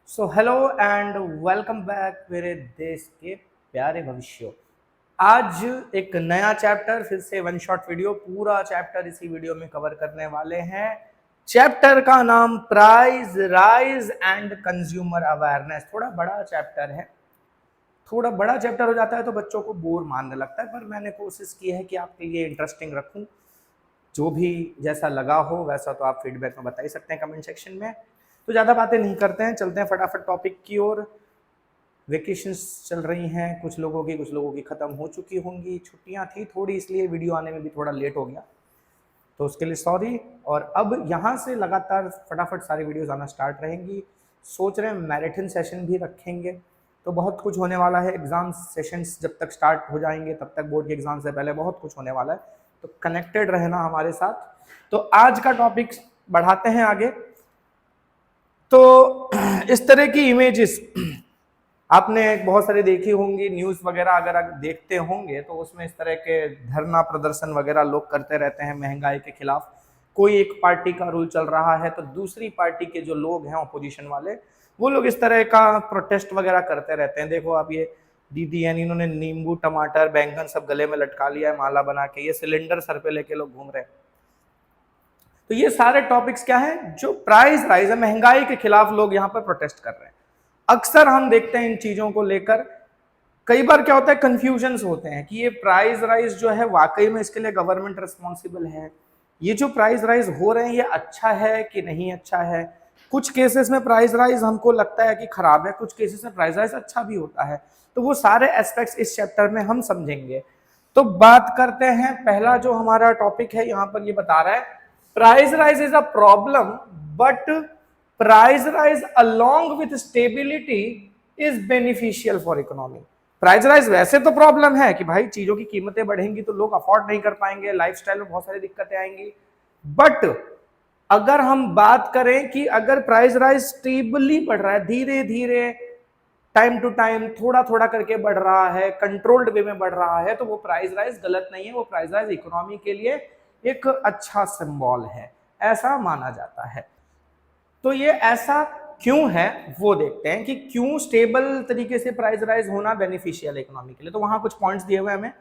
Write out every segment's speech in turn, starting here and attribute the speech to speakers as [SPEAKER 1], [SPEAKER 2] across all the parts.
[SPEAKER 1] So hello and welcome back मेरे देश के प्यारे भविष्य। आज एक नया चैप्टर, फिर से वन शॉट वीडियो, पूरा चैप्टर इसी वीडियो में कवर करने वाले हैं। चैप्टर का नाम price rise and consumer awareness. थोड़ा बड़ा चैप्टर है, थोड़ा बड़ा चैप्टर हो जाता है तो बच्चों को बोर मानने लगता है, पर मैंने कोशिश की है कि आपके लिए इंटरेस्टिंग रखूं। जो भी जैसा लगा हो वैसा तो आप फीडबैक में बता ही सकते हैं कमेंट सेक्शन में। तो ज़्यादा बातें नहीं करते हैं, चलते हैं फटाफट टॉपिक की ओर। वेकेशंस चल रही हैं कुछ लोगों की ख़त्म हो चुकी होंगी, छुट्टियां थी थोड़ी, इसलिए वीडियो आने में भी थोड़ा लेट हो गया, तो उसके लिए सॉरी। और अब यहाँ से लगातार फटाफट सारी वीडियोस आना स्टार्ट रहेंगी। सोच रहे हैं मैराथन सेशन भी रखेंगे, तो बहुत कुछ होने वाला है। एग्ज़ाम सेशंस जब तक स्टार्ट हो जाएंगे तब तक बोर्ड के एग्ज़ाम से पहले बहुत कुछ होने वाला है, तो कनेक्टेड रहना हमारे साथ। तो आज का टॉपिक बढ़ाते हैं आगे। तो इस तरह की इमेजेस आपने बहुत सारी देखी होंगी, न्यूज़ वगैरह अगर आप देखते होंगे तो उसमें इस तरह के धरना प्रदर्शन वगैरह लोग करते रहते हैं महंगाई के खिलाफ। कोई एक पार्टी का रूल चल रहा है तो दूसरी पार्टी के जो लोग हैं ऑपोजिशन वाले, वो लोग इस तरह का प्रोटेस्ट वगैरह करते रहते हैं। देखो आप, ये दीदी है, इन्होंने नींबू टमाटर बैंगन सब गले में लटका लिया है माला बना के, ये सिलेंडर सर पे लेके लोग घूम रहे हैं। तो ये सारे टॉपिक्स क्या हैं, जो प्राइस राइज है, महंगाई के खिलाफ लोग यहाँ पर प्रोटेस्ट कर रहे हैं। अक्सर हम देखते हैं इन चीजों को लेकर, कई बार क्या होता है कंफ्यूजन्स होते हैं कि ये प्राइस राइज जो है वाकई में इसके लिए गवर्नमेंट रिस्पॉन्सिबल है, ये जो प्राइस राइज हो रहे हैं ये अच्छा है कि नहीं अच्छा है। कुछ केसेस में प्राइस राइज हमको लगता है कि खराब है, कुछ केसेस में प्राइस राइज अच्छा भी होता है। तो वो सारे एस्पेक्ट्स इस चैप्टर में हम समझेंगे। तो बात करते हैं, पहला जो हमारा टॉपिक है यहाँ पर ये बता रहा है price rise is a problem but price rise along with stability is beneficial for economy. Price rise वैसे तो प्रॉब्लम है कि भाई चीजों की कीमतें बढ़ेंगी तो लोग अफोर्ड नहीं कर पाएंगे, लाइफस्टाइल में बहुत सारी दिक्कतें आएंगी। बट अगर हम बात करें कि अगर प्राइस राइज स्टेबली बढ़ रहा है, धीरे धीरे टाइम टू टाइम थोड़ा थोड़ा करके बढ़ रहा है, कंट्रोल्ड वे में बढ़ रहा है, तो वो प्राइस राइज गलत नहीं है, वो प्राइस राइज इकोनॉमी के लिए एक अच्छा सिंबल है, ऐसा माना जाता है। तो ये ऐसा क्यों है वो देखते हैं कि क्यों स्टेबल तरीके से प्राइस राइज होना बेनिफिशियल है इकोनॉमी के लिए। तो वहां कुछ पॉइंट्स दिए हुए हमें।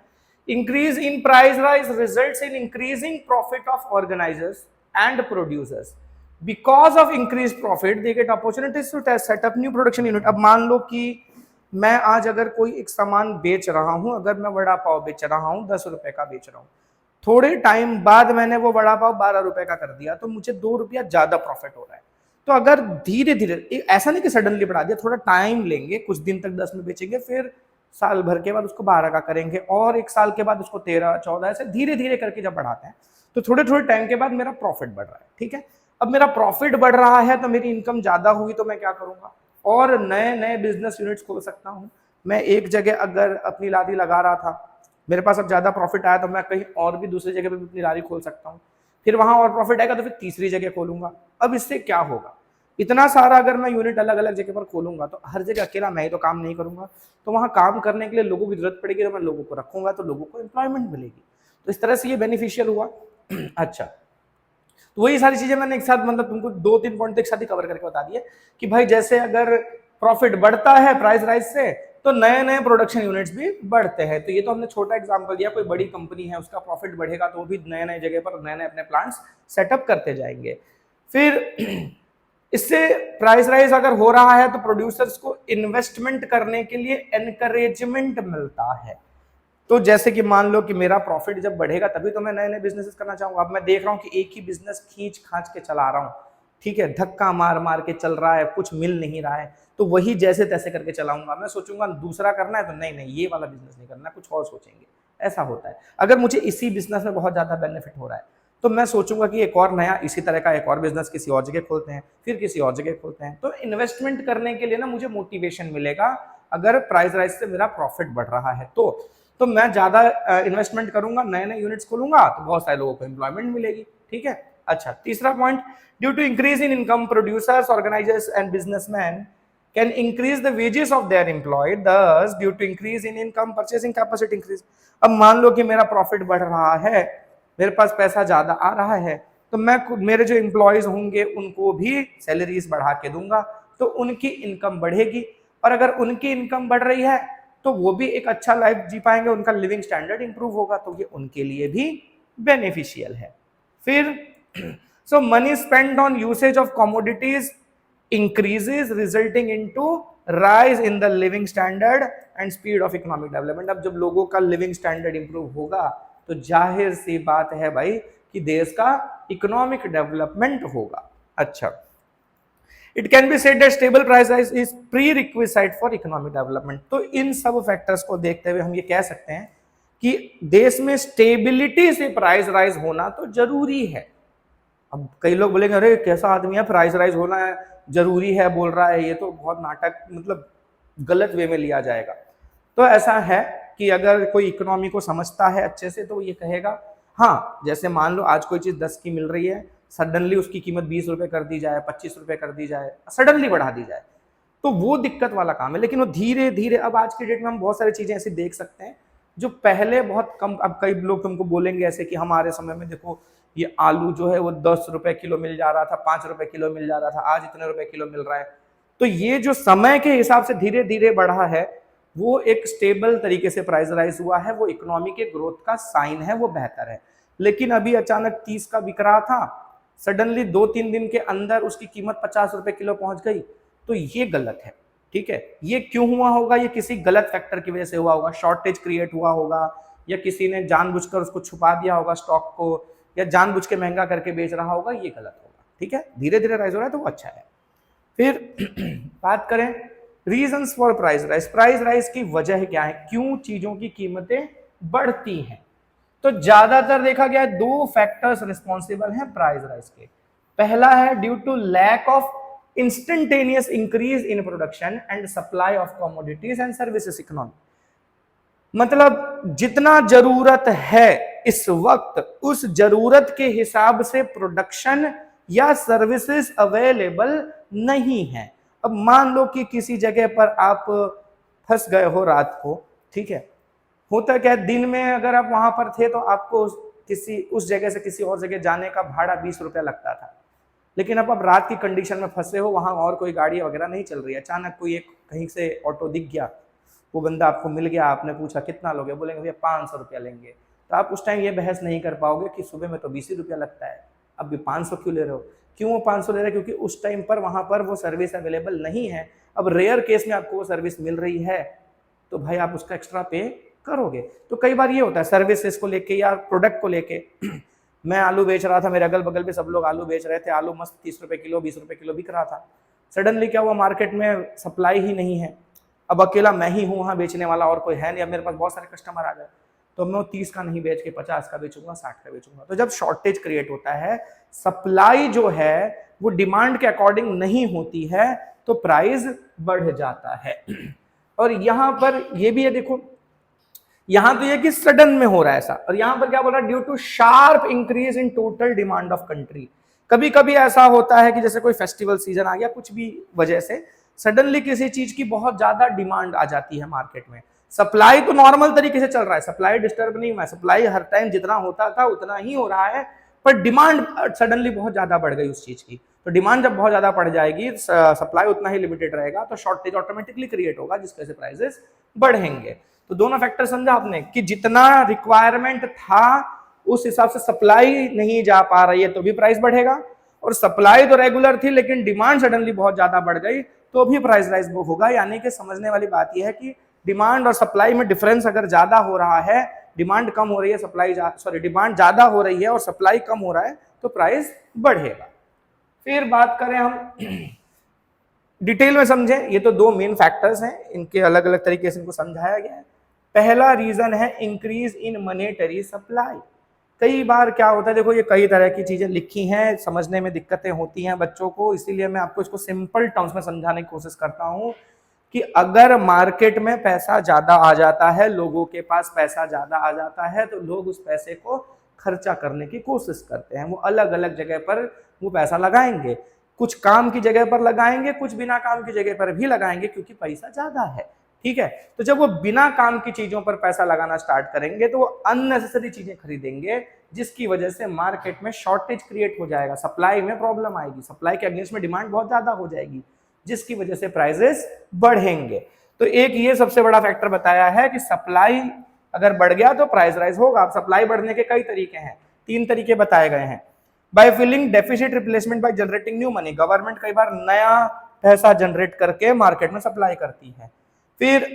[SPEAKER 1] Increase in price rise results in increasing profit of organisers and producers. Because of increase profit they get opportunities to set up new production unit. अब मान लो कि मैं आज अगर कोई एक सामान बेच रहा हूं, अगर मैं वड़ा पाव बेच रहा हूं, 10 रुपए का बेच रहा हूं, थोड़े टाइम बाद मैंने वो वड़ा पाव 12 रुपए का कर दिया, तो मुझे 2 रुपया ज्यादा प्रॉफिट हो रहा है। तो अगर धीरे धीरे, ऐसा नहीं कि सडनली बढ़ा दिया, थोड़ा टाइम लेंगे, कुछ दिन तक 10 में बेचेंगे, फिर साल भर के बाद उसको 12 का करेंगे, और एक साल के बाद उसको 13, 14, ऐसे धीरे धीरे करके जब बढ़ाते हैं तो थोड़े थोड़े टाइम के बाद मेरा प्रॉफिट बढ़ रहा है। ठीक है, अब मेरा प्रॉफिट बढ़ रहा है तो मेरी इनकम ज्यादा हुई, तो मैं क्या करूंगा, और नए नए बिजनेस यूनिट्स खोल सकता हूँ। मैं एक जगह अगर अपनी लारी लगा रहा था, मेरे पास अब ज्यादा प्रॉफिट आया, तो मैं कहीं और भी दूसरी जगह पे भी अपनी लारी खोल सकता हूँ। फिर वहां और प्रॉफिट आएगा तो फिर तीसरी जगह खोलूंगा। अब इससे क्या होगा, इतना सारा अगर मैं यूनिट अलग अलग जगह पर खोलूंगा तो हर जगह अकेला मैं ही तो काम नहीं करूंगा, तो वहां काम करने के लिए लोगों की जरूरत पड़ेगी, तो मैं लोगों को रखूंगा तो लोगों को एम्प्लॉयमेंट मिलेगी। तो इस तरह से ये बेनिफिशियल हुआ। अच्छा, तो वही सारी चीजें मैंने एक साथ, मतलब तुमको 2-3 पॉइंट एक साथ ही कवर करके बता दिए कि भाई जैसे अगर प्रॉफिट बढ़ता है प्राइस राइज से, तो नए नए प्रोडक्शन यूनिट्स भी बढ़ते हैं। तो ये तो हमने छोटा एग्जांपल दिया, कोई बड़ी कंपनी है उसका प्रॉफिट बढ़ेगा तो वो भी नए नए जगह पर नए नए अपने प्लांट्स सेटअप करते जाएंगे। फिर इससे प्राइस राइज अगर हो रहा है तो प्रोड्यूसर्स को इन्वेस्टमेंट करने के लिए एनकरेजमेंट मिलता है। तो जैसे कि मान लो कि मेरा प्रॉफिट जब बढ़ेगा तभी तो मैं नए नए बिजनेस करना चाहूंगा। अब मैं देख रहा हूं कि एक ही बिजनेस खींच खांच के चला रहा हूं, ठीक है, धक्का मार मार के चल रहा है, कुछ मिल नहीं रहा है, तो वही जैसे तैसे करके चलाऊंगा। मैं सोचूंगा दूसरा करना है तो नहीं नहीं ये वाला बिजनेस नहीं करना, कुछ और सोचेंगे। ऐसा होता है। अगर मुझे इसी बिजनेस में बहुत ज्यादा बेनिफिट हो रहा है तो मैं सोचूंगा कि एक और नया इसी तरह का एक और बिजनेस किसी और जगह खोलते हैं, फिर किसी और जगह खोलते हैं। तो इन्वेस्टमेंट करने के लिए ना मुझे मोटिवेशन मिलेगा। अगर प्राइस राइज से मेरा प्रॉफिट बढ़ रहा है तो मैं ज्यादा इन्वेस्टमेंट करूंगा, नए नए यूनिट्स खोलूंगा, तो बहुत सारे लोगों को एम्प्लॉयमेंट मिलेगी। ठीक है। अच्छा, तीसरा point, due to increase in income producers organisers and businessman can increase the wages of their employee, thus due to increase in income purchasing capacity increase। अब मान लो कि मेरा प्रॉफिट बढ़ रहा है, मेरे पास पैसा ज्यादा आ रहा है, तो मैं मेरे जो एम्प्लॉयज होंगे उनको भी सैलरीज बढ़ा के दूंगा, तो उनकी इनकम बढ़ेगी, और अगर उनकी इनकम बढ़ रही है तो वो भी एक अच्छा लाइफ जी पाएंगे, उनका लिविंग स्टैंडर्ड इंप्रूव होगा, तो ये उनके लिए भी बेनिफिशियल है। फिर so money spend on usage of commodities increases resulting into rise in the living standard and speed of economic development. अब जब लोगों का लिविंग स्टैंडर्ड इंप्रूव होगा तो जाहिर सी बात है भाई कि देश का इकोनॉमिक डेवलपमेंट होगा। अच्छा, it can be said that stable price rise is pre requisite for economic development. तो इन सब फैक्टर्स को देखते हुए हम ये कह सकते हैं कि देश में स्टेबिलिटी से प्राइस राइज होना तो जरूरी है। अब कई लोग बोलेंगे अरे कैसा आदमी है, प्राइस राइज होना है जरूरी है बोल रहा है, ये तो बहुत नाटक, मतलब गलत वे में लिया जाएगा। तो ऐसा है कि अगर कोई इकोनॉमी को समझता है अच्छे से तो ये कहेगा हाँ, जैसे मान लो आज कोई चीज 10 की मिल रही है, सडनली उसकी कीमत 20 रुपए कर दी जाए, 25 रुपए कर दी जाए, सडनली बढ़ा दी जाए, तो वो दिक्कत वाला काम है। लेकिन वो धीरे धीरे, अब आज के डेट में हम बहुत सारी चीजें ऐसी देख सकते हैं जो पहले बहुत कम, अब कई लोग तुमको बोलेंगे ऐसे कि हमारे समय में देखो ये आलू जो है वो 10 रुपए किलो मिल जा रहा था, 5 रुपए किलो मिल जा रहा था, आज इतने रुपए किलो मिल रहा है। तो ये जो समय के हिसाब से धीरे धीरे बढ़ा है, वो एक स्टेबल तरीके से प्राइस राइज हुआ है, वो इकोनॉमी के ग्रोथ का साइन है, वो बेहतर है। लेकिन अभी अचानक 30 का बिक रहा था, सडनली 2-3 दिन के अंदर उसकी कीमत 50 रुपए किलो पहुंच गई, तो ये गलत है। ठीक है, ये क्यों हुआ होगा? ये किसी गलत फैक्टर की वजह से हुआ होगा, शॉर्टेज क्रिएट हुआ होगा, या किसी ने जानबूझकर उसको छुपा दिया होगा स्टॉक को, या जानबूझ के महंगा करके बेच रहा होगा, ये गलत होगा। ठीक है, धीरे धीरे राइज हो रहा है तो वो अच्छा है। फिर बात करें reasons for price rise, price rise की वजह क्या है, क्यों चीजों की कीमतें बढ़ती हैं? तो ज्यादातर देखा गया है 2 फैक्टर्स रिस्पॉन्सिबल हैं प्राइस राइज के। पहला है due to lack of instantaneous increase in production and supply of commodities and services economy. मतलब जितना जरूरत है इस वक्त, उस जरूरत के हिसाब से प्रोडक्शन या सर्विसेज अवेलेबल नहीं है। अब मान लो कि किसी जगह पर आप फंस गए हो रात को, ठीक है, होता क्या, दिन में अगर आप वहां पर थे तो आपको किसी उस जगह से किसी और जगह जाने का भाड़ा 20 रुपया लगता था, लेकिन अब रात की कंडीशन में फंसे हो, वहां और कोई गाड़ी वगैरह नहीं चल रही है, अचानक कोई एक कहीं से ऑटो दिख गया, वो बंदा आपको मिल गया, आपने पूछा कितना लोगे, बोलेंगे भैया 500 रुपया लेंगे, तो आप उस टाइम ये बहस नहीं कर पाओगे कि सुबह में तो 20 ही रुपया लगता है, अब भी 500 क्यों ले रहे हो? क्यों वो 500 ले रहे हैं? क्योंकि उस टाइम पर वहां पर वो सर्विस अवेलेबल नहीं है। अब रेयर केस में आपको वो सर्विस मिल रही है तो भाई आप उसका एक्स्ट्रा पे करोगे। तो कई बार ये होता है सर्विसेज को लेके या प्रोडक्ट को लेके मैं आलू बेच रहा था, मेरे अगल बगल भी सब लोग आलू बेच रहे थे, आलू मस्त 30 रुपए किलो 20 रुपए किलो बिक रहा था, सडनली क्या हुआ, मार्केट में सप्लाई ही नहीं है, अब अकेला मैं ही हूँ वहाँ बेचने वाला और कोई है नहीं, अब मेरे पास बहुत सारे कस्टमर आ गए, तो मैं 30 का नहीं बेच के 50 का बेचूंगा, 60 का बेचूंगा। तो जब शॉर्टेज क्रिएट होता है, सप्लाई जो है वो डिमांड के अकॉर्डिंग नहीं होती है, तो प्राइस बढ़ जाता है। और यहां पर ये भी है, देखो यहां तो ये कि सडन में हो रहा है ऐसा, और यहां पर क्या बोल रहा है, due to sharp increase in total demand of country. कभी कभी ऐसा होता है कि जैसे कोई फेस्टिवल सीजन आ गया, कुछ भी वजह से सडनली किसी चीज की बहुत ज्यादा डिमांड आ जाती है मार्केट में, सप्लाई तो नॉर्मल तरीके से चल रहा है, सप्लाई डिस्टर्ब नहीं हुआ है, सप्लाई हर टाइम जितना होता था उतना ही हो रहा है, पर डिमांड सडनली बहुत ज्यादा बढ़ गई उस चीज की। तो डिमांड जब बहुत ज्यादा बढ़ जाएगी, सप्लाई उतना ही लिमिटेड रहेगा, तो शॉर्टेज ऑटोमेटिकली क्रिएट होगा, जिसकी वजह से प्राइसेस बढ़ेंगे। तो दोनों फैक्टर समझा आपने कि जितना रिक्वायरमेंट था उस हिसाब से सप्लाई नहीं जा पा रही है तो भी प्राइस बढ़ेगा, और सप्लाई तो रेगुलर थी लेकिन डिमांड सडनली बहुत ज्यादा बढ़ गई तो भी प्राइस राइज होगा। यानी कि समझने वाली बात यह है कि डिमांड और सप्लाई में डिफरेंस अगर ज्यादा हो रहा है, डिमांड कम हो रही है, डिमांड ज्यादा हो रही है और सप्लाई कम हो रहा है, तो प्राइस बढ़ेगा। फिर बात करें हम डिटेल में समझें, ये तो 2 मेन फैक्टर्स हैं, इनके अलग अलग तरीके से इनको समझाया गया है। पहला रीजन है इंक्रीज इन मॉनेटरी सप्लाई। कई बार क्या होता है, देखो ये कई तरह की चीजें लिखी हैं, समझने में दिक्कतें होती हैं बच्चों को, इसीलिए मैं आपको इसको सिंपल टर्म्स में समझाने की कोशिश करता हूं कि अगर मार्केट में पैसा ज्यादा आ जाता है, लोगों के पास पैसा ज्यादा आ जाता है, तो लोग उस पैसे को खर्चा करने की कोशिश करते हैं, वो अलग अलग जगह पर वो पैसा लगाएंगे, कुछ काम की जगह पर लगाएंगे, कुछ बिना काम की जगह पर भी लगाएंगे, क्योंकि पैसा ज्यादा है। ठीक है, तो जब वो बिना काम की चीजों पर पैसा लगाना स्टार्ट करेंगे तो वो अननेसेसरी चीजें खरीदेंगे, जिसकी वजह से मार्केट में शॉर्टेज क्रिएट हो जाएगा, सप्लाई में प्रॉब्लम आएगी, सप्लाई के अगेंस्ट में डिमांड बहुत ज्यादा हो जाएगी, जिसकी वजह से प्राइसेस बढ़ेंगे। तो एक ये सबसे बड़ा फैक्टर बताया है कि सप्लाई अगर बढ़ गया तो प्राइस राइज होगा। अब सप्लाई बढ़ने के कई तरीके हैं, 3 तरीके बताए गए हैं। By filling deficit replacement by generating new money, government कई बार नया पैसा जनरेट करके मार्केट में सप्लाई करती है। फिर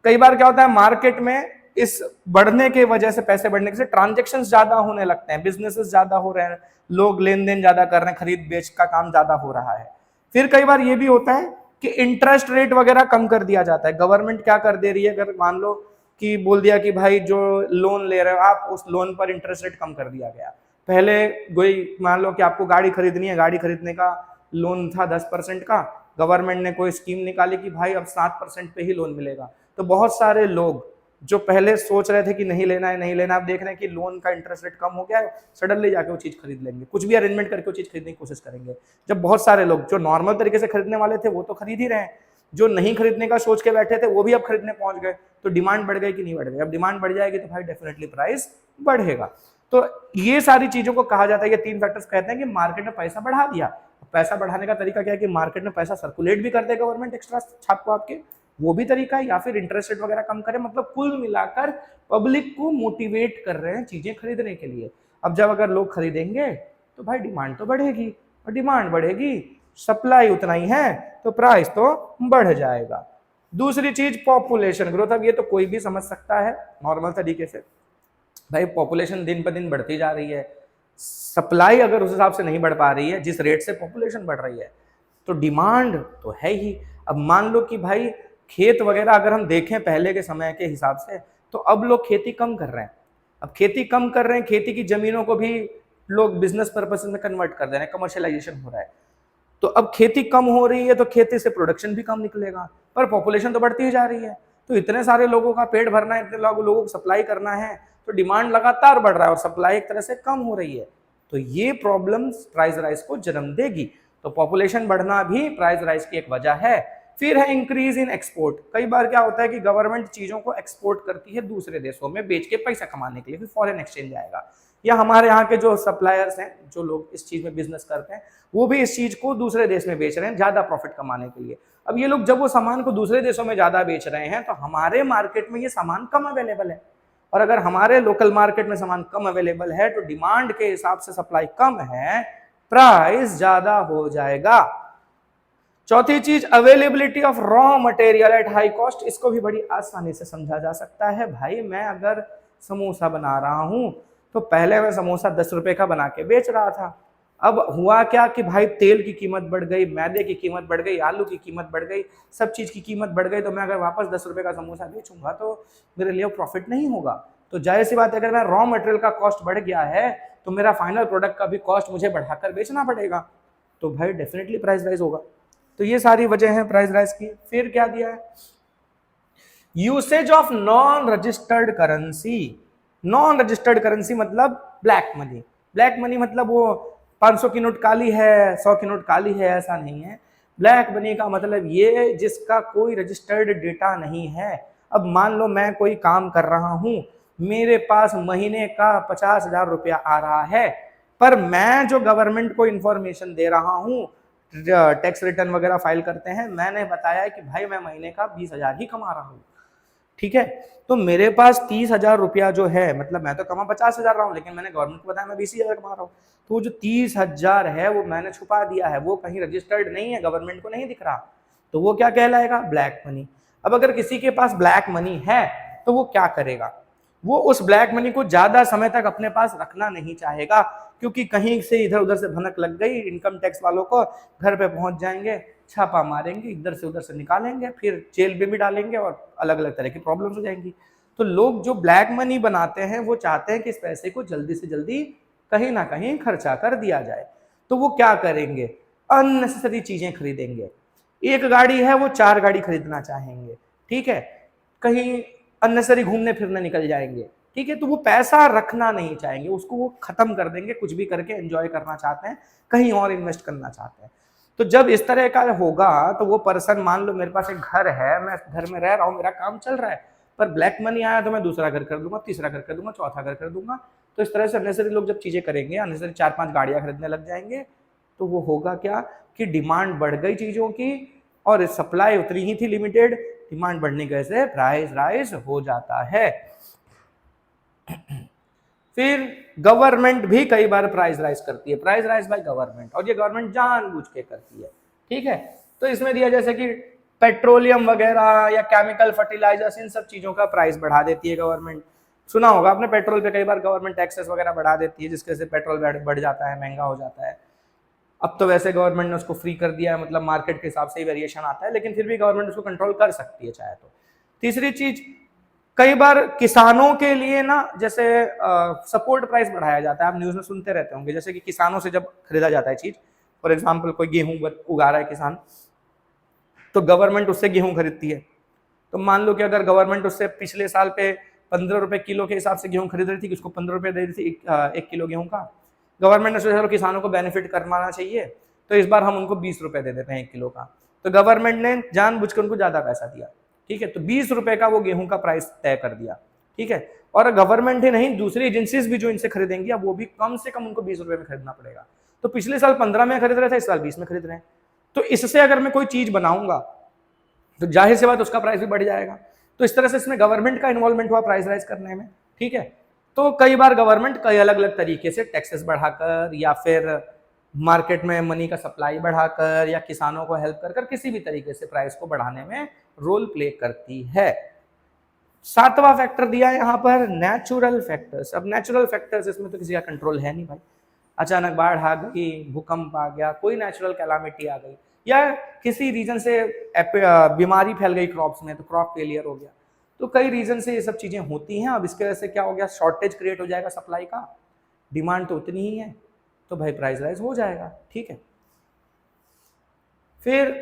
[SPEAKER 1] कई बार क्या होता है, मार्केट में इस बढ़ने के वजह से, पैसे बढ़ने से ट्रांजेक्शन्स ज्यादा होने लगते हैं, बिजनेसेस ज्यादा हो रहे हैं, लोग लेन देन ज्यादा कर रहे हैं, खरीद बेच का काम ज्यादा हो रहा है। फिर कई बार ये भी होता है कि इंटरेस्ट रेट वगैरह कम कर दिया जाता है। गवर्नमेंट क्या कर दे रही है, अगर मान लो कि बोल दिया कि भाई जो लोन ले रहे हो आप, उस लोन पर इंटरेस्ट रेट कम कर दिया गया। पहले कोई मान लो कि आपको गाड़ी खरीदनी है, गाड़ी खरीदने का लोन था 10% का, गवर्नमेंट ने कोई स्कीम निकाली कि भाई अब 7% पे ही लोन मिलेगा। तो बहुत सारे लोग जो पहले सोच रहे थे कि नहीं लेना है नहीं लेना, अब देख रहे हैं कि लोन का इंटरेस्ट रेट कम हो गया है, सडनली जाके वो चीज खरीद लेंगे, कुछ भी अरेंजमेंट करके वो चीज खरीदने की कोशिश करेंगे। जब बहुत सारे लोग जो नॉर्मल तरीके से खरीदने वाले थे वो तो खरीद ही रहे हैं, जो नहीं खरीदने का सोच के बैठे थे वो भी अब खरीदने पहुंच गए। तो डिमांड बढ़ गई कि नहीं बढ़ गई? अब डिमांड बढ़ जाएगी तो भाई डेफिनेटली प्राइस बढ़ेगा। तो ये सारी चीजों को कहा जाता है, ये 3 फैक्टर्स कहते हैं कि मार्केट में पैसा बढ़ा दिया। पैसा बढ़ाने का तरीका क्या है कि मार्केट में पैसा सर्कुलेट भी कर दे गवर्नमेंट एक्स्ट्रा छाप को आपके, वो भी तरीका है, या फिर इंटरेस्ट रेट वगैरह कम करे। मतलब कुल मिलाकर पब्लिक को मोटिवेट कर रहे हैं चीजें खरीदने के लिए। अब जब अगर लोग खरीदेंगे तो भाई डिमांड तो बढ़ेगी, और डिमांड बढ़ेगी, सप्लाई उतना ही है तो प्राइस तो बढ़ जाएगा। दूसरी चीज पॉपुलेशन ग्रोथ। अब ये तो कोई भी समझ सकता है नॉर्मल तरीके से, भाई पॉपुलेशन दिन पर दिन बढ़ती जा रही है, सप्लाई अगर उस हिसाब से नहीं बढ़ पा रही है जिस रेट से पॉपुलेशन बढ़ रही है, तो डिमांड तो है ही। अब मान लो कि भाई खेत वगैरह अगर हम देखें पहले के समय के हिसाब से, तो अब लोग खेती कम कर रहे हैं। अब खेती कम कर रहे हैं, खेती की जमीनों को भी लोग बिजनेस पर्पस में कन्वर्ट कर दे रहे हैं, कमर्शियलाइजेशन हो रहा है। तो अब खेती कम हो रही है तो खेती से प्रोडक्शन भी कम निकलेगा, पर पॉपुलेशन तो बढ़ती ही जा रही है। तो इतने सारे लोगों का पेट भरना है, इतने लोगों को सप्लाई करना है, तो डिमांड लगातार बढ़ रहा है और सप्लाई एक तरह से कम हो रही है। तो ये प्रॉब्लम्स प्राइस राइज को जन्म देगी। तो पॉपुलेशन बढ़ना भी प्राइस राइज की एक वजह है। फिर है इंक्रीज इन एक्सपोर्ट। कई बार क्या होता है कि गवर्नमेंट चीजों को एक्सपोर्ट करती है दूसरे देशों में बेच के पैसा कमाने के लिए, फिर फॉरेन एक्सचेंज आएगा, या हमारे यहाँ के जो सप्लायर्स हैं, जो लोग इस चीज में बिजनेस करते हैं, वो भी इस चीज को दूसरे देश में बेच रहे हैं ज्यादा प्रॉफिट कमाने के लिए। अब ये लोग जब वो सामान को दूसरे देशों में ज्यादा बेच रहे हैं तो हमारे मार्केट में ये सामान कम अवेलेबल है, और अगर हमारे लोकल मार्केट में सामान कम अवेलेबल है तो डिमांड के हिसाब से सप्लाई कम है, प्राइस ज्यादा हो जाएगा। चौथी चीज availability of raw material at high cost. इसको भी बड़ी आसानी से समझा जा सकता है। भाई मैं अगर समोसा बना रहा हूं तो पहले मैं समोसा 10 रुपए का बना के बेच रहा था, अब हुआ क्या कि भाई तेल की कीमत बढ़ गई, मैदे की कीमत बढ़ गई, आलू की कीमत बढ़ गई, सब चीज की कीमत बढ़ गई, तो मैं अगर वापस 10 रुपए का समोसा बेचूंगा तो मेरे लिए प्रॉफिट नहीं होगा। तो जाहिर सी बात है, अगर मेरा रॉ मटेरियल का कॉस्ट बढ़ गया है तो मेरा फाइनल प्रोडक्ट का भी कॉस्ट मुझे बढ़ाकर बेचना पड़ेगा, तो भाई डेफिनेटली प्राइस राइज होगा। तो ये सारी वजह है प्राइस राइज की। फिर क्या दिया है, usage of non registered currency. Non registered currency मतलब ब्लैक मनी। ब्लैक मनी मतलब वो 500 की नोट काली है, 100 की नोट काली है, ऐसा नहीं है। ब्लैक मनी का मतलब ये जिसका कोई रजिस्टर्ड डेटा नहीं है। अब मान लो मैं कोई काम कर रहा हूं, मेरे पास महीने का 50,000 रुपया आ रहा है, पर मैं जो गवर्नमेंट को इंफॉर्मेशन दे रहा हूं, टैक्स रिटर्न वगैरह फाइल करते हैं, मैंने बताया कि भाई मैं महीने का 20,000 ही कमा रहा हूं, ठीक है। तो मेरे पास 30,000 रुपया जो है, मतलब मैं तो कमा 50,000 रहा हूँ, लेकिन मैंने गवर्नमेंट को बताया मैं 20,000 कमा रहा हूँ। तो जो 30,000 है वो मैंने छुपा दिया है, वो कहीं रजिस्टर्ड नहीं है, गवर्नमेंट को नहीं दिख रहा, तो वो क्या कहलाएगा, ब्लैक मनी। अब अगर किसी के पास ब्लैक मनी है तो वो क्या करेगा, वो उस ब्लैक मनी को ज्यादा समय तक अपने पास रखना नहीं चाहेगा, क्योंकि कहीं से इधर उधर से भनक लग गई, इनकम टैक्स वालों को घर पे पहुंच जाएंगे, छापा मारेंगे, इधर से उधर से निकालेंगे, फिर जेल में भी डालेंगे और अलग अलग तरह की प्रॉब्लम्स हो जाएंगी। तो लोग जो ब्लैक मनी बनाते हैं वो चाहते हैं कि इस पैसे को जल्दी से जल्दी कहीं ना कहीं खर्चा कर दिया जाए। तो वो क्या करेंगे, अननेसेसरी चीजें खरीदेंगे। एक गाड़ी है वो 4 गाड़ी खरीदना चाहेंगे, ठीक है, कहीं अननेसेसरी घूमने फिरने निकल जाएंगे, ठीक है। तो वो पैसा रखना नहीं चाहेंगे, उसको वो खत्म कर देंगे, कुछ भी करके एंजॉय करना चाहते हैं, कहीं और इन्वेस्ट करना चाहते हैं। तो जब इस तरह का होगा तो वो पर्सन, मान लो मेरे पास एक घर है, मैं घर में रह रहा हूँ, मेरा काम चल रहा है, पर ब्लैक मनी आया तो मैं दूसरा घर कर दूंगा, तीसरा घर कर दूंगा, चौथा घर कर दूंगा। तो इस तरह से अननेसेसरी लोग जब चीजें करेंगे, अननेसेसरी 4-5 गाड़ियां खरीदने लग जाएंगे, तो वो होगा क्या कि डिमांड बढ़ गई चीजों की और सप्लाई उतनी ही थी लिमिटेड, डिमांड बढ़ने की वजह से प्राइस राइज हो जाता है। फिर गवर्नमेंट भी कई बार प्राइस राइज करती है, प्राइस राइज बाय गवर्नमेंट, और ये गवर्नमेंट जानबूझ के करती है, ठीक है। तो इसमें दिया जैसे कि पेट्रोलियम वगैरह या केमिकल फर्टिलाइजर्स, इन सब चीजों का प्राइस बढ़ा देती है गवर्नमेंट। सुना होगा आपने पेट्रोल पे कई बार गवर्नमेंट टैक्सेस वगैरह बढ़ा देती है, जिसकी वजह से पेट्रोल बढ़ जाता है, महंगा हो जाता है। अब तो वैसे गवर्नमेंट ने उसको फ्री कर दिया है, मतलब मार्केट के हिसाब से ही वेरिएशन आता है, लेकिन फिर भी गवर्नमेंट उसको कंट्रोल कर सकती है चाहे तो। तीसरी चीज, कई बार किसानों के लिए ना जैसे सपोर्ट प्राइस बढ़ाया जाता है, आप न्यूज में सुनते रहते होंगे, जैसे कि किसानों से जब खरीदा जाता है चीज, फॉर एग्जाम्पल कोई गेहूं उगा रहा है किसान, तो गवर्नमेंट उससे गेहूं खरीदती है। तो मान लो कि अगर गवर्नमेंट उससे पिछले साल पे 15 रुपए किलो के हिसाब से गेहूं खरीद रही थी, कि उसको 15 रुपए दे रही थी एक किलो गेहूं का, गवर्नमेंट ने सोचा चलो किसानों को बेनिफिट करवाना चाहिए, तो इस बार हम उनको 20 रुपए दे देते हैं 1 किलो का। तो गवर्नमेंट ने जानबूझकर उनको ज्यादा पैसा दिया, ठीक है, तो 20 रुपए का वो गेहूं का प्राइस तय कर दिया, ठीक है। और गवर्नमेंट ही नहीं, दूसरी एजेंसीज भी जो इनसे खरीदेंगी, अब वो भी कम से कम उनको 20 रुपए में खरीदना पड़ेगा। तो पिछले साल 15 में खरीद रहे थे, इस साल 20 में खरीद रहे हैं। तो इससे अगर मैं कोई चीज बनाऊंगा तो जाहिर सी बात उसका प्राइस भी बढ़ जाएगा। तो इस तरह से इसमें गवर्नमेंट का इन्वॉल्वमेंट हुआ प्राइस राइज करने में, ठीक है। तो कई बार गवर्नमेंट कई अलग अलग तरीके से टैक्सेस बढ़ाकर या फिर मार्केट में मनी का सप्लाई बढ़ाकर या किसानों को हेल्प कर किसी भी तरीके से प्राइस को बढ़ाने में रोल प्ले करती है। सातवां फैक्टर दिया है यहाँ पर नेचुरल फैक्टर्स। अब नेचुरल फैक्टर्स, इसमें तो किसी का कंट्रोल है नहीं भाई, अचानक बाढ़ आ गई, भूकंप आ गया, कोई नेचुरल कैलामिटी आ गई, या किसी रीजन से बीमारी फैल गई क्रॉप्स में, तो क्रॉप फेलियर हो गया। तो कई रीजन से ये सब चीजें होती हैं। अब इसके वजह से क्या हो गया, शॉर्टेज क्रिएट हो जाएगा सप्लाई का, डिमांड तो उतनी ही है, तो भाई प्राइस राइज हो जाएगा, ठीक है। फिर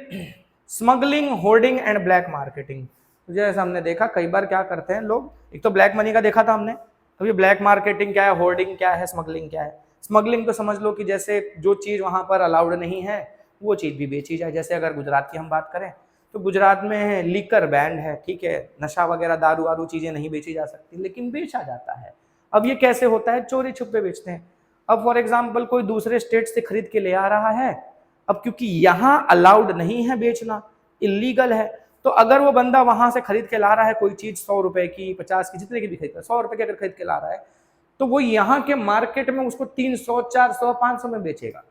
[SPEAKER 1] smuggling, hoarding and black marketing. तो जैसे हमने देखा कई बार क्या करते हैं लोग, एक तो ब्लैक मनी का देखा था हमने, अभी ब्लैक मार्केटिंग क्या है, होर्डिंग क्या है, स्मगलिंग क्या है। स्मगलिंग तो समझ लो कि जैसे जो चीज वहां पर अलाउड नहीं है वो चीज भी बेची जाए। जैसे अगर गुजरात की हम बात करें तो गुजरात में लीकर बैंड है, ठीक है, नशा वगैरह दारू वारू चीजें नहीं बेची जा सकती, लेकिन बेचा जाता है। अब ये कैसे होता है, चोरी छुपे बेचते हैं। अब फॉर एग्जाम्पल कोई दूसरे स्टेट से खरीद के ले आ रहा है, अब क्योंकि यहाँ अलाउड नहीं है बेचना, इलीगल है, तो अगर वो बंदा वहां से खरीद के ला रहा है कोई चीज 100 रुपए की, 50 की, जितने की भी खरीदता है, 100 रुपए की अगर खरीद के ला रहा है, तो वो यहाँ के मार्केट में उसको 300, 400, 500 में बेचेगा,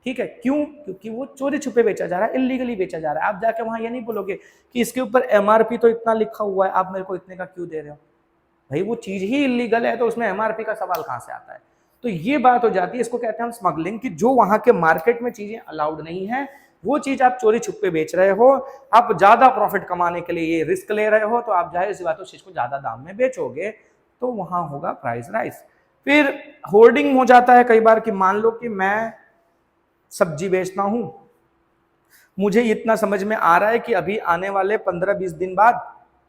[SPEAKER 1] ठीक है। क्यों? क्योंकि वो चोरी छुपे बेचा जा रहा है, इलीगली बेचा जा रहा है। आप जाके वहां ये नहीं बोलोगे कि इसके ऊपर एमआरपी तो इतना लिखा हुआ है, आप मेरे को इतने का क्यों दे रहे हो। भाई वो चीज ही इलीगल है, तो उसमें एमआरपी का सवाल कहां से आता है। तो ये बात हो जाती है, इसको कहते हैं हम स्मगलिंग, कि जो वहां के मार्केट में चीजें अलाउड नहीं है वो चीज आप चोरी छुपे बेच रहे हो, आप ज्यादा प्रॉफिट कमाने के लिए ये रिस्क ले रहे हो, तो आप जाहिर सी बात उस चीज को ज्यादा दाम में बेचोगे, तो वहां होगा प्राइस राइज। फिर होर्डिंग हो जाता है कई बार कि मान लो कि मैं सब्जी बेचता हूं, मुझे इतना समझ में आ रहा है कि अभी आने वाले 15-20 दिन बाद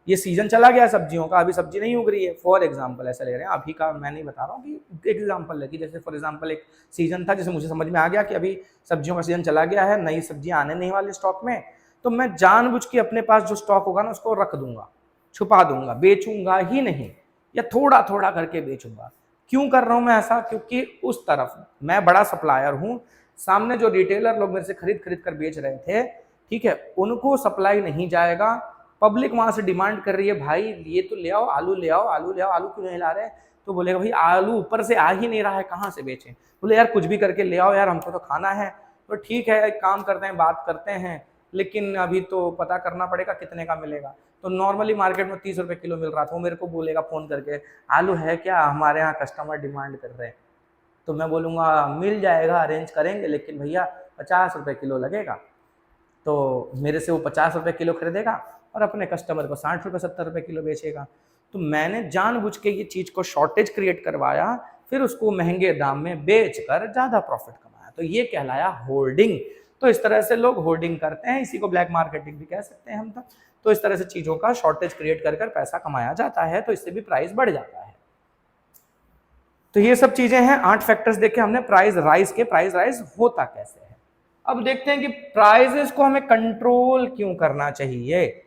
[SPEAKER 1] ये सीजन चला गया सब्जियों का, अभी सब्जी नहीं उग रही है, फॉर एग्जाम्पल ऐसा ले रहे हैं, अभी का मैं नहीं बता रहा हूँ, कि एक एग्जाम्पल है कि जैसे फॉर एग्जाम्पल एक सीजन था जिसे मुझे समझ में आ गया कि अभी सब्जियों का सीजन चला गया है, नई सब्जियां आने नहीं वाली स्टॉक में, तो मैं जानबूझ के अपने पास जो स्टॉक होगा ना उसको रख दूंगा, छुपा दूंगा, बेचूंगा ही नहीं, या थोड़ा थोड़ा करके बेचूंगा। क्यों कर रहा हूं मैं ऐसा, क्योंकि उस तरफ मैं बड़ा सप्लायर हूं, सामने जो रिटेलर लोग मेरे से खरीद खरीद कर बेच रहे थे, ठीक है, उनको सप्लाई नहीं जाएगा, पब्लिक वहां से डिमांड कर रही है, भाई ये तो ले आओ, आलू ले आओ, आलू ले आओ, आलू क्यों नहीं ला रहे, तो बोलेगा भाई आलू ऊपर से आ ही नहीं रहा है, कहाँ से बेचें। बोले यार कुछ भी करके ले आओ यार, हमको तो खाना है। तो ठीक है, एक काम करते हैं, बात करते हैं, लेकिन अभी तो पता करना पड़ेगा कितने का मिलेगा। तो नॉर्मली मार्केट में 30 रुपए किलो मिल रहा था, वो मेरे को बोलेगा फोन करके, आलू है क्या, हमारे यहाँ कस्टमर डिमांड कर रहे हैं। तो मैं बोलूँगा मिल जाएगा, अरेंज करेंगे, लेकिन भैया 50 रुपए किलो लगेगा। तो मेरे से वो 50 रुपए किलो खरीदेगा और अपने कस्टमर को 60 रुपए 70 रुपए किलो बेचेगा। तो मैंने जानबूझ के ये चीज़ को शॉर्टेज क्रिएट करवाया, फिर उसको महंगे दाम में बेचकर ज़्यादा प्रॉफिट कमाया, तो ये कहलाया होर्डिंग। तो इस तरह से लोग होर्डिंग करते हैं, इसी को ब्लैक मार्केटिंग भी कह सकते हैं हम तो इस तरह से चीज़ों का शॉर्टेज क्रिएट कर पैसा कमाया जाता है, तो इससे भी प्राइस बढ़ जाता है। तो ये सब चीज़ें हैं, 8 फैक्टर्स देखे हमने प्राइस राइज के, प्राइस राइज होता कैसे है। अब देखते हैं कि प्राइजेस को हमें कंट्रोल क्यों करना चाहिए।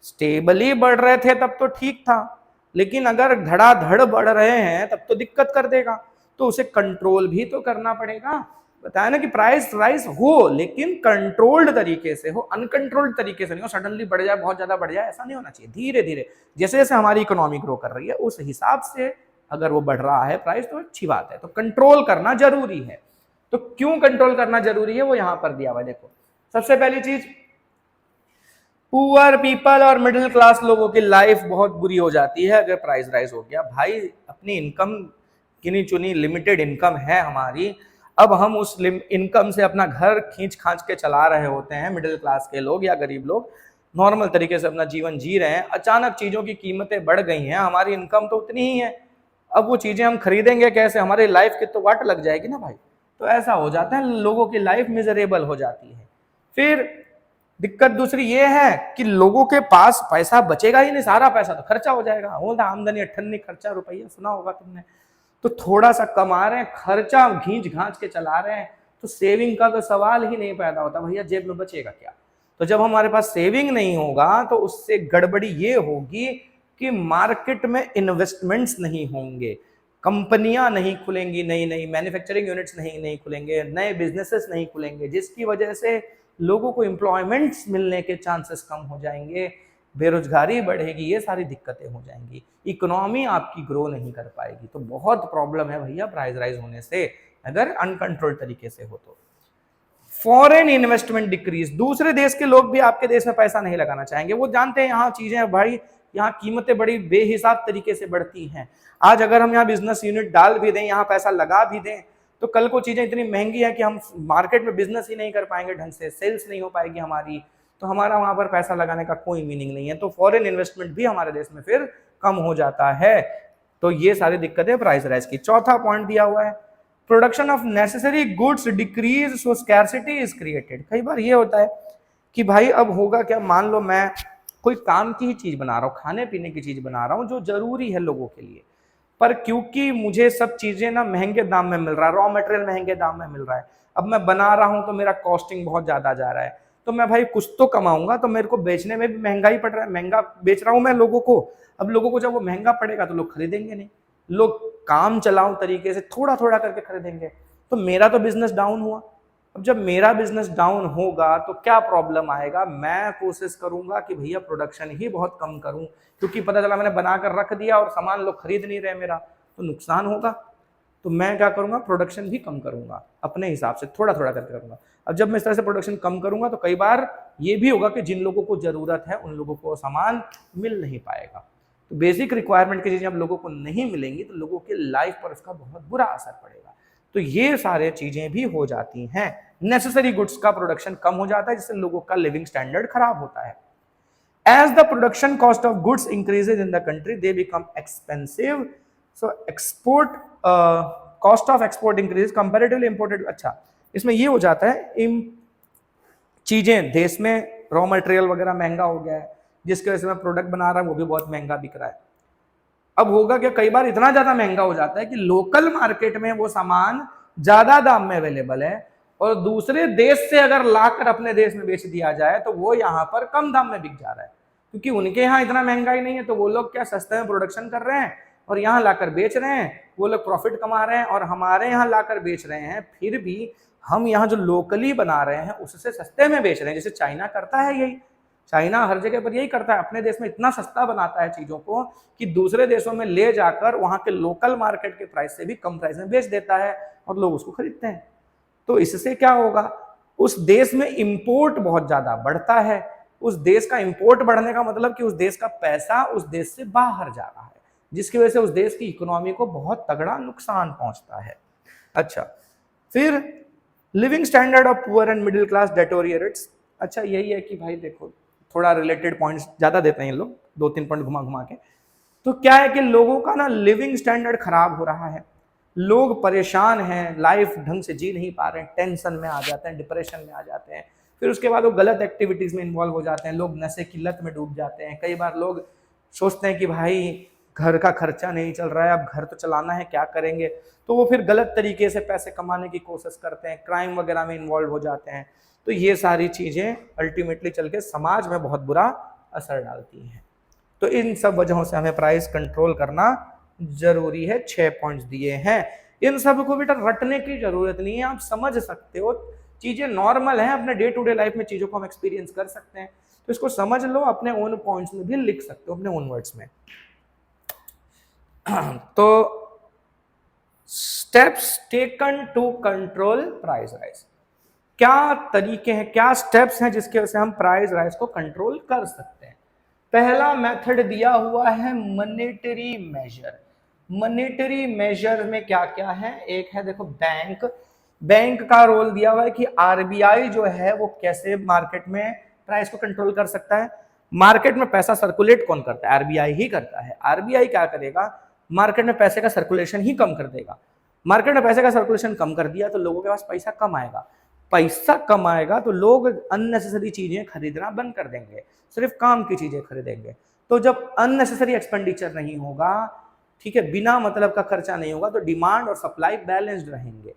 [SPEAKER 1] स्टेबली बढ़ रहे थे तब तो ठीक था, लेकिन अगर धड़ाधड़ बढ़ रहे हैं तब तो दिक्कत कर देगा, तो उसे कंट्रोल भी तो करना पड़ेगा। बताया ना कि प्राइस राइज हो लेकिन कंट्रोल्ड तरीके से हो, अनकंट्रोल्ड तरीके से नहीं हो, सडनली बढ़ जाए, बहुत ज्यादा बढ़ जाए, ऐसा नहीं होना चाहिए। धीरे धीरे जैसे जैसे हमारी इकोनॉमी ग्रो कर रही है उस हिसाब से अगर वो बढ़ रहा है प्राइस तो अच्छी बात है। तो कंट्रोल करना जरूरी है। तो क्यों कंट्रोल करना जरूरी है वो यहां पर दिया हुआ है। देखो सबसे पहली चीज, पुअर पीपल और मिडिल क्लास लोगों की लाइफ बहुत बुरी हो जाती है अगर प्राइस राइज हो गया। भाई अपनी इनकम गिनी चुनी लिमिटेड इनकम है हमारी, अब हम उस इनकम से अपना घर खींच खांच के चला रहे होते हैं, मिडिल क्लास के लोग या गरीब लोग नॉर्मल तरीके से अपना जीवन जी रहे हैं, अचानक चीजों की कीमतें बढ़ गई हैं, हमारी इनकम तो उतनी ही है, अब वो चीजें हम खरीदेंगे कैसे, हमारी लाइफ की तो वाट लग जाएगी ना भाई। तो ऐसा हो जाता है, लोगों की लाइफ मिजरेबल हो जाती है। फिर दिक्कत दूसरी ये है कि लोगों के पास पैसा बचेगा ही नहीं, सारा पैसा तो खर्चा हो जाएगा। होता आमदनी अठन्नी खर्चा रुपया, सुना होगा तुमने। तो थोड़ा सा कमा रहे हैं, खर्चा घींच घांच के चला रहे हैं, तो सेविंग का तो सवाल ही नहीं पैदा होता। भैया जेब में बचेगा क्या? तो जब हमारे पास सेविंग नहीं होगा तो उससे गड़बड़ी ये होगी कि मार्केट में इन्वेस्टमेंट्स नहीं होंगे, कंपनियां नहीं खुलेंगी, नई नई मैन्युफैक्चरिंग यूनिट्स नहीं खुलेंगे, नए बिजनेसेस नहीं खुलेंगे, जिसकी वजह से लोगों को एम्प्लॉयमेंट्स मिलने के चांसेस कम हो जाएंगे, बेरोजगारी बढ़ेगी, ये सारी दिक्कतें हो जाएंगी, इकोनॉमी आपकी ग्रो नहीं कर पाएगी। तो बहुत प्रॉब्लम है भैया प्राइस राइज होने से अगर अनकंट्रोल्ड तरीके से हो तो। फॉरेन इन्वेस्टमेंट डिक्रीज, दूसरे देश के लोग भी आपके देश में पैसा नहीं लगाना चाहेंगे, वो जानते हैं यहाँ चीजें भाई, यहाँ कीमतें बड़ी बेहिसाब तरीके से बढ़ती हैं। आज अगर हम यहाँ बिजनेस यूनिट डाल भी दें, यहाँ पैसा लगा भी दें, तो कल को चीजें इतनी महंगी है कि हम मार्केट में बिजनेस ही नहीं कर पाएंगे ढंग से, सेल्स नहीं हो पाएगी हमारी, तो हमारा वहां पर पैसा लगाने का कोई मीनिंग नहीं है। तो फॉरेन इन्वेस्टमेंट भी हमारे देश में फिर कम हो जाता है। तो ये सारी दिक्कतें प्राइस राइज की। चौथा पॉइंट दिया हुआ है, production of necessary goods decrease so scarcity is created. कई बार ये होता है कि भाई अब होगा क्या, मान लो मैं कोई काम की ही चीज बना रहा हूँ, खाने पीने की चीज बना रहा हूँ जो जरूरी है लोगों के लिए, पर क्योंकि मुझे सब चीजें ना महंगे दाम में मिल रहा है, रॉ मटेरियल महंगे दाम में मिल रहा है, अब मैं बना रहा हूं तो मेरा कॉस्टिंग बहुत ज्यादा जा रहा है, तो मैं भाई कुछ तो कमाऊंगा, तो मेरे को बेचने में भी महंगा ही पड़ रहा है, महंगा बेच रहा हूं मैं लोगों को। अब लोगों को जब वो महंगा पड़ेगा तो लोग खरीदेंगे नहीं, लोग काम चलाऊ तरीके से थोड़ा थोड़ा करके खरीदेंगे, तो मेरा तो बिजनेस डाउन हुआ। अब जब मेरा बिजनेस डाउन होगा तो क्या प्रॉब्लम आएगा, मैं कोशिश करूंगा कि भैया प्रोडक्शन ही बहुत कम करूं, क्योंकि पता चला मैंने बनाकर रख दिया और सामान लोग खरीद नहीं रहे मेरा, तो नुकसान होगा। तो मैं क्या करूंगा, प्रोडक्शन भी कम करूंगा, अपने हिसाब से थोड़ा थोड़ा करके करूंगा। अब जब मैं इस तरह से प्रोडक्शन कम करूंगा तो कई बार ये भी होगा कि जिन लोगों को जरूरत है उन लोगों को सामान मिल नहीं पाएगा। तो बेसिक रिक्वायरमेंट की चीजें अब लोगों को नहीं मिलेंगी तो लोगों की लाइफ पर उसका बहुत बुरा असर पड़ेगा। तो ये सारे चीजें भी हो जाती हैं, नेसेसरी गुड्स का प्रोडक्शन कम हो जाता है जिससे लोगों का लिविंग स्टैंडर्ड खराब होता है। As the production cost of goods increases in the country, they become expensive. So export cost of export increases comparatively imported। अच्छा, इसमें ये हो जाता है चीजें देश में रॉ मटेरियल वगैरह महंगा हो गया है, जिसकी वजह से मैं प्रोडक्ट बना रहा हूँ वो भी बहुत महंगा बिक रहा है। अब होगा क्या, कई बार इतना ज्यादा महंगा हो जाता है कि लोकल मार्केट में वो सामान ज्यादा दाम में अवेलेबल है और दूसरे देश से अगर लाकर अपने देश में बेच दिया जाए तो वो यहाँ पर कम दाम में बिक जा रहा है, क्योंकि उनके यहाँ इतना महंगाई नहीं है, तो वो लोग क्या सस्ते में प्रोडक्शन कर रहे हैं और यहाँ लाकर बेच रहे हैं, वो लोग प्रॉफिट कमा रहे हैं और हमारे यहाँ लाकर बेच रहे हैं, फिर भी हम यहाँ जो लोकली बना रहे हैं उससे सस्ते में बेच रहे हैं। जैसे चाइना करता है यही, चाइना हर जगह पर यही करता है, अपने देश में इतना सस्ता बनाता है चीजों को कि दूसरे देशों में ले जाकर वहां के लोकल मार्केट के प्राइस से भी कम प्राइस में बेच देता है और लोग उसको खरीदते हैं। तो इससे क्या होगा, उस देश में इंपोर्ट बहुत ज्यादा बढ़ता है। उस देश का इंपोर्ट बढ़ने का मतलब कि उस देश का पैसा उस देश से बाहर जा रहा है, जिसकी वजह से उस देश की इकोनॉमी को बहुत तगड़ा नुकसान पहुंचता है। अच्छा, फिर living standard of poor and middle class deteriorates. अच्छा, यही है कि भाई देखो थोड़ा रिलेटेड पॉइंट्स ज्यादा देते हैं लोग, 2-3 पॉइंट घुमा घुमा के। तो क्या है कि लोगों का ना लिविंग स्टैंडर्ड खराब हो रहा है, लोग परेशान हैं, लाइफ ढंग से जी नहीं पा रहे हैं, टेंशन में आ जाते हैं, डिप्रेशन में आ जाते हैं, फिर उसके बाद वो गलत एक्टिविटीज में इन्वॉल्व हो जाते हैं, लोग नशे की लत में डूब जाते हैं। कई बार लोग सोचते हैं कि भाई घर का खर्चा नहीं चल रहा है, अब घर तो चलाना है, क्या करेंगे, तो वो फिर गलत तरीके से पैसे कमाने की कोशिश करते हैं, क्राइम वगैरह में इन्वॉल्व हो जाते हैं। तो ये सारी चीजें अल्टीमेटली चल के समाज में बहुत बुरा असर डालती हैं। तो इन सब वजहों से हमें प्राइस कंट्रोल करना जरूरी है। 6 पॉइंट्स दिए हैं। इन सब को बेटा रटने की जरूरत नहीं है, आप समझ सकते हो, चीजें नॉर्मल है, अपने डे टू डे लाइफ में चीजों को हम एक्सपीरियंस कर सकते हैं, तो इसको समझ लो, अपने ओन पॉइंट्स में भी लिख सकते हो, अपने ओन वर्ड्स में। तो steps taken to control price rise, क्या तरीके हैं, क्या स्टेप्स हैं जिसके वजह से हम प्राइस राइज को कंट्रोल कर सकते हैं। पहला मेथड दिया हुआ है मॉनेटरी मेजर। मॉनेटरी मेजर में क्या क्या है, एक है देखो बैंक, बैंक का रोल दिया हुआ है कि आरबीआई जो है वो कैसे मार्केट में प्राइस को कंट्रोल कर सकता है। मार्केट में पैसा सर्कुलेट कौन करता है, आरबीआई ही करता है। आरबीआई क्या करेगा, मार्केट में पैसे का सर्कुलेशन ही कम कर देगा। मार्केट में पैसे का सर्कुलेशन कम कर दिया तो लोगों के पास पैसा कम आएगा, पैसा कम आएगा तो लोग अननेसेसरी चीजें खरीदना बंद कर देंगे, सिर्फ काम की चीजें खरीदेंगे। तो जब अननेसेसरी एक्सपेंडिचर नहीं होगा, ठीक है, बिना मतलब का खर्चा नहीं होगा, तो डिमांड और सप्लाई बैलेंस्ड रहेंगे,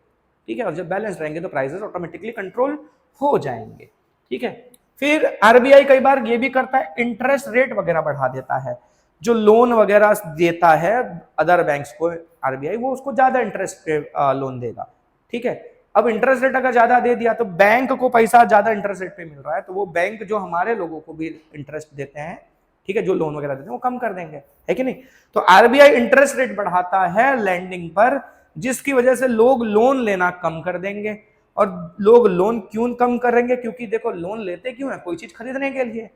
[SPEAKER 1] ठीक है, और जब बैलेंस रहेंगे तो प्राइसेस ऑटोमेटिकली कंट्रोल हो जाएंगे, ठीक है। फिर आरबीआई कई बार ये भी करता है, इंटरेस्ट रेट वगैरह बढ़ा देता है, जो लोन वगैरह देता है अदर बैंक्स को आरबीआई, वो उसको ज्यादा इंटरेस्ट पे लोन देगा, ठीक है। अब इंटरेस्ट रेट अगर ज्यादा दे दिया तो बैंक को पैसा ज्यादा इंटरेस्ट रेट पे मिल रहा है, तो वो बैंक जो हमारे लोगों को भी इंटरेस्ट देते हैं, ठीक है, जो लोन वगैरह देते हैं वो कम कर देंगे, है कि नहीं। तो आरबीआई इंटरेस्ट रेट बढ़ाता है लैंडिंग पर, जिसकी वजह से लोग लोन लेना कम कर देंगे। और लोग लोन क्यों कम करेंगे, क्योंकि देखो लोन लेते क्यों है, कोई चीज खरीदने के लिए।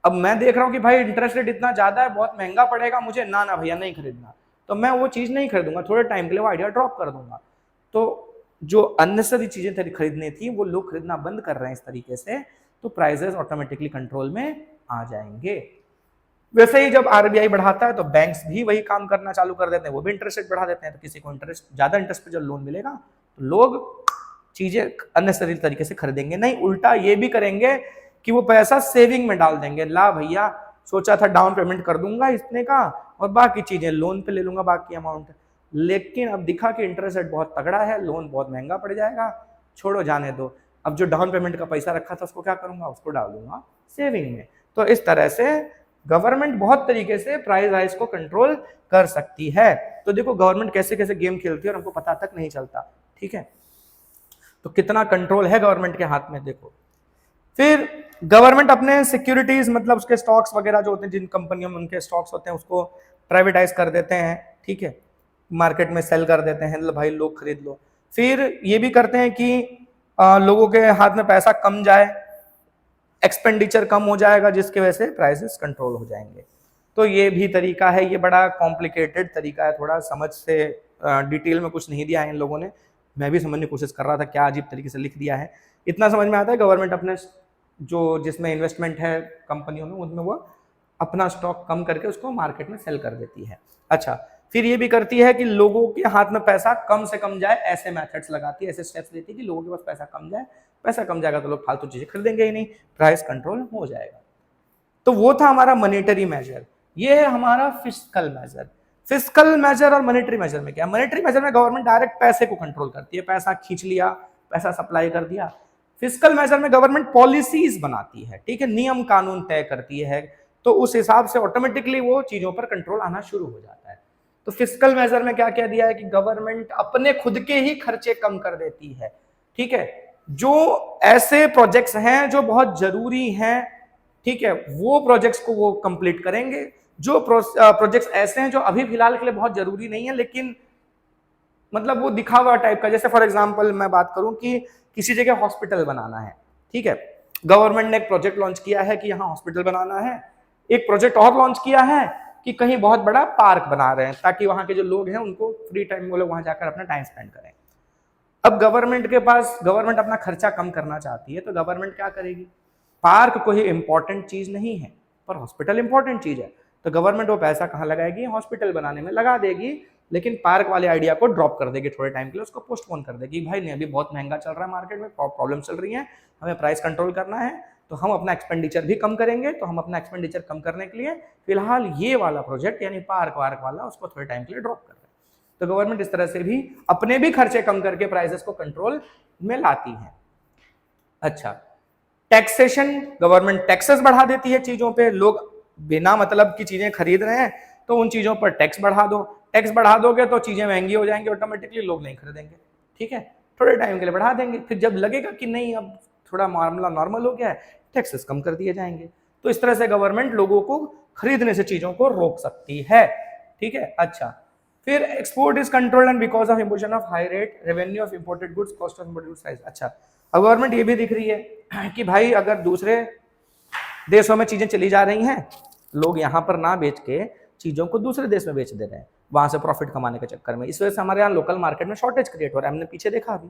[SPEAKER 1] अब मैं देख रहा हूं कि भाई इंटरेस्ट रेट इतना ज्यादा है, बहुत महंगा पड़ेगा मुझे, ना ना भैया नहीं खरीदना, तो मैं वो चीज नहीं खरीदूंगा, थोड़े टाइम के लिए वो आइडिया ड्रॉप कर दूंगा। तो जो अननेसेसरी चीजें खरीदनी थी वो लोग खरीदना बंद कर रहे हैं इस तरीके से, तो प्राइसेस ऑटोमेटिकली कंट्रोल में आ जाएंगे। वैसे ही जब आरबीआई बढ़ाता है तो बैंक्स भी वही काम करना चालू कर देते हैं, वो भी इंटरेस्ट रेट बढ़ा देते हैं। तो किसी को इंटरेस्ट ज्यादा इंटरेस्ट पे जब लोन मिलेगा तो लोग चीजें अननेसेसरी तरीके से खरीदेंगे नहीं, उल्टा ये भी करेंगे कि वो पैसा सेविंग में डाल देंगे। ला भैया सोचा था डाउन पेमेंट कर दूंगा इतने का और बाकी चीजें लोन पे ले लूंगा बाकी अमाउंट, लेकिन अब दिखा कि इंटरेस्ट रेट बहुत तगड़ा है, लोन बहुत महंगा पड़ जाएगा, छोड़ो जाने दो, अब जो डाउन पेमेंट का पैसा रखा था उसको क्या करूंगा, उसको डाल दूंगा सेविंग में। तो इस तरह से गवर्नमेंट बहुत तरीके से प्राइस राइज को कंट्रोल कर सकती है। तो देखो गवर्नमेंट कैसे कैसे गेम खेलती है और हमको पता तक नहीं चलता, ठीक है। तो कितना कंट्रोल है गवर्नमेंट के हाथ में, देखो। फिर गवर्नमेंट अपने सिक्योरिटीज, मतलब उसके स्टॉक्स वगैरह जो होते हैं, जिन कंपनियों में उनके स्टॉक्स होते हैं उसको प्राइवेटाइज कर देते हैं, ठीक है, मार्केट में सेल कर देते हैं, भाई लोग खरीद लो। फिर ये भी करते हैं कि लोगों के हाथ में पैसा कम जाए, एक्सपेंडिचर कम हो जाएगा, जिसकी वजह से प्राइसेस कंट्रोल हो जाएंगे। तो ये भी तरीका है, ये बड़ा कॉम्प्लिकेटेड तरीका है, थोड़ा समझ से डिटेल में कुछ नहीं दिया है इन लोगों ने, मैं भी समझने की कोशिश कर रहा था क्या अजीब तरीके से लिख दिया है। इतना समझ में आता है गवर्नमेंट अपने जो जिसमें इन्वेस्टमेंट है कंपनियों में, उनमें वो अपना स्टॉक कम करके उसको मार्केट में सेल कर देती है। अच्छा, फिर ये भी करती है कि लोगों के हाथ में पैसा कम से कम जाए, ऐसे मेथड्स लगाती है, ऐसे स्टेप्स लेती है कि लोगों के पास पैसा कम जाए, पैसा कम जाएगा तो लोग फालतू चीजें खरीदेंगे ही नहीं, प्राइस कंट्रोल हो जाएगा। तो वो था हमारा मॉनेटरी मेजर। ये है हमारा फिस्कल मेजर। फिस्कल मेजर और मॉनेटरी मेजर में क्या, मॉनेटरी मेजर में गवर्नमेंट डायरेक्ट पैसे को कंट्रोल करती है, पैसा खींच लिया, पैसा सप्लाई कर दिया। फिस्कल मेजर में गवर्नमेंट पॉलिसीज बनाती है, ठीक है, नियम कानून तय करती है, तो उस हिसाब से ऑटोमेटिकली वो चीजों पर कंट्रोल आना शुरू हो जाता है। तो फिस्कल मेजर में क्या क्या दिया है कि गवर्नमेंट अपने खुद के ही खर्चे कम कर देती है, ठीक है, जो ऐसे प्रोजेक्ट्स हैं जो बहुत जरूरी हैं, ठीक है, वो प्रोजेक्ट्स को वो कंप्लीट करेंगे। जो प्रोजेक्ट्स ऐसे हैं जो अभी फिलहाल के लिए बहुत जरूरी नहीं है, लेकिन मतलब वो दिखावा टाइप का, जैसे फॉर एग्जांपल मैं बात करूं कि किसी जगह हॉस्पिटल बनाना है, ठीक है, गवर्नमेंट ने एक प्रोजेक्ट लॉन्च किया है कि यहाँ हॉस्पिटल बनाना है, एक प्रोजेक्ट और लॉन्च किया है कि कहीं बहुत बड़ा पार्क बना रहे हैं ताकि वहां के जो लोग हैं उनको फ्री टाइम वो लोग वहां जाकर अपना टाइम स्पेंड करें। अब गवर्नमेंट के पास, गवर्नमेंट अपना खर्चा कम करना चाहती है, तो गवर्नमेंट क्या करेगी, पार्क कोई इंपॉर्टेंट चीज नहीं है पर हॉस्पिटल इंपॉर्टेंट चीज है, तो गवर्नमेंट वो पैसा कहाँ लगाएगी, हॉस्पिटल बनाने में लगा देगी, लेकिन पार्क वाले आइडिया को ड्रॉप कर देगी थोड़े टाइम के लिए, उसको पोस्टपोन कर देगी, भाई नहीं अभी बहुत महंगा चल रहा है मार्केट में, प्रॉब्लम चल रही है, हमें प्राइस कंट्रोल करना है, तो हम अपना एक्सपेंडिचर भी कम करेंगे। तो हम अपना एक्सपेंडिचर कम करने के लिए फिलहाल ये वाला प्रोजेक्ट यानी पार्क वार्क वाला उसको थोड़े टाइम के लिए ड्रॉप कर रहे हैं। तो गवर्नमेंट इस तरह से भी अपने भी खर्चे कम करके प्राइसेस को कंट्रोल में लाती है। अच्छा, टैक्सेशन, गवर्नमेंट टैक्सेस बढ़ा देती है चीजों पे, लोग बिना मतलब की चीजें खरीद रहे हैं तो उन चीजों पर टैक्स बढ़ा दो, टैक्स बढ़ा दोगे तो चीजें महंगी हो जाएंगी, ऑटोमेटिकली लोग नहीं खरीदेंगे, ठीक है, थोड़े टाइम के लिए बढ़ा देंगे, फिर जब लगेगा कि नहीं अब थोड़ा मामला नॉर्मल हो गया है, टैक्सेस कम कर दिए जाएंगे। तो इस तरह से गवर्नमेंट लोगों को खरीदने से चीजों को रोक सकती है, ठीक है। अच्छा, फिर export is controlled and because of imposition of high rate revenue of imported goods cost of imported goods. अच्छा, अब गवर्नमेंट ये भी दिख रही है कि भाई अगर दूसरे देशों में चीजें चली जा रही हैं, लोग यहाँ पर ना बेच के चीजों को दूसरे देश में बेच दे रहे हैं वहां से प्रॉफिट कमाने के चक्कर में, इस वजह से हमारे यहाँ लोकल मार्केट में शॉर्टेज क्रिएट हो रहा है, हमने पीछे देखा अभी।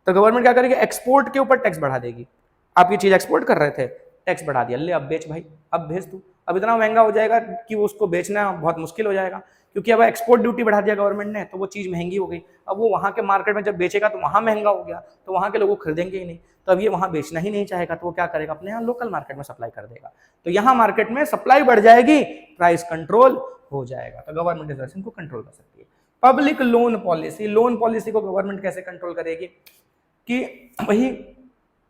[SPEAKER 1] तो गवर्नमेंट क्या करेगी, एक्सपोर्ट के ऊपर टैक्स बढ़ा देगी। आप ये चीज एक्सपोर्ट कर रहे थे, टैक्स बढ़ा दिया, ले अब बेच भाई, अब भेज तू, अब इतना महंगा हो जाएगा कि उसको बेचना बहुत मुश्किल हो जाएगा, क्योंकि अब एक्सपोर्ट ड्यूटी बढ़ा दिया गवर्नमेंट ने, तो वो चीज महंगी हो गई। अब वो वहां के मार्केट में जब बेचेगा तो वहां महंगा हो गया, तो वहां के लोग खरीदेंगे ही नहीं, तो अब ये वहां बेचना ही नहीं चाहेगा, तो वो क्या करेगा, अपने यहाँ लोकल मार्केट में सप्लाई कर देगा, तो यहाँ मार्केट में सप्लाई बढ़ जाएगी, प्राइस कंट्रोल हो जाएगा। तो गवर्नमेंट इस इनको कंट्रोल कर सकती है। Public loan policy, loan policy को गवर्नमेंट कैसे कंट्रोल करेगी कि वही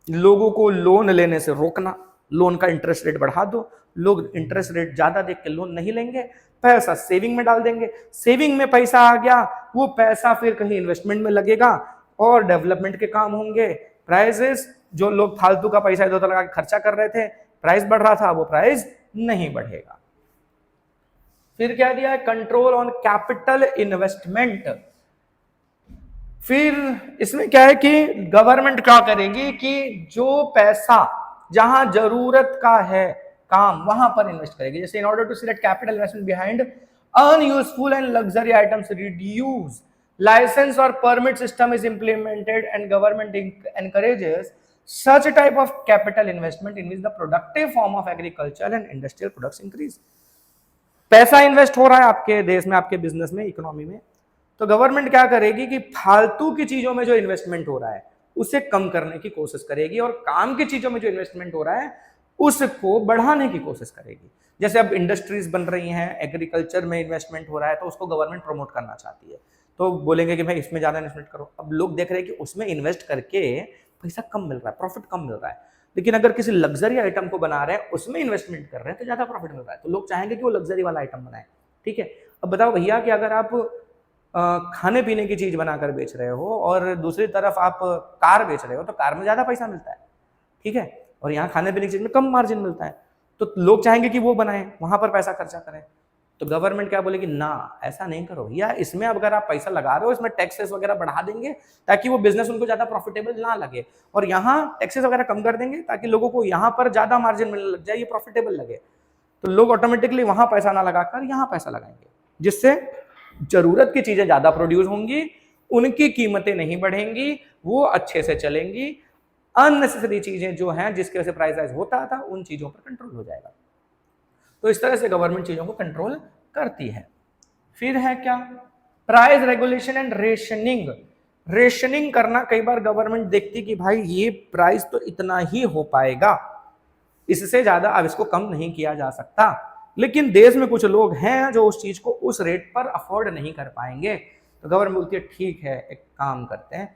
[SPEAKER 1] लोगों को लोन लेने से रोकना, लोन का इंटरेस्ट रेट बढ़ा दो, लोग इंटरेस्ट रेट ज्यादा देख के लोन नहीं लेंगे, पैसा सेविंग में डाल देंगे, सेविंग में पैसा आ गया, वो पैसा फिर कहीं इन्वेस्टमेंट में लगेगा और डेवलपमेंट के काम होंगे। प्राइसेस, जो लोग फालतू का पैसा इधर उधर लगा के खर्चा कर रहे थे, प्राइस बढ़ रहा था, वो प्राइस नहीं बढ़ेगा। फिर क्या दिया है, कंट्रोल ऑन कैपिटल इन्वेस्टमेंट। फिर इसमें क्या है कि गवर्नमेंट क्या करेगी कि जो पैसा जहां जरूरत का है काम वहां पर इन्वेस्ट करेगी, जैसे in order to select capital investment behind unuseful and luxury items reduce license और permit system is implemented and government encourages such type of capital investment in which the productive form of agriculture and industrial products increase। पैसा invest हो रहा है आपके देश में, आपके business में, इकोनॉमी में, तो गवर्नमेंट क्या करेगी कि फालतू की चीजों में जो इन्वेस्टमेंट हो रहा है उसे कम करने की कोशिश करेगी और काम की चीजों में जो इन्वेस्टमेंट हो रहा है उसको बढ़ाने की कोशिश करेगी। जैसे अब इंडस्ट्रीज बन रही हैं, एग्रीकल्चर में इन्वेस्टमेंट हो रहा है, तो उसको गवर्नमेंट प्रमोट करना चाहती है, तो बोलेंगे कि भाई इसमें ज्यादा इन्वेस्टमेंट करो। अब लोग देख रहे हैं कि उसमें इन्वेस्ट करके पैसा कम मिल रहा है, प्रॉफिट कम मिल रहा है, लेकिन अगर किसी लग्जरी आइटम को बना रहे हैं, उसमें इन्वेस्टमेंट कर रहे हैं, तो ज्यादा प्रॉफिट मिल रहा है, तो लोग चाहेंगे कि वो लग्जरी वाला आइटम बनाए, ठीक है। अब बताओ भैया कि अगर आप खाने पीने की चीज बनाकर बेच रहे हो और दूसरी तरफ आप कार बेच रहे हो, तो कार में ज्यादा पैसा मिलता है, ठीक है, और यहाँ खाने पीने की चीज में कम मार्जिन मिलता है, तो लोग चाहेंगे कि वो बनाएं, वहां पर पैसा खर्चा करें। तो गवर्नमेंट क्या बोलेगी, ना ऐसा नहीं करो भैया, इसमें अगर आप पैसा लगा रहे हो, इसमें टैक्सेस वगैरह बढ़ा देंगे ताकि वो बिजनेस उनको ज्यादा प्रॉफिटेबल ना लगे, और यहाँ टैक्सेस वगैरह कम कर देंगे ताकि लोगों को यहाँ पर ज्यादा मार्जिन मिलने लग जाए, ये प्रॉफिटेबल लगे, तो लोग ऑटोमेटिकली वहां पैसा ना लगाकर यहाँ पैसा लगाएंगे, जिससे जरूरत की चीजें ज्यादा प्रोड्यूस होंगी, उनकी कीमतें नहीं बढ़ेंगी, वो अच्छे से चलेंगी, अननेसेसरी चीजें जो हैं जिसकी वजह से प्राइस राइज होता था उन चीजों पर कंट्रोल हो जाएगा। तो इस तरह से गवर्नमेंट चीजों को कंट्रोल करती है। फिर है क्या, price regulation and rationing. Rationing करना, कई बार गवर्नमेंट देखती कि भाई ये प्राइस तो इतना ही हो पाएगा, इससे ज्यादा अब इसको कम नहीं किया जा सकता, लेकिन देश में कुछ लोग हैं जो उस चीज को उस रेट पर अफोर्ड नहीं कर पाएंगे, तो गवर्नमेंट बोलती है ठीक है, एक काम करते हैं,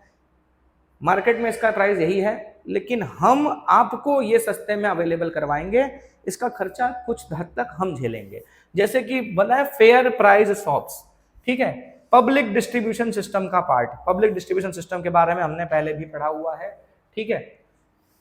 [SPEAKER 1] मार्केट में इसका प्राइस यही है, लेकिन हम आपको ये सस्ते में अवेलेबल करवाएंगे, इसका खर्चा कुछ हद तक हम झेलेंगे। जैसे कि बना है फेयर प्राइस शॉप्स, ठीक है, पब्लिक डिस्ट्रीब्यूशन सिस्टम का पार्ट। पब्लिक डिस्ट्रीब्यूशन सिस्टम के बारे में हमने पहले भी पढ़ा हुआ है, ठीक है।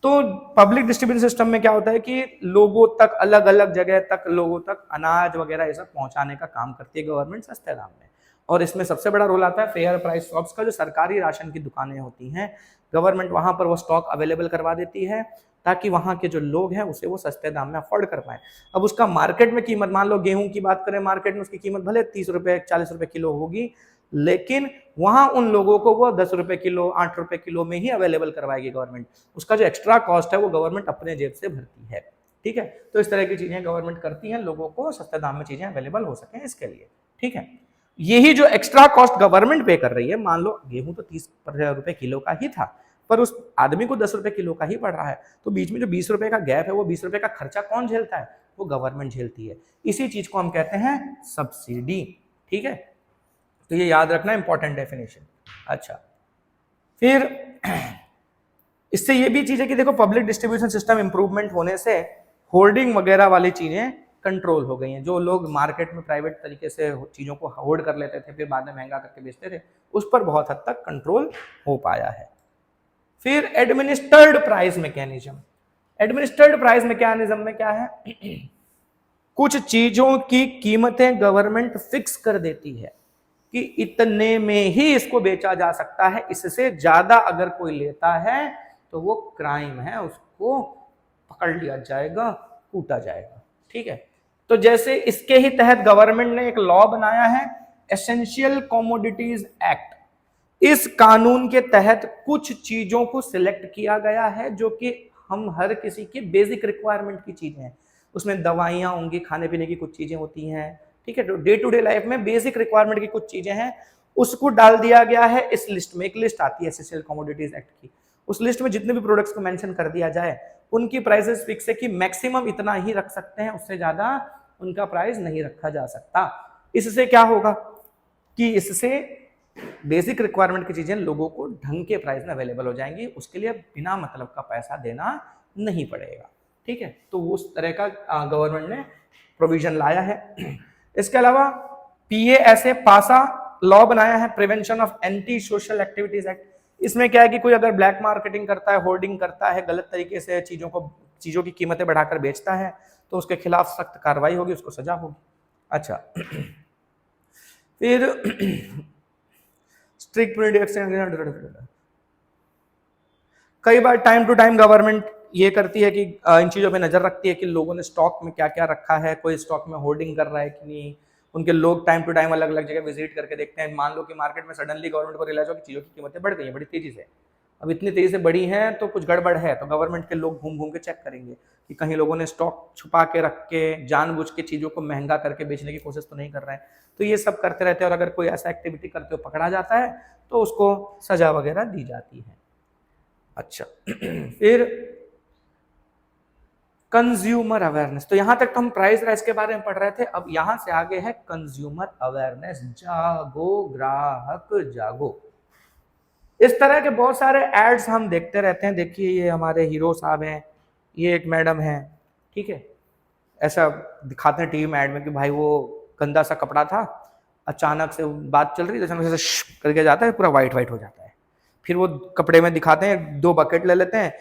[SPEAKER 1] तो पब्लिक डिस्ट्रीब्यूशन सिस्टम में क्या होता है कि लोगों तक, अलग अलग जगह तक लोगों तक अनाज वगैरह ये सब पहुंचाने का काम करती है गवर्नमेंट सस्ते दाम में, और इसमें सबसे बड़ा रोल आता है फेयर प्राइस शॉप्स का। जो सरकारी राशन की दुकानें होती हैं, गवर्नमेंट वहां पर वो स्टॉक अवेलेबल करवा देती है ताकि वहां के जो लोग हैं उसे वो सस्ते दाम में अफोर्ड कर पाए। अब उसका मार्केट में कीमत, मान लो गेहूं की बात करें, मार्केट में उसकी कीमत भले 30 रुपए 40 रुपए किलो होगी, लेकिन वहां उन लोगों को वो 10 रुपए किलो 8 रुपए किलो में ही अवेलेबल करवाएगी गवर्नमेंट। उसका जो एक्स्ट्रा कॉस्ट है वो गवर्नमेंट अपने जेब से भरती है, ठीक है। तो इस तरह की चीजें गवर्नमेंट करती हैं, लोगों को सस्ते दाम में चीजें अवेलेबल हो सके इसके लिए, ठीक है। यही जो एक्स्ट्रा कॉस्ट गवर्नमेंट पे कर रही है, मान लो गेहूं तो 30 रुपए किलो का ही था, पर उस आदमी को 10 रुपए किलो का ही पड़ रहा है, तो बीच में जो 20 रुपए का गैप है, वो 20 रुपए का खर्चा कौन झेलता है, वो गवर्नमेंट झेलती है। इसी चीज को हम कहते हैं सब्सिडी, ठीक है। तो ये याद रखना, इंपॉर्टेंट डेफिनेशन। अच्छा, फिर इससे ये भी चीज है कि देखो, पब्लिक डिस्ट्रीब्यूशन सिस्टम इंप्रूवमेंट होने से होर्डिंग वगैरह वाली चीजें कंट्रोल हो गई हैं। जो लोग मार्केट में प्राइवेट तरीके से चीज़ों को होल्ड कर लेते थे फिर बाद में महंगा करके बेचते थे, उस पर बहुत हद तक कंट्रोल हो पाया है। फिर administered price mechanism. Administered price mechanism में क्या है, कुछ चीजों की कीमतें गवर्नमेंट फिक्स कर देती है कि इतने में ही इसको बेचा जा सकता है, इससे ज्यादा अगर कोई लेता है तो वो क्राइम है, उसको पकड़ लिया जाएगा, कूटा जाएगा। ठीक है, तो जैसे इसके ही तहत गवर्नमेंट ने एक लॉ बनाया है, एसेंशियल कमोडिटीज एक्ट। इस कानून के तहत कुछ चीजों को सिलेक्ट किया गया है जो कि हम हर किसी की बेसिक रिक्वायरमेंट की चीजें हैं। उसमें दवाइयां होंगी, खाने पीने की कुछ चीजें होती हैं, ठीक है, तो डे टू डे लाइफ में बेसिक रिक्वायरमेंट की कुछ चीजें हैं, उसको डाल दिया गया है इस लिस्ट में। एक लिस्ट आती है एसेंशियल कमोडिटीज एक्ट की, उस लिस्ट में जितने भी प्रोडक्ट्स को मेंशन कर दिया जाए उनकी प्राइसेस फिक्स है कि मैक्सिमम इतना ही रख सकते हैं, उससे ज्यादा उनका प्राइस नहीं रखा जा सकता। इससे क्या होगा कि इससे बेसिक रिक्वायरमेंट की चीजें लोगों को ढंग के प्राइस में अवेलेबल हो जाएंगी, उसके लिए बिना मतलब का पैसा देना नहीं पड़ेगा। ठीक है, तो उस तरह का गवर्नमेंट ने प्रोविजन लाया है। इसके अलावा PASA पासा लॉ बनाया है, prevention of anti social activities act. इसमें क्या है कि कोई अगर ब्लैक मार्केटिंग करता है, होर्डिंग करता है, गलत तरीके से चीजों की कीमतें बढ़ाकर बेचता है तो उसके खिलाफ सख्त कार्रवाई होगी, उसको सजा होगी। अच्छा, फिर स्ट्रिक्ट कई बार टाइम टू टाइम गवर्नमेंट ये करती है कि इन चीजों पे नजर रखती है कि लोगों ने स्टॉक में क्या क्या रखा है, कोई स्टॉक में होर्डिंग कर रहा है कि नहीं। उनके लोग टाइम टू टाइम अलग अलग जगह विजिट करके देखते हैं। मान लो कि मार्केट में सडनली गवर्नमेंट को रियलाइज हो कि चीजों की कीमतें बढ़ गई हैं बड़ी तेजी से, अब इतनी तेजी से बढ़ी हैं तो कुछ गड़बड़ है, तो गवर्नमेंट के लोग घूम घूम के चेक करेंगे कि कहीं लोगों ने स्टॉक छुपा के रख के जानबूझ के चीजों को महंगा करके बेचने की कोशिश तो नहीं कर रहे हैं। तो ये सब करते रहते हैं और अगर कोई ऐसा एक्टिविटी करते हुए पकड़ा जाता है तो उसको सजा वगैरह दी जाती है। अच्छा, फिर कंज्यूमर अवेयरनेस। तो यहां तक तो हम प्राइस राइज के बारे में पढ़ रहे थे, अब यहां से आगे है कंज्यूमर अवेयरनेस। जागो ग्राहक जागो। इस तरह के बहुत सारे एड्स हम देखते रहते हैं। देखिए ये हमारे हीरो साहब हैं, ये एक मैडम है, ठीक है, ऐसा दिखाते हैं टीवी में एड में कि भाई वो गंदा सा कपड़ा था, अचानक से बात चल रही है, अचानक से करके जाता है, पूरा वाइट वाइट हो जाता है। फिर वो कपड़े में दिखाते हैं, 2 बकेट ले लेते हैं,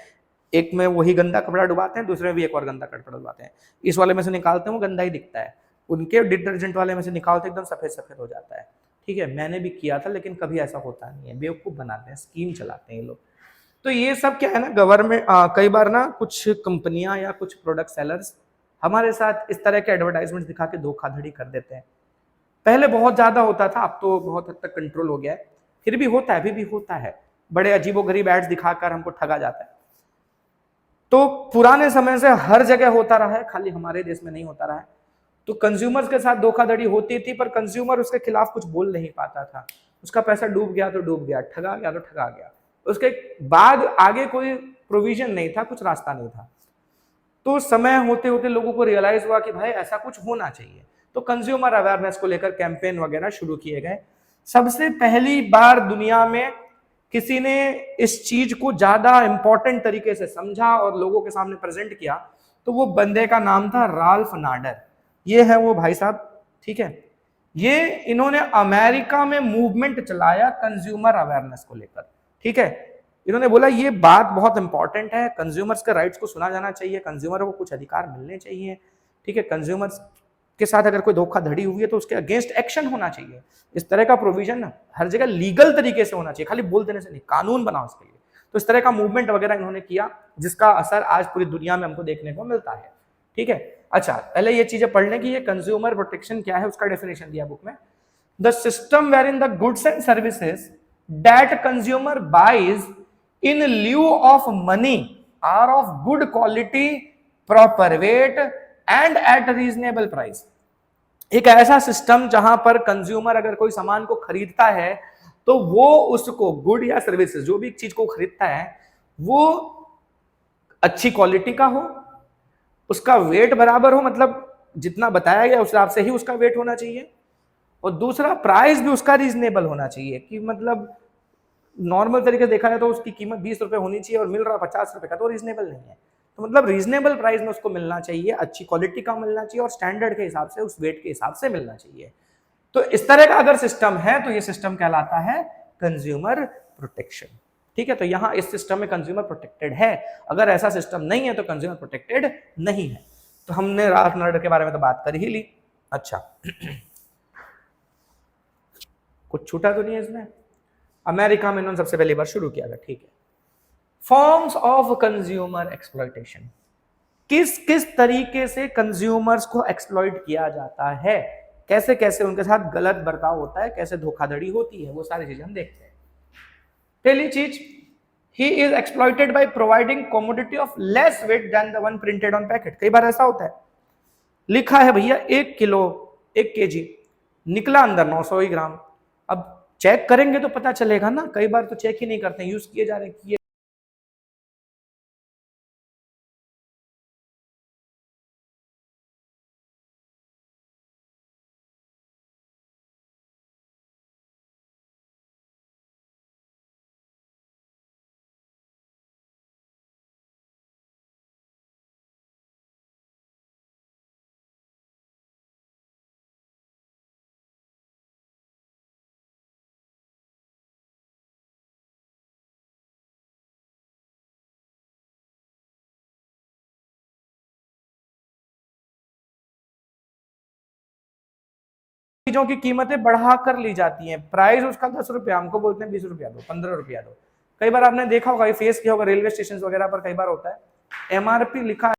[SPEAKER 1] एक में वही गंदा कपड़ा डुबाते हैं, दूसरे में भी एक और गंदा कपड़ा डुबाते हैं। इस वाले में से निकालते हैं वो गंदा ही दिखता है, उनके डिटर्जेंट वाले में से निकालते एकदम सफेद सफेद हो जाता है। ठीक है, मैंने भी किया था लेकिन कभी ऐसा होता नहीं है, बेवकूफ बनाते हैं, स्कीम चलाते हैं ये लोग। तो ये सब क्या है ना, गवर्नमेंट कई बार ना कुछ कंपनियां या कुछ प्रोडक्ट सेलर्स हमारे साथ इस तरह के एडवर्टाइजमेंट दिखा के धोखाधड़ी कर देते हैं। पहले बहुत ज्यादा होता था, अब तो बहुत हद तक कंट्रोल हो गया है, फिर भी होता है, अभी भी होता है, बड़े अजीबोगरीब एड्स दिखाकर हमको ठगा जाता है। तो पुराने समय से हर जगह होता रहा है, खाली हमारे देश में नहीं होता रहा है। तो कंज्यूमर्स के साथ धोखाधड़ी होती थी, पर कंज्यूमर उसके खिलाफ कुछ बोल नहीं पाता था। उसका पैसा डूब गया तो डूब गया, ठगा गया तो ठगा गया, उसके बाद आगे कोई प्रोविजन नहीं था, कुछ रास्ता नहीं था। तो समय होते होते लोगों को रियलाइज हुआ कि भाई ऐसा कुछ होना चाहिए, तो कंज्यूमर अवेयरनेस को लेकर कैंपेन वगैरह शुरू किए गए। सबसे पहली बार दुनिया में किसी ने इस चीज को ज्यादा इंपॉर्टेंट तरीके से समझा और लोगों के सामने प्रेजेंट किया, तो वो बंदे का नाम था राल्फ नाडर। ये है वो भाई साहब, ठीक है, ये इन्होंने अमेरिका में मूवमेंट चलाया कंज्यूमर अवेयरनेस को लेकर। ठीक है, इन्होंने बोला ये बात बहुत इंपॉर्टेंट है, कंज्यूमर्स के राइट्स को सुना जाना चाहिए, कंज्यूमर को कुछ अधिकार मिलने चाहिए। ठीक है, कंज्यूमर्स के साथ अगर कोई धोखाधड़ी हुई है तो उसके अगेंस्ट एक्शन होना चाहिए। इस तरह का प्रोविजन हर जगह लीगल तरीके से होना चाहिए, खाली बोल देने से नहीं, कानून बनाओ इसके लिए। तो इस तरह का मूवमेंट वगैरह इन्होंने किया, जिसका असर आज पूरी दुनिया में हमको देखने को मिलता है। ठीक है, अच्छा, पहले ये चीजें पढ़ने की, ये कंज्यूमर प्रोटेक्शन क्या है उसका डेफिनेशन दिया बुक में। The system where in the goods and services that consumer buys in lieu of money are of good quality, proper weight and at reasonable price। एक ऐसा सिस्टम जहां पर कंज्यूमर अगर कोई सामान को खरीदता है तो वो उसको गुड या सर्विसेज, जो भी चीज को खरीदता है वो अच्छी क्वालिटी का हो, उसका वेट बराबर हो, मतलब जितना बताया गया उस हिसाब से ही उसका वेट होना चाहिए, और दूसरा प्राइस भी उसका रीजनेबल होना चाहिए, कि मतलब नॉर्मल तरीके से देखा जाए तो उसकी कीमत 20 रुपए होनी चाहिए और मिल रहा 50 रुपए का, तो रीजनेबल नहीं है। तो मतलब रीजनेबल प्राइस में उसको मिलना चाहिए, अच्छी क्वालिटी का मिलना चाहिए और स्टैंडर्ड के हिसाब से, उस वेट के हिसाब से मिलना चाहिए। तो इस तरह का अगर सिस्टम है तो ये सिस्टम कहलाता है कंज्यूमर प्रोटेक्शन। ठीक है, तो यहां इस सिस्टम में कंज्यूमर प्रोटेक्टेड है। अगर ऐसा सिस्टम नहीं है तो कंज्यूमर प्रोटेक्टेड नहीं है। तो हमने रात नर्ड के बारे में तो बात कर ही ली। अच्छा कुछ छूटा तो नहीं है इसमें? अमेरिका में इन्होंने सबसे पहली बार शुरू किया था। ठीक है, फॉर्म्स ऑफ कंज्यूमर एक्सप्लॉयटेशन, किस किस तरीके से कंज्यूमर्स को एक्सप्लॉइट किया जाता है, कैसे कैसे उनके साथ गलत बर्ताव होता है, कैसे धोखाधड़ी होती है, वो सारी चीजें हम देखते हैं। पहली चीज, he is exploited by providing commodity of less weight than the one printed on packet। कई बार ऐसा होता है, लिखा है भैया 1 किलो 1 kg, निकला अंदर 900 ही ग्राम। अब चेक करेंगे तो पता चलेगा ना, कई बार तो चेक ही नहीं करते, यूज किए जा रहे हैं। चीजों की कीमतें बढ़ा कर ली जाती हैं, प्राइस उसका 10 रुपया, हमको बोलते हैं 20 रुपया दो, 15 रुपया दो। कई बार आपने देखा होगा, फेस किया होगा रेलवे स्टेशन वगैरह पर, कई बार होता है एमआरपी लिखा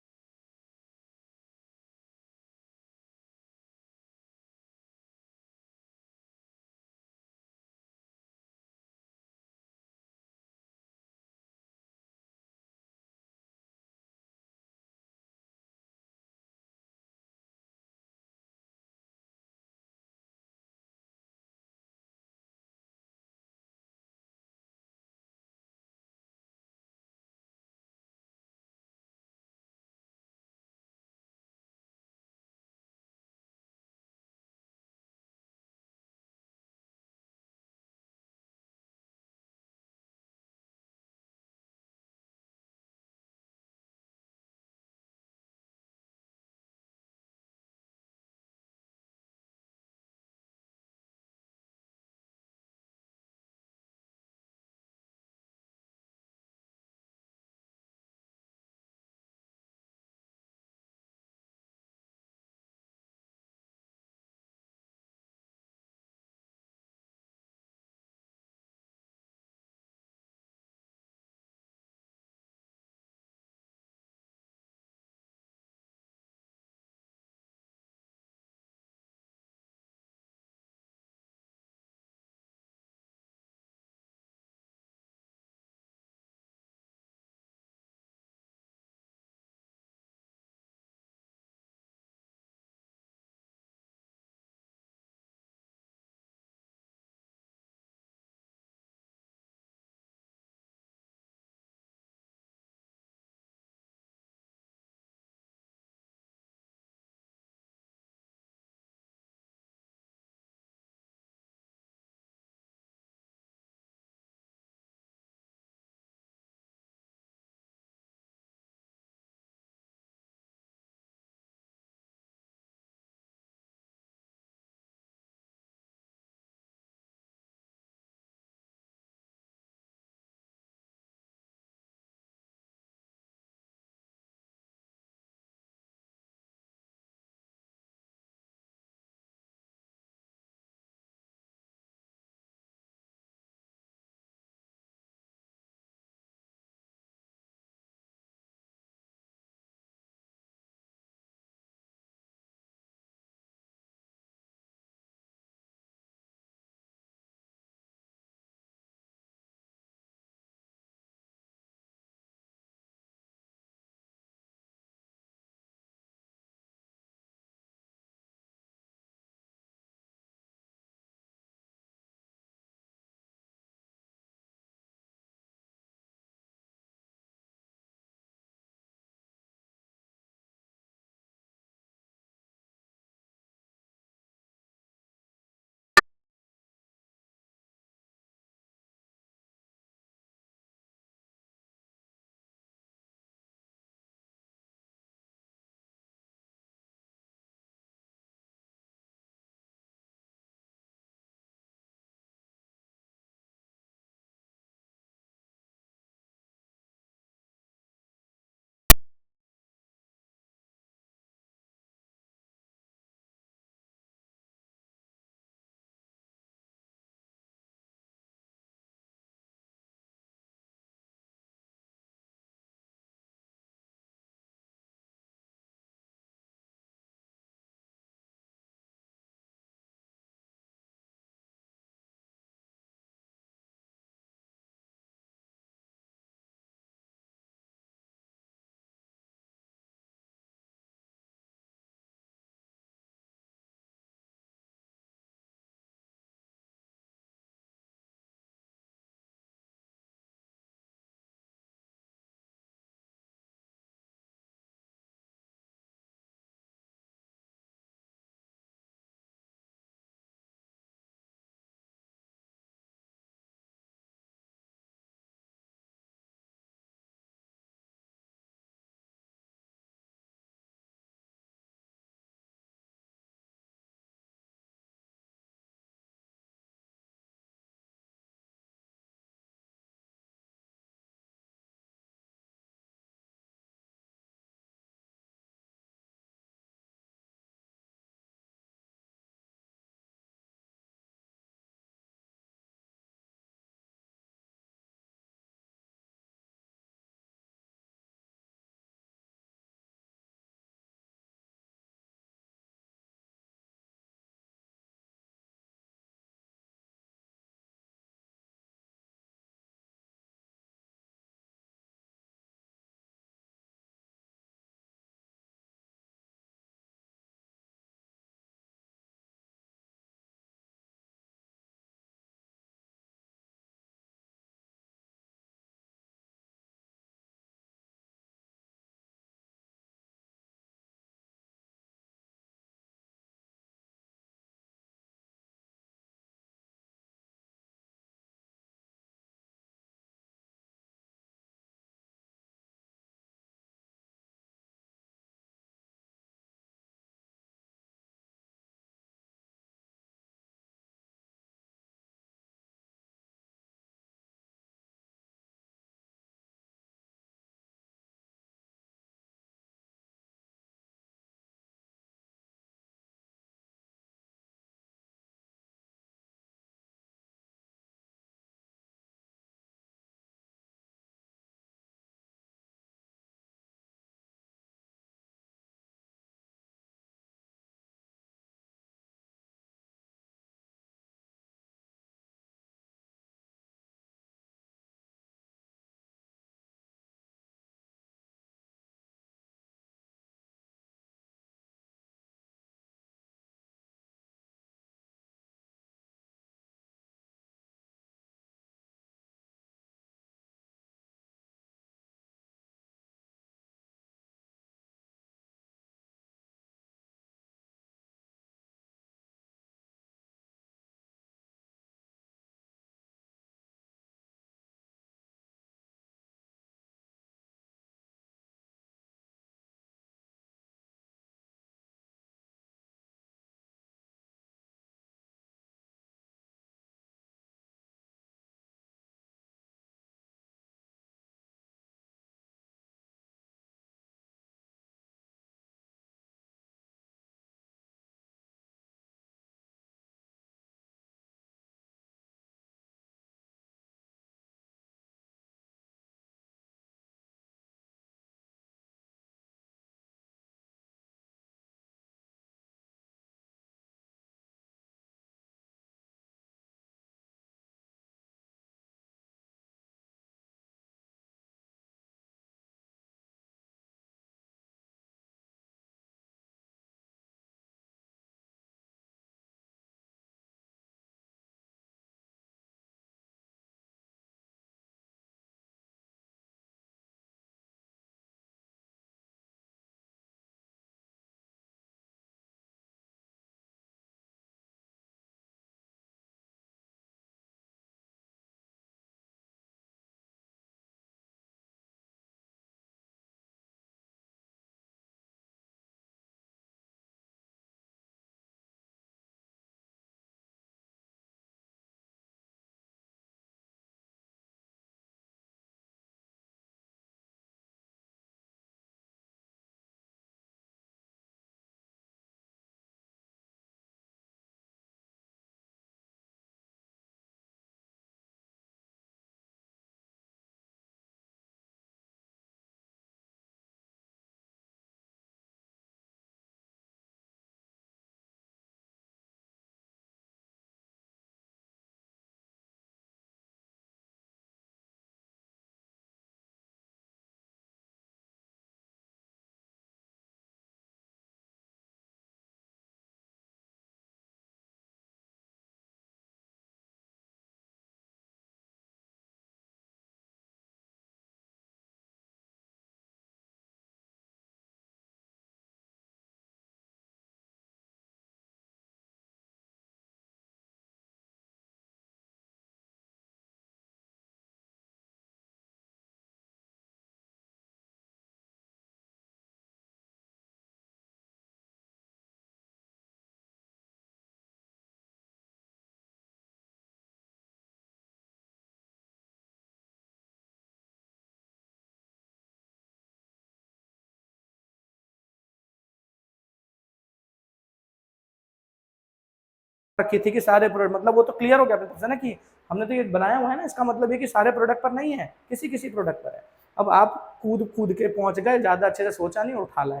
[SPEAKER 1] रखी थी कि सारे प्रोडक्ट, मतलब वो तो क्लियर हो गया अपने तरफ से ना कि हमने तो ये बनाया हुआ है ना, इसका मतलब ये कि सारे प्रोडक्ट पर नहीं है, किसी किसी प्रोडक्ट पर है। अब आप कूद कूद के पहुंच गए, ज्यादा अच्छे से सोचा नहीं, उठा लाए,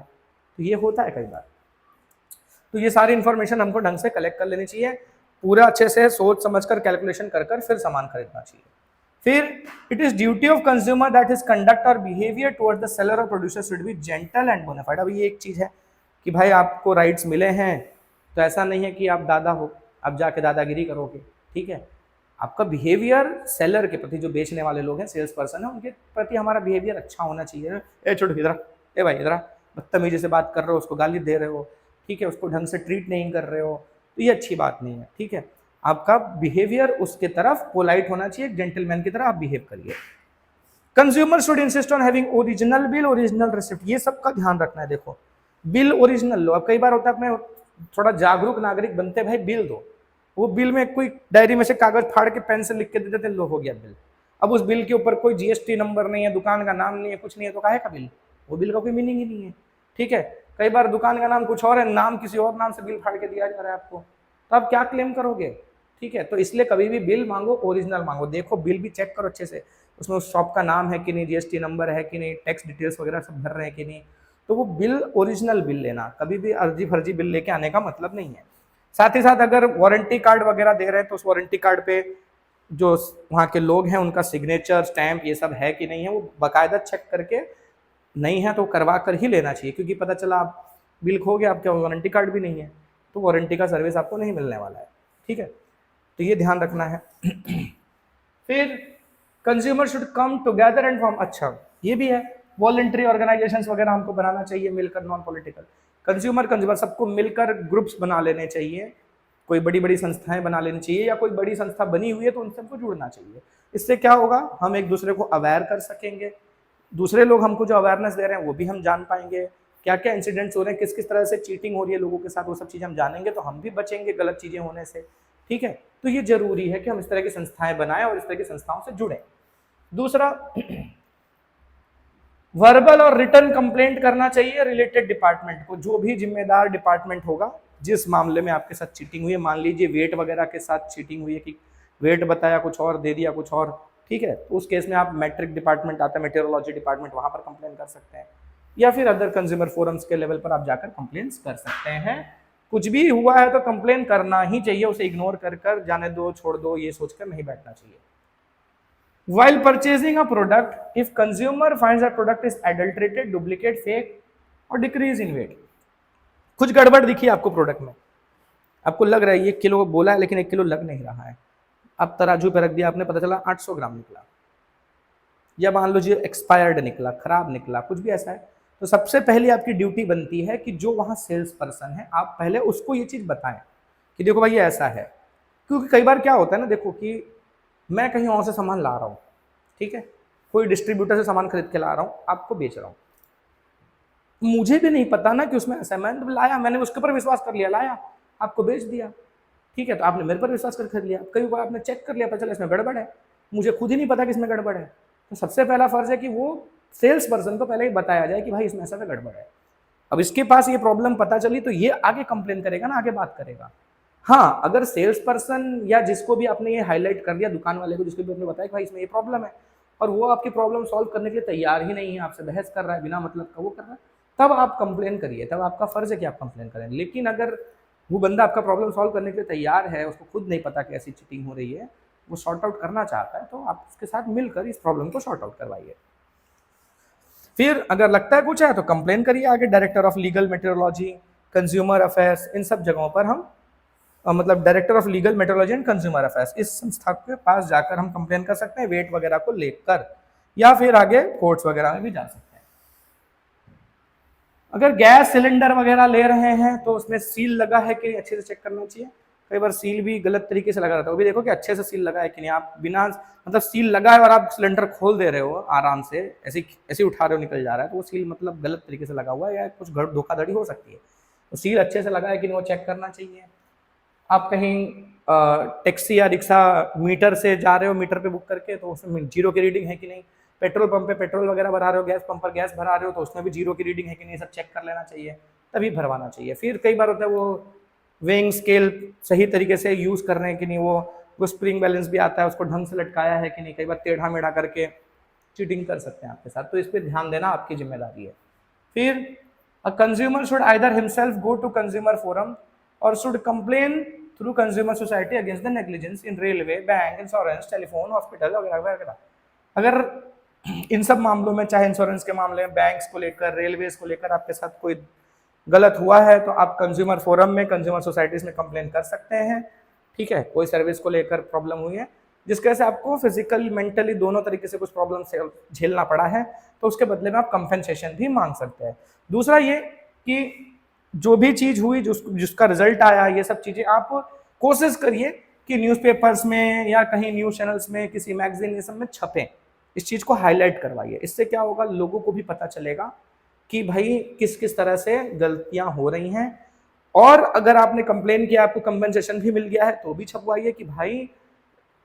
[SPEAKER 1] तो ये होता है कई बार। तो ये सारी इन्फॉर्मेशन हमको ढंग से कलेक्ट कर लेनी चाहिए, पूरा अच्छे से सोच समझ कर कैलकुलेशन कर कर फिर सामान खरीदना चाहिए। फिर it is duty of consumer that is conduct और बिहेवियर टुवर्ड द सेलर और producer should be gentle and bonafide. अब ये एक चीज है कि भाई आपको राइट्स मिले हैं, तो ऐसा नहीं है कि आप दादा हो, आप जाके दादागिरी करोगे, ठीक है। आपका बिहेवियर सेलर के प्रति, जो बेचने वाले लोग हैं, सेल्स पर्सन है, उनके प्रति हमारा बिहेवियर अच्छा होना चाहिए। ए छोटू इधर, ए भाई इधर, बदतमीजी से बात कर रहे हो, उसको गाली दे रहे हो, ठीक है, उसको ढंग से ट्रीट नहीं कर रहे हो, तो ये अच्छी बात नहीं है, ठीक है। आपका बिहेवियर उसके तरफ पोलाइट होना चाहिए, जेंटलमैन की तरह आप बिहेव करिए। Consumer should insist on having original bill, original receipt, ये सब का ध्यान रखना है। देखो बिल ओरिजिनल लो। अब कई बार होता है अपने थोड़ा जागरूक नागरिक बनते हैं, भाई बिल दो, वो बिल में कोई डायरी में से कागज फाड़ के पेन से लिख के दे देते, लो हो गया बिल। अब उस बिल के ऊपर कोई जीएसटी नंबर नहीं है, दुकान का नाम नहीं है, कुछ नहीं है, तो काहे का बिल? वो बिल का कोई मीनिंग ही नहीं है, ठीक है। कई बार दुकान का नाम कुछ और है, नाम किसी और नाम से बिल फाड़ के दिया जा रहा है आपको, तो आप क्या क्लेम करोगे, ठीक है। तो इसलिए कभी भी बिल मांगो ओरिजिनल मांगो, देखो बिल भी चेक करो अच्छे से, उसमें उस शॉप का नाम है कि नहीं, जीएसटी नंबर है कि नहीं, टैक्स डिटेल्स वगैरह सब भर रहे हैं कि नहीं, तो वो बिल ओरिजिनल बिल लेना, कभी भी अर्जी फर्जी बिल लेके आने का मतलब नहीं है। साथ ही साथ अगर वारंटी कार्ड वगैरह दे रहे हैं तो उस वारंटी कार्ड पे जो वहाँ के लोग हैं उनका सिग्नेचर स्टैंप ये सब है कि नहीं है, वो बाकायदा चेक करके, नहीं है तो करवा कर ही लेना चाहिए, क्योंकि पता चला आप बिल खो गया, आपका वारंटी कार्ड भी नहीं है, तो वारंटी का सर्विस आपको नहीं मिलने वाला है, ठीक है। तो ये ध्यान रखना है। फिर consumer should come together and form, अच्छा ये भी है, वॉलंटरी ऑर्गेनाइजेशंस वगैरह हमको बनाना चाहिए मिलकर, नॉन पॉलिटिकल। कंज्यूमर सबको मिलकर ग्रुप्स बना लेने चाहिए, कोई बड़ी बड़ी संस्थाएं बना लेनी चाहिए, या कोई बड़ी संस्था बनी हुई है तो उन सबको जुड़ना चाहिए। इससे क्या होगा, हम एक दूसरे को अवेयर कर सकेंगे, दूसरे लोग हमको जो अवेयरनेस दे रहे हैं वो भी हम जान पाएंगे, क्या क्या इंसिडेंट्स हो रहे हैं, किस किस तरह से चीटिंग हो रही है लोगों के साथ, वो सब चीज़ें हम जानेंगे, तो हम भी बचेंगे गलत चीज़ें होने से, ठीक है। तो ये जरूरी है कि हम इस तरह की संस्थाएं बनाएं और इस तरह की संस्थाओं से जुड़ें। दूसरा, वर्बल और रिटर्न कंप्लेंट करना चाहिए रिलेटेड डिपार्टमेंट को, जो भी जिम्मेदार डिपार्टमेंट होगा, जिस मामले में आपके साथ चीटिंग हुई है, मान लीजिए वेट वगैरह के साथ चीटिंग हुई है कि वेट बताया कुछ और दे दिया कुछ और, ठीक है, तो उस केस में आप मैट्रिक डिपार्टमेंट आता है, मेटेरोलॉजी डिपार्टमेंट, वहां पर कंप्लेन कर सकते हैं, या फिर अदर कंज्यूमर फोरम्स के लेवल पर आप जाकर कंप्लेन कर सकते हैं। कुछ भी हुआ है तो कंप्लेन करना ही चाहिए, उसे इग्नोर कर कर जाने दो, छोड़ दो, ये सोचकर नहीं बैठना चाहिए। While purchasing a product, if consumer finds that product is adulterated, duplicate, fake और decrease in weight, कुछ गड़बड़ दिखी आपको प्रोडक्ट में, आपको लग रहा है ये किलो बोला है लेकिन 1 किलो लग नहीं रहा है, अब तराजू पे रख दिया आपने, पता चला 800 ग्राम निकला, या मान लो जी एक्सपायर्ड निकला, खराब निकला, कुछ भी ऐसा है, तो सबसे पहले आपकी ड्यूटी बनती है कि जो वहाँ सेल्स पर्सन है, आप पहले उसको ये चीज़ बताएं कि देखो भाई ये ऐसा है। क्योंकि कई बार क्या होता है ना, देखो कि मैं कहीं और से सामान ला रहा हूँ, ठीक है, कोई डिस्ट्रीब्यूटर से सामान खरीद के ला रहा हूँ, आपको बेच रहा हूँ, मुझे भी नहीं पता ना कि उसमें ऐसा है, मैंने लाया, मैंने उसके ऊपर विश्वास कर लिया, लाया, आपको बेच दिया, ठीक है, तो आपने मेरे पर विश्वास कर खरीद लिया, कई बार आपने चेक कर लिया, पता चला इसमें गड़बड़ है, मुझे खुद ही नहीं पता कि इसमें गड़बड़ है, तो सबसे पहला फर्ज है कि वो सेल्स पर्सन को पहले ही बताया जाए कि भाई इसमें ऐसा गड़बड़ है। अब इसके पास ये प्रॉब्लम पता चली तो ये आगे कंप्लेन करेगा ना, आगे बात करेगा। हाँ, अगर सेल्स पर्सन या जिसको भी आपने ये हाईलाइट कर दिया, दुकान वाले को जिसको भी आपने बताया कि भाई इसमें ये प्रॉब्लम है, और वो आपकी प्रॉब्लम सॉल्व करने के लिए तैयार ही नहीं है, आपसे बहस कर रहा है, बिना मतलब का वो कर रहा है, तब आप कंप्लेन करिए, तब आपका फर्ज है कि आप कंप्लेन करें। लेकिन अगर वो बंदा आपका प्रॉब्लम सॉल्व करने के लिए तैयार है, उसको खुद नहीं पता कि ऐसी चीटिंग हो रही है, वो सॉर्ट आउट करना चाहता है, तो आप उसके साथ मिलकर इस प्रॉब्लम को सॉर्ट आउट करवाइए। फिर अगर लगता है कुछ है तो कंप्लेन करिए आगे director of legal metrology, consumer affairs, इन सब जगहों पर हम मतलब director of legal metrology and consumer affairs, इस संस्था के पास जाकर हम कंप्लेन कर सकते हैं वेट वगैरह को लेकर, या फिर आगे कोर्ट्स वगैरह में भी जा सकते हैं। अगर गैस सिलेंडर वगैरह ले रहे हैं तो उसमें सील लगा है कि अच्छे से चेक करना चाहिए, कई बार सील भी गलत तरीके से लगा रहता है, वो भी देखो कि अच्छे से सील लगा है कि नहीं, आप बिना मतलब सील लगा है और आप सिलेंडर खोल दे रहे हो आराम से, ऐसे उठा रहे हो निकल जा रहा है, तो वो सील मतलब गलत तरीके से लगा हुआ है या कुछ धोखाधड़ी हो सकती है, तो सील अच्छे से लगा है कि नहीं वो चेक करना चाहिए। आप कहीं टैक्सी या रिक्शा मीटर से जा रहे हो, मीटर पे बुक करके, तो उसमें जीरो की रीडिंग है कि नहीं, पेट्रोल पंप पे पेट्रोल वगैरह भरा रहे हो, गैस पंप पर गैस भरा रहे हो, तो उसमें भी जीरो की रीडिंग है कि नहीं, सब चेक कर लेना चाहिए, तभी भरवाना चाहिए। फिर कई बार होता है वो वेइंग स्केल सही तरीके से यूज कर रहे हैं कि नहीं, वो स्प्रिंग बैलेंस भी आता है उसको ढंग से लटकाया है कि नहीं, कई बार टेढ़ा मेढ़ा करके चीटिंग कर सकते हैं आपके साथ, तो इस पर ध्यान देना आपकी जिम्मेदारी है। फिर a consumer should either himself go to consumer forum और should complain through consumer society against the negligence in railway, bank, insurance, telephone, hospital वगैरह वगैरह। अगर इन सब मामलों में, चाहे इंश्योरेंस के मामले में, बैंक्स को लेकर, रेलवेज को लेकर आपके साथ कोई गलत हुआ है तो आप कंज्यूमर फोरम में, कंज्यूमर सोसाइटीज में कंप्लेन कर सकते हैं। ठीक है, कोई सर्विस को लेकर प्रॉब्लम हुई है जिसकी वजह से आपको फिजिकली मेंटली दोनों तरीके से कुछ प्रॉब्लम से झेलना पड़ा है, तो उसके बदले में आप कंपनसेशन भी मांग सकते हैं। दूसरा ये कि जो भी चीज हुई, जिसका रिजल्ट आया, ये सब चीजें आप कोशिश करिए कि न्यूज़पेपर्स में या कहीं न्यूज चैनल्स में, किसी मैगजीन, ये सब में छपें, इस चीज को हाईलाइट करवाइए। इससे क्या होगा, लोगों को भी पता चलेगा कि भाई किस किस तरह से गलतियां हो रही हैं। और अगर आपने कंप्लेन किया, आपको कंपनसेशन भी मिल गया है, तो भी छपवाइए कि भाई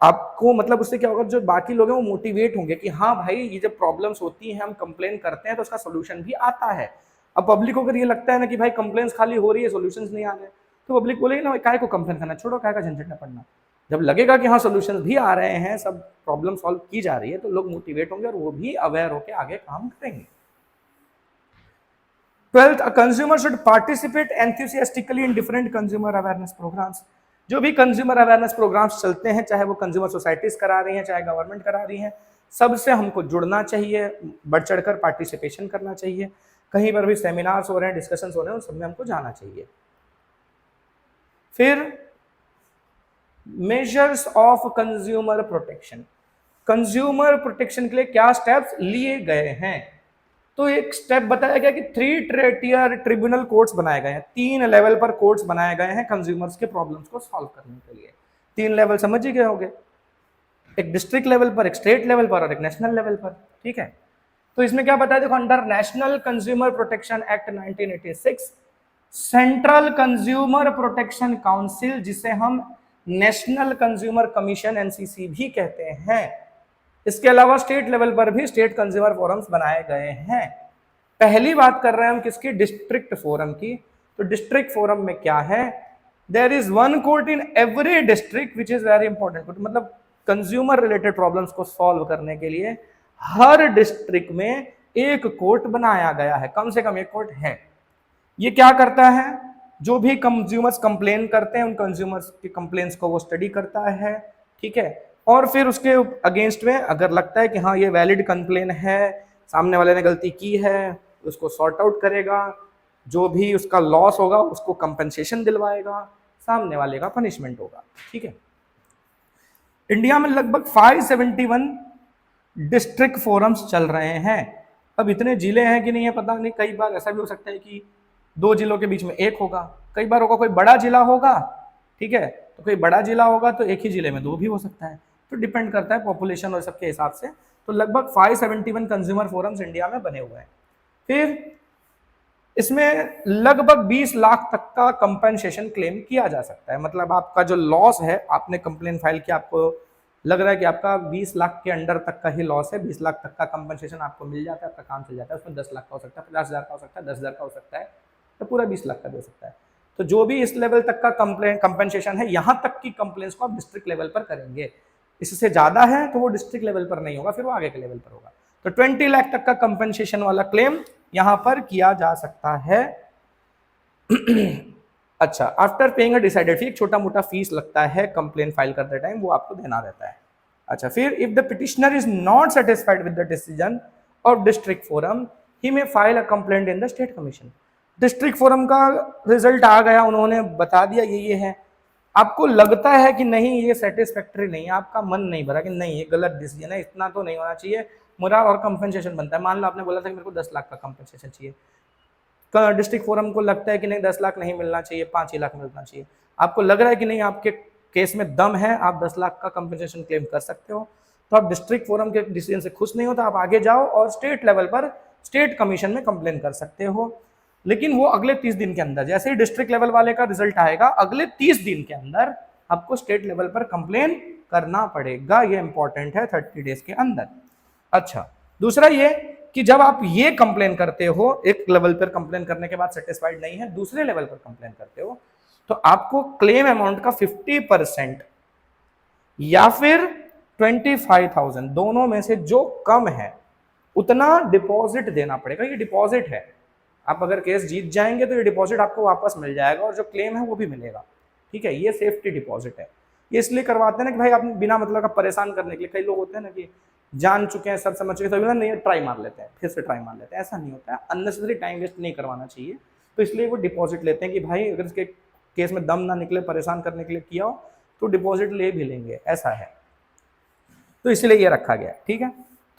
[SPEAKER 1] आपको, मतलब उससे क्या होगा, जो बाकी लोग हैं वो मोटिवेट होंगे कि हाँ भाई ये जब प्रॉब्लम्स होती हैं हम कंप्लेन करते हैं तो उसका सोल्यूशन भी आता है। अब पब्लिक को अगर ये लगता है ना कि भाई कंप्लेंट्स खाली हो रही है, सोल्यूशंस नहीं आ रहे, तो पब्लिक बोलेगी ना काहे को कंप्लेन करना, छोड़ो, काहे का झंझट ना पड़ना। जब लगेगा कि हाँ सोल्यूशंस भी आ रहे हैं, सब प्रॉब्लम सॉल्व की जा रही है, तो लोग मोटिवेट होंगे और वो भी अवेयर होकर आगे काम करेंगे। 12th, a consumer should participate enthusiastically in different consumer awareness programs। जो भी कंज्यूमर अवेयरनेस प्रोग्राम्स चलते हैं, चाहे वो कंज्यूमर सोसाइटीज करा रही हैं, चाहे गवर्नमेंट करा रही हैं, सबसे हमको जुड़ना चाहिए, बढ़ चढ़कर पार्टिसिपेशन करना चाहिए। कहीं पर भी सेमिनार्स हो रहे हैं, डिस्कशंस हो रहे हैं, उन सब में हमको जाना चाहिए। फिर measures of consumer protection, consumer protection के लिए क्या स्टेप्स लिए गए हैं, तो एक स्टेप बताया गया कि 3 टियर ट्रिब्यूनल कोर्ट्स बनाए गए हैं, 3 लेवल पर कोर्ट्स बनाए गए हैं कंज्यूमर्स के प्रॉब्लम्स को सॉल्व करने के लिए। 3 लेवल समझ ही गए होंगे, एक डिस्ट्रिक्ट लेवल पर, एक स्टेट लेवल पर और एक नेशनल लेवल पर। ठीक है, तो इसमें क्या बताया, देखो, under national consumer protection act 1986, central consumer protection council, जिसे हम नेशनल कंज्यूमर कमीशन एनसीसी भी कहते हैं, इसके अलावा स्टेट लेवल पर भी स्टेट कंज्यूमर फोरम्स बनाए गए हैं। पहली बात कर रहे हैं हम किसकी, डिस्ट्रिक्ट फोरम की। तो डिस्ट्रिक्ट फोरम में क्या है, there is one court in every district which is very important, मतलब कंज्यूमर रिलेटेड प्रॉब्लम्स को सॉल्व करने के लिए हर डिस्ट्रिक्ट में एक कोर्ट बनाया गया है, कम से कम एक कोर्ट है। ये क्या करता है, जो भी कंज्यूमर्स कंप्लेन करते हैं उन कंज्यूमर्स की कंप्लेंट्स को वो स्टडी करता है। ठीक है, और फिर उसके अगेंस्ट में अगर लगता है कि हाँ ये वैलिड कंप्लेन है, सामने वाले ने गलती की है, उसको सॉर्ट आउट करेगा, जो भी उसका लॉस होगा उसको कंपनसेशन दिलवाएगा, सामने वाले का पनिशमेंट होगा। ठीक है, इंडिया में लगभग 571 डिस्ट्रिक्ट फोरम्स चल रहे हैं। अब इतने जिले हैं कि नहीं है पता नहीं, कई बार ऐसा भी हो सकता है कि 2 जिलों के बीच में एक होगा, कई बार होगा कोई बड़ा जिला होगा। ठीक है, तो कोई बड़ा जिला होगा तो एक ही जिले में 2 भी हो सकता है, तो डिपेंड करता है पॉपुलेशन और सबके हिसाब से। तो लगभग 571 कंज्यूमर फोरम्स इंडिया में बने हुए हैं। फिर इसमें लगभग 20 लाख तक का कंपनसेशन क्लेम किया जा सकता है, मतलब आपका जो लॉस है, आपने कंप्लेन फाइल किया, आपको लग रहा है कि आपका 20 लाख के अंडर तक का ही लॉस है, 20 लाख तक का कंपनसेशन आपको मिल जाता है, आपका काम चल जाता है। उसमें 10 लाख का हो सकता है, 50,000 का हो सकता है, 10,000 का हो सकता है, तो पूरा 20 लाख का दे सकता है। तो जो भी इस लेवल तक का कंपनसेशन है, यहां तक की कंप्लेंट्स को आप डिस्ट्रिक्ट लेवल पर करेंगे। इससे ज्यादा है तो वो डिस्ट्रिक्ट लेवल पर नहीं होगा, फिर वो आगे के लेवल पर होगा। तो 20 लाख तक का कंपनसेशन वाला क्लेम यहां पर किया जा सकता है। अच्छा, आफ्टर पेइंग अ डिसाइडेड फी, एक छोटा मोटा फीस लगता है कंप्लेन फाइल करते टाइम, वो आपको देना रहता है। अच्छा, फिर if the petitioner is not satisfied with the decision of district forum, he may file a complaint in the state commission. District forum का रिजल्ट आ गया, उन्होंने बता दिया ये है, आपको लगता है कि नहीं ये सेटिस्फैक्टरी नहीं है, आपका मन नहीं भरा कि नहीं ये गलत डिसीजन है, इतना तो नहीं होना चाहिए, मेरा और कंपनसेशन बनता है। मान लो आपने बोला था कि मेरे को 10 लाख का कंपनसेशन चाहिए, डिस्ट्रिक्ट फोरम को लगता है कि नहीं 10 लाख नहीं मिलना चाहिए, 5 ही लाख मिलना चाहिए, आपको लग रहा है कि नहीं आपके केस में दम है, आप 10 लाख का कंपनसेशन क्लेम कर सकते हो, तो आप डिस्ट्रिक्ट फोरम के डिसीजन से खुश नहीं हो तो आप आगे जाओ और स्टेट लेवल पर स्टेट कमीशन में कंप्लेन कर सकते हो। लेकिन वो अगले 30 दिन के अंदर, जैसे ही डिस्ट्रिक्ट लेवल वाले का रिजल्ट आएगा, अगले 30 दिन के अंदर आपको स्टेट लेवल पर कंप्लेन करना पड़ेगा, ये इंपॉर्टेंट है, 30 डेज के अंदर। अच्छा, दूसरा ये कि जब आप ये कंप्लेन करते हो, एक लेवल पर कंप्लेन करने के बाद सेटिस्फाइड नहीं है, दूसरे लेवल पर कंप्लेन करते हो, तो आपको क्लेम अमाउंट का 50% या फिर 25,000 दोनों में से जो कम है उतना डिपॉजिट देना पड़ेगा। ये डिपॉजिट है, आप अगर केस जीत जाएंगे तो ये डिपॉजिट आपको वापस मिल जाएगा और जो क्लेम है वो भी मिलेगा। ठीक है, ये सेफ्टी डिपॉजिट है। ये इसलिए करवाते हैं ना कि भाई आप बिना मतलब का परेशान करने के लिए, कई लोग होते हैं ना कि जान चुके हैं, सब समझ चुके हैं, तो नहीं ट्राई मार लेते हैं, फिर से ट्राई मार लेते हैं। ऐसा नहीं होता है, अननेसेसरी टाइम वेस्ट नहीं करवाना चाहिए। तो इसलिए वो डिपॉजिट लेते हैं कि भाई अगर इसके केस में दम ना निकले, परेशान करने के लिए किया हो तो डिपॉजिट ले भी लेंगे, ऐसा है। तो इसलिए ये रखा गया। ठीक है,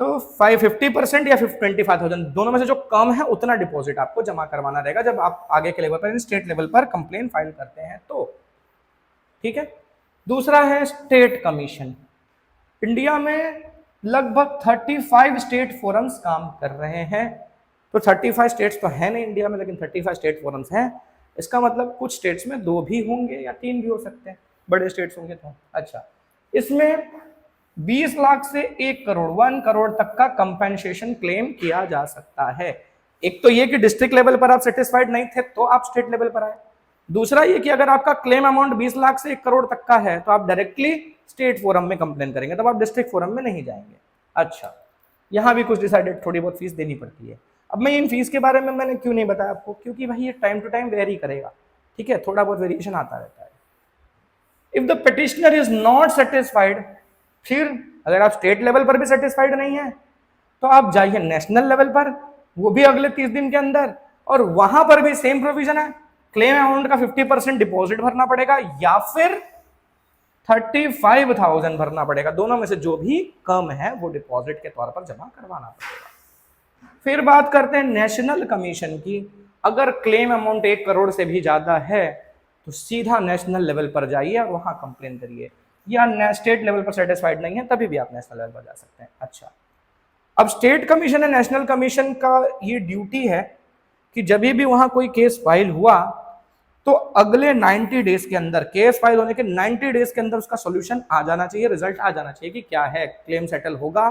[SPEAKER 1] तो 50% या 25,000 दोनों में से जो कम है उतना डिपॉजिट आपको जमा करवाना रहेगा जब आप आगे के लेवल पर, स्टेट लेवल पर कंप्लेन फाइल करते हैं तो। ठीक है, दूसरा है स्टेट कमीशन। इंडिया में लगभग 35 स्टेट फोरम्स काम कर रहे हैं। तो 35 स्टेट्स तो है नहीं इंडिया में, लेकिन 35 स्टेट फोरम्स हैं। इसका मतलब कुछ स्टेट्स में 2 भी होंगे या 3 भी हो सकते हैं, बड़े स्टेट्स होंगे तो। अच्छा, इसमें 20 लाख से 1 करोड़ 1 करोड़ तक का कंपेंसेशन क्लेम किया जा सकता है। एक तो ये कि डिस्ट्रिक्ट लेवल पर आप सेटिस्फाइड नहीं थे तो आप स्टेट लेवल पर आए। दूसरा ये कि अगर आपका क्लेम अमाउंट 20 लाख से 1 करोड़ तक का है तो आप डायरेक्टली स्टेट फोरम में कंप्लेन करेंगे, तब आप डिस्ट्रिक्ट फोरम में नहीं जाएंगे। अच्छा, यहां भी कुछ डिसाइडेड थोड़ी बहुत फीस देनी पड़ती है। अब मैं इन फीस के बारे में मैंने क्यों नहीं बताया आपको, क्योंकि भाई ये टाइम टू टाइम वेरी करेगा। ठीक है, थोड़ा बहुत वेरिएशन आता रहता है। If the petitioner is not satisfied, फिर अगर आप स्टेट लेवल पर भी सेटिस्फाइड नहीं है तो आप जाइए नेशनल लेवल पर, वो भी अगले 30 दिन के अंदर, और वहां पर भी सेम प्रोविजन है, क्लेम अमाउंट का 50% डिपॉजिट भरना पड़ेगा या फिर 35,000 भरना पड़ेगा। दोनों में से जो भी कम है वो डिपॉजिट के तौर पर जमा करवाना पड़ेगा। फिर बात करते हैं नेशनल कमीशन की। अगर क्लेम अमाउंट 1 करोड़ से भी ज्यादा है तो सीधा नेशनल लेवल पर जाइए और वहां कंप्लेन करिए, या स्टेट लेवल पर सेटिस्फाइड नहीं है तभी भी आप नेशनल लेवल पर जा सकते हैं। अच्छा, अब स्टेट कमीशन है, नेशनल कमीशन का ये ड्यूटी है कि जब भी वहां कोई केस फाइल हुआ तो अगले 90 डेज के अंदर, केस फाइल होने के 90 डेज के अंदर उसका सॉल्यूशन आ जाना चाहिए, रिजल्ट आ जाना चाहिए कि क्या है, क्लेम सेटल होगा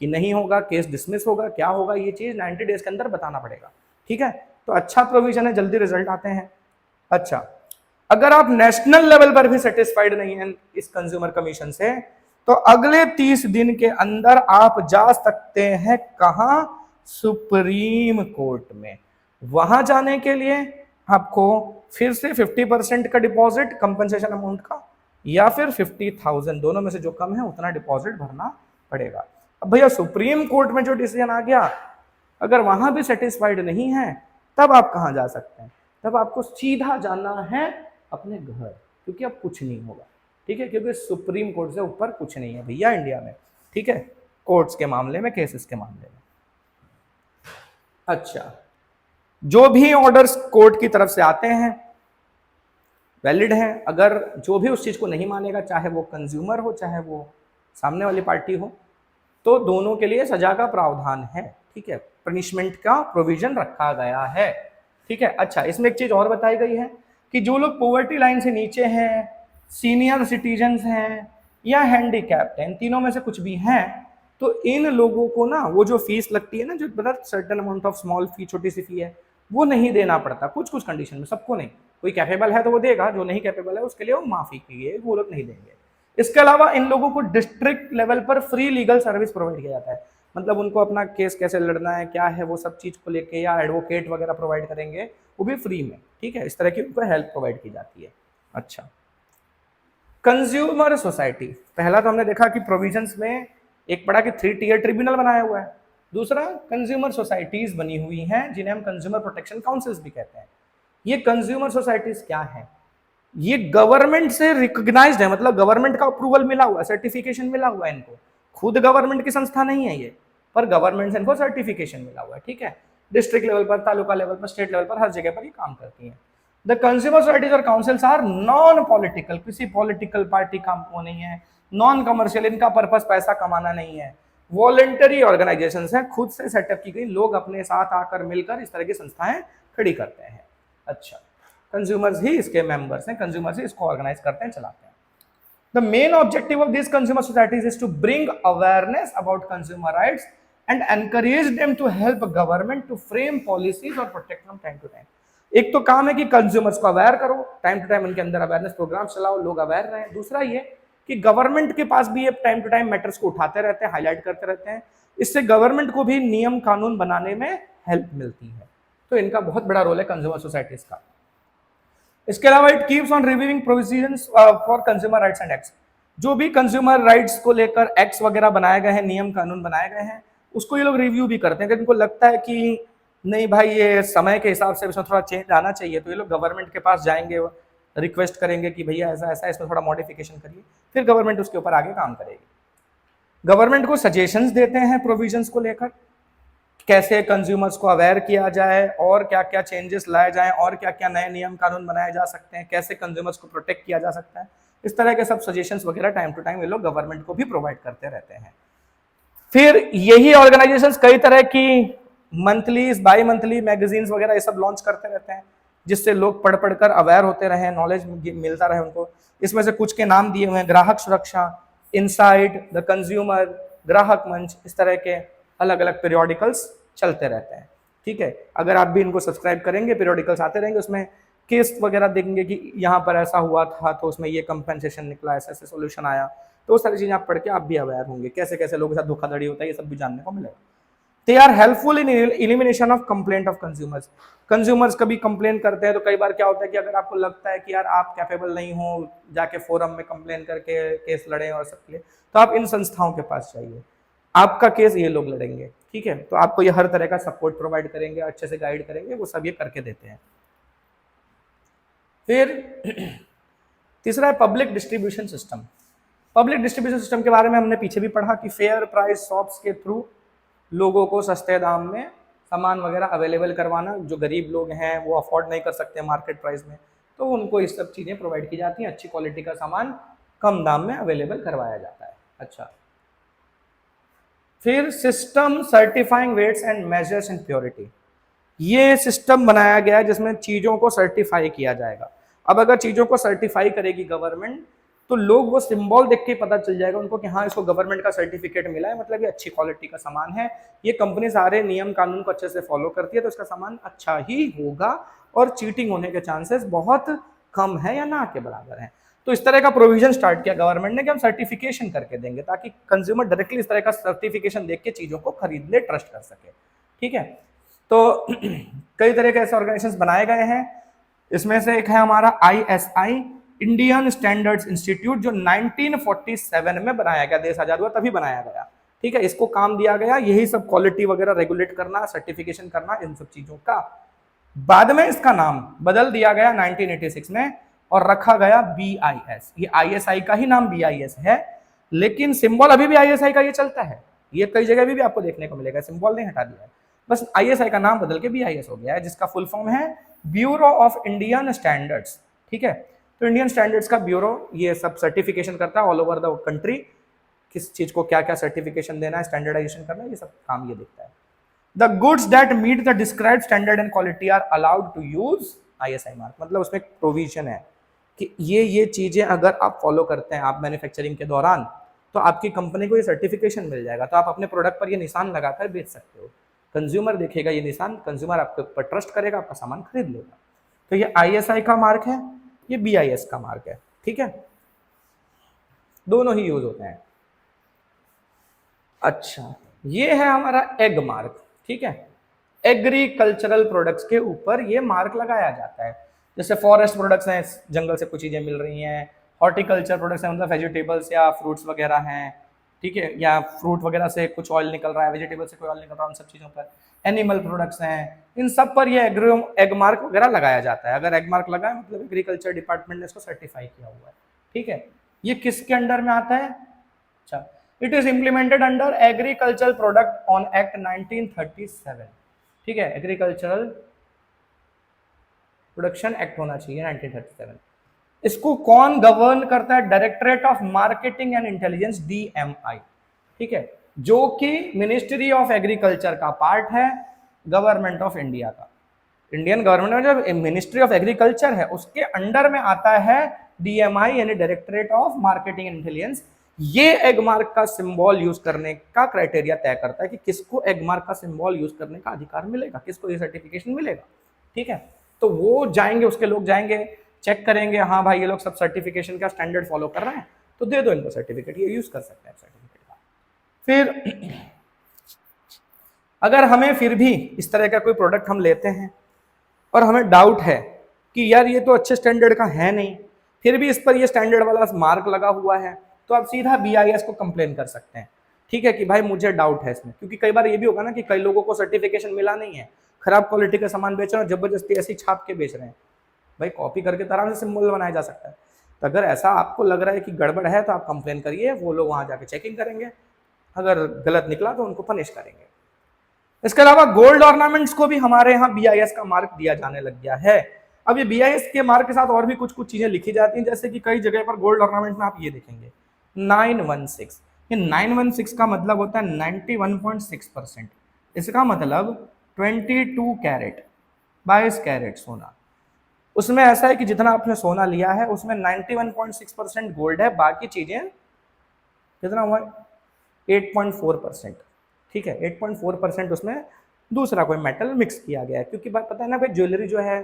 [SPEAKER 1] कि नहीं होगा, केस डिसमिस होगा, क्या होगा, ये चीज 90 डेज के अंदर बताना पड़ेगा। ठीक है, तो अच्छा प्रोविजन है, जल्दी रिजल्ट आते हैं। अच्छा, अगर आप नेशनल लेवल पर भी सेटिस्फाइड नहीं है इस कंज्यूमर कमीशन से तो अगले 30 दिन के अंदर आप जा सकते हैं कहां, सुप्रीम कोर्ट में। वहां जाने के लिए आपको फिर से 50% का डिपॉजिट कंपनसेशन अमाउंट का या फिर 50,000 दोनों में से जो कम है उतना डिपॉजिट भरना पड़ेगा। अब भैया सुप्रीम कोर्ट में जो डिसीजन आ गया, अगर वहां भी सेटिस्फाइड नहीं है तब आप कहां जा सकते हैं, तब आपको सीधा जाना है अपने घर, क्योंकि अब कुछ नहीं होगा। ठीक है, क्योंकि सुप्रीम कोर्ट से ऊपर कुछ नहीं है भैया इंडिया में। ठीक है, कोर्ट्स के मामले में, केसेस के मामले में। अच्छा, जो भी ऑर्डर्स कोर्ट की तरफ से आते हैं वैलिड हैं। अगर जो भी उस चीज को नहीं मानेगा, चाहे वो कंज्यूमर हो चाहे वो सामने वाली पार्टी हो, तो दोनों के लिए सजा का प्रावधान है। ठीक है, पनिशमेंट का प्रोविजन रखा गया है। ठीक है, अच्छा, इसमें एक चीज और बताई गई है कि जो लोग पॉवर्टी लाइन से नीचे हैं, सीनियर सिटीजन्स हैं या हैंडीकैप्ड हैं, इन तीनों में से कुछ भी हैं, तो इन लोगों को ना वो जो फीस लगती है ना, जो मतलब सर्टेन अमाउंट ऑफ स्मॉल फी, छोटी सी फी है, वो नहीं देना पड़ता कुछ कुछ कंडीशन में, सबको नहीं। कोई कैपेबल है तो वो देगा, जो नहीं कैपेबल है उसके लिए वो माफी की है, वो लोग नहीं देंगे। इसके अलावा इन लोगों को डिस्ट्रिक्ट लेवल पर फ्री लीगल सर्विस प्रोवाइड किया जाता है, मतलब उनको अपना केस कैसे लड़ना है, क्या है, वो सब चीज को लेके, या एडवोकेट वगैरह प्रोवाइड करेंगे, वो भी फ्री में। ठीक है, इस तरह की उनको हेल्प प्रोवाइड की जाती है। अच्छा, कंज्यूमर सोसाइटी, पहला तो हमने देखा कि प्रोविजंस में एक पढ़ा कि 3 टियर ट्रिब्यूनल बनाया हुआ है। दूसरा, कंज्यूमर सोसाइटीज बनी हुई हैं जिन्हें हम कंज्यूमर प्रोटेक्शन काउंसिल्स भी कहते हैं। ये कंज्यूमर सोसाइटीज क्या है, ये गवर्नमेंट से रिकॉग्नाइज्ड है, मतलब गवर्नमेंट का अप्रूवल मिला हुआ है, सर्टिफिकेशन मिला हुआ है इनको। खुद गवर्नमेंट की संस्था नहीं है ये, पर गवर्नमेंट से इनको सर्टिफिकेशन मिला हुआ है। ठीक है, डिस्ट्रिक्ट लेवल पर, तालुका लेवल पर, स्टेट लेवल पर, हर जगह पर ये काम करती हैं। द कंज्यूमर सोसाइटीज और काउंसिल्स आर नॉन पॉलिटिकल, किसी पॉलिटिकल पार्टी का वो नहीं है, नॉन कमर्शियल, इनका पर्पस पैसा कमाना नहीं है, वॉलंटरी ऑर्गेनाइजेशंस हैं, खुद से सेटअप की गई, लोग अपने साथ आकर मिलकर इस तरह की संस्थाएं खड़ी करते हैं। अच्छा, कंज्यूमर्स ही इसके मेंबर्स हैं, कंज्यूमर्स ही इसको ऑर्गेनाइज करते हैं, चलाते हैं। The main objective of these consumer societies is to bring awareness about consumer rights and encourage them to help government to frame policies or protect from time to time. एक तो काम है कि कंज्यूमर्स को अवेयर करो, time to time उनके अंदर awareness programme चलाओ, लोग अवेयर रहे। दूसरा ये कि गवर्नमेंट के पास भी ये टाइम टू टाइम मैटर्स को उठाते रहते हैं, हाईलाइट करते रहते हैं, इससे गवर्नमेंट को भी नियम कानून बनाने में हेल्प मिलती है। तो इनका बहुत बड़ा रोल है कंज्यूमर सोसाइटीज का। इसके अलावा it keeps on reviewing provisions for consumer rights and acts. जो भी कंज्यूमर राइट्स को लेकर एक्ट्स वगैरह बनाए गए हैं, नियम कानून बनाए गए हैं, उसको ये लोग रिव्यू भी करते हैं। अगर इनको लगता है कि नहीं भाई ये समय के हिसाब से इसमें थोड़ा चेंज आना चाहिए, तो ये लोग गवर्नमेंट के पास जाएंगे, रिक्वेस्ट करेंगे कि भैया ऐसा ऐसा इसमें थोड़ा मॉडिफिकेशन करिए, फिर गवर्नमेंट उसके ऊपर आगे काम करेगी। गवर्नमेंट को सजेशंस देते हैं प्रोविजंस को लेकर, कैसे कंज्यूमर्स को अवेयर किया जाए और क्या क्या चेंजेस लाए जाएं और क्या क्या नए नियम कानून बनाए जा सकते हैं, कैसे कंज्यूमर्स को प्रोटेक्ट किया जा सकता है। इस तरह के सब सजेशंस वगैरह टाइम टू टाइम ये लोग गवर्नमेंट को भी प्रोवाइड करते रहते हैं। फिर यही ऑर्गेनाइजेशंस कई तरह की मंथली, बाई मंथली मैगजीन्स वगैरह ये सब लॉन्च करते रहते हैं, जिससे लोग पढ़ पढ़कर अवेयर होते रहे, नॉलेज मिलता रहे उनको। इसमें से कुछ के नाम दिए हुए हैं, ग्राहक सुरक्षा, इनसाइट, द कंज्यूमर, ग्राहक मंच, इस तरह के अलग अलग पीरियोडिकल्स चलते रहते हैं। ठीक है, अगर आप भी इनको सब्सक्राइब करेंगे, पीरियोडिकल्स आते रहेंगे, उसमें केस वगैरह देखेंगे कि यहाँ पर ऐसा हुआ था तो उसमें ये कंपेंसेशन निकला, ऐसे ऐसे सोल्यूशन आया, तो वो सारी चीजें आप पढ़ के आप भी अवेयर होंगे, कैसे कैसे लोगों के साथ धोखाधड़ी होता है, ये सब भी जानने को मिलेगा। They are helpful in elimination of complaint of consumers. Consumers कभी कंप्लेन करते हैं तो कई बार क्या होता है कि अगर आपको लगता है कि यार आप कैपेबल नहीं हो जाके फोरम में कंप्लेन करके केस लड़ें और सबके लिए, तो आप इन संस्थाओं के पास जाइए, आपका केस ये लोग लड़ेंगे। ठीक है, तो आपको ये हर तरह का सपोर्ट प्रोवाइड करेंगे, अच्छे से गाइड करेंगे, वो सब ये करके देते हैं। फिर तीसरा है public distribution system. Public distribution system के बारे में हमने पीछे भी पढ़ा कि फेयर प्राइस शॉप्स के थ्रू लोगों को सस्ते दाम में सामान वगैरह अवेलेबल करवाना। जो गरीब लोग हैं वो अफोर्ड नहीं कर सकते मार्केट प्राइस में, तो उनको ये सब चीज़ें प्रोवाइड की जाती हैं, अच्छी क्वालिटी का सामान कम दाम में अवेलेबल करवाया जाता है। अच्छा, फिर system certifying weights and measures in purity. ये सिस्टम बनाया गया है जिसमें चीज़ों को सर्टिफाई किया जाएगा। अब अगर चीज़ों को सर्टिफाई करेगी गवर्नमेंट, तो लोग वो सिंबल देख के पता चल जाएगा उनको कि हाँ इसको गवर्नमेंट का सर्टिफिकेट मिला है, मतलब ये अच्छी क्वालिटी का सामान है, ये कंपनी सारे नियम कानून को अच्छे से फॉलो करती है, तो इसका सामान अच्छा ही होगा और चीटिंग होने के चांसेस बहुत कम है या ना के बराबर है। तो इस तरह का प्रोविजन स्टार्ट किया गवर्नमेंट ने कि हम सर्टिफिकेशन करके देंगे, ताकि कंज्यूमर डायरेक्टली इस तरह का सर्टिफिकेशन देख के चीज़ों को खरीद ले, ट्रस्ट कर सके। ठीक है, तो कई तरह के ऐसे ऑर्गेनाइजेशंस बनाए गए हैं। इसमें से एक है हमारा ISI, इंडियन स्टैंडर्ड्स इंस्टीट्यूट, जो 1947 में बनाया गया, देश आजाद हुआ तभी बनाया गया। ठीक है, इसको काम दिया गया यही सब क्वालिटी वगैरह रेगुलेट करना, सर्टिफिकेशन करना, इन सब चीजों का। बाद में इसका नाम बदल दिया गया 1986 में और रखा गया BIS। ये ISI का ही नाम BIS है, लेकिन सिंबल अभी भी ISI का ये चलता है, ये कई जगह भी आपको देखने को मिलेगा, सिंबल नहीं हटा दिया है, बस ISI का नाम बदल के BIS हो गया है, जिसका फुल फॉर्म है ब्यूरो ऑफ इंडियन स्टैंडर्ड्स। ठीक है, तो इंडियन स्टैंडर्ड्स का ब्यूरो ये सब सर्टिफिकेशन करता है ऑल ओवर द कंट्री, किस चीज को क्या क्या सर्टिफिकेशन देना है, स्टैंडर्डाइजेशन करना है, ये सब काम ये देखता है। The goods that meet the described standard and quality are allowed to use ISI mark. मतलब उसमें प्रोविजन है कि ये चीजें अगर आप फॉलो करते हैं आप मैन्युफैक्चरिंग के दौरान, तो आपकी कंपनी को ये सर्टिफिकेशन मिल जाएगा, तो आप अपने प्रोडक्ट पर ये निशान लगाकर बेच सकते हो। कंज्यूमर देखेगा ये निशान, कंज्यूमर आपके ऊपर ट्रस्ट करेगा, आपका सामान खरीद लेगा। तो ये ISI का मार्क है, ये BIS का मार्क है। ठीक है, दोनों ही यूज होते हैं। अच्छा, ये है हमारा एग मार्क। ठीक है, एग्रीकल्चरल प्रोडक्ट्स के ऊपर ये मार्क लगाया जाता है। जैसे फॉरेस्ट प्रोडक्ट्स हैं, जंगल से कुछ चीजें मिल रही हैं, हॉर्टिकल्चर प्रोडक्ट्स हैं, मतलब वेजिटेबल्स या फ्रूट्स वगैरह हैं, ठीक है, या फ्रूट वगैरह से कुछ ऑयल निकल रहा है, वेजिटेबल से कोई ऑयल निकल रहा है, उन सब चीज़ों पर। एनिमल प्रोडक्ट्स हैं, इन सब पर ये एग मार्क वगैरह लगाया जाता है। अगर एग मार्क लगा है मतलब एग्रीकल्चर डिपार्टमेंट ने इसको सर्टिफाई किया हुआ है। ठीक है, ये किसके अंडर में आता है? अच्छा, it is implemented under agricultural product on act 1937। ठीक है, एग्रीकल्चरल प्रोडक्शन एक्ट होना चाहिए 1937। इसको कौन गवर्न करता है? Directorate of marketing and intelligence, DMI। ठीक है, जो कि मिनिस्ट्री ऑफ एग्रीकल्चर का पार्ट है, गवर्नमेंट ऑफ इंडिया का। इंडियन गवर्नमेंट में जो मिनिस्ट्री ऑफ एग्रीकल्चर है उसके अंडर में आता है DMI, यानी directorate of marketing and intelligence. ये एग मार्क का सिंबल यूज करने का क्राइटेरिया तय करता है कि किसको एग मार्क का सिंबल यूज करने का अधिकार मिलेगा, किसको ये सर्टिफिकेशन मिलेगा। ठीक है, तो वो जाएंगे, उसके लोग जाएंगे, चेक करेंगे, हाँ भाई ये लोग सब सर्टिफिकेशन का स्टैंडर्ड फॉलो कर रहे हैं, तो दे दो इनको सर्टिफिकेट, ये यूज कर सकते हैं सर्टिफिकेट का। फिर अगर हमें फिर भी इस तरह का कोई प्रोडक्ट हम लेते हैं और हमें डाउट है कि यार ये तो अच्छे स्टैंडर्ड का है नहीं, फिर भी इस पर ये स्टैंडर्ड वाला मार्क लगा हुआ है, तो आप सीधा BIS को कंप्लेन कर सकते हैं, ठीक है, कि भाई मुझे डाउट है इसमें। क्योंकि कई बार ये भी होगा ना कि कई लोगों को सर्टिफिकेशन मिला नहीं है, खराब क्वालिटी का सामान बेच रहे हैं, जबरदस्ती ऐसी छाप के बेच रहे हैं। भाई कॉपी करके तो आराम से सिंबल बनाया जा सकता है। तो अगर ऐसा आपको लग रहा है कि गड़बड़ है तो आप कंप्लेन करिए, वो लोग वहां जाके चेकिंग करेंगे, अगर गलत निकला तो उनको पनिश करेंगे। इसके अलावा गोल्ड ऑर्नामेंट्स को भी हमारे यहाँ BIS का मार्क दिया जाने लग गया है। अब ये BIS के मार्क के साथ और भी कुछ कुछ चीजें लिखी जाती हैं, जैसे कि कई जगह पर गोल्ड ऑर्नामेंट में आप ये देखेंगे 916। ये 916 का मतलब होता है 91.6%। इसका मतलब 22 कैरेट, 22 कैरेट सोना। उसमें ऐसा है कि जितना आपने सोना लिया है उसमें 91.6% गोल्ड है, बाकी चीजें कितना हुआ 8.4%, ठीक है, 8.4% उसमें दूसरा कोई मेटल मिक्स किया गया है। क्योंकि बात पता है ना भाई, ज्वेलरी जो है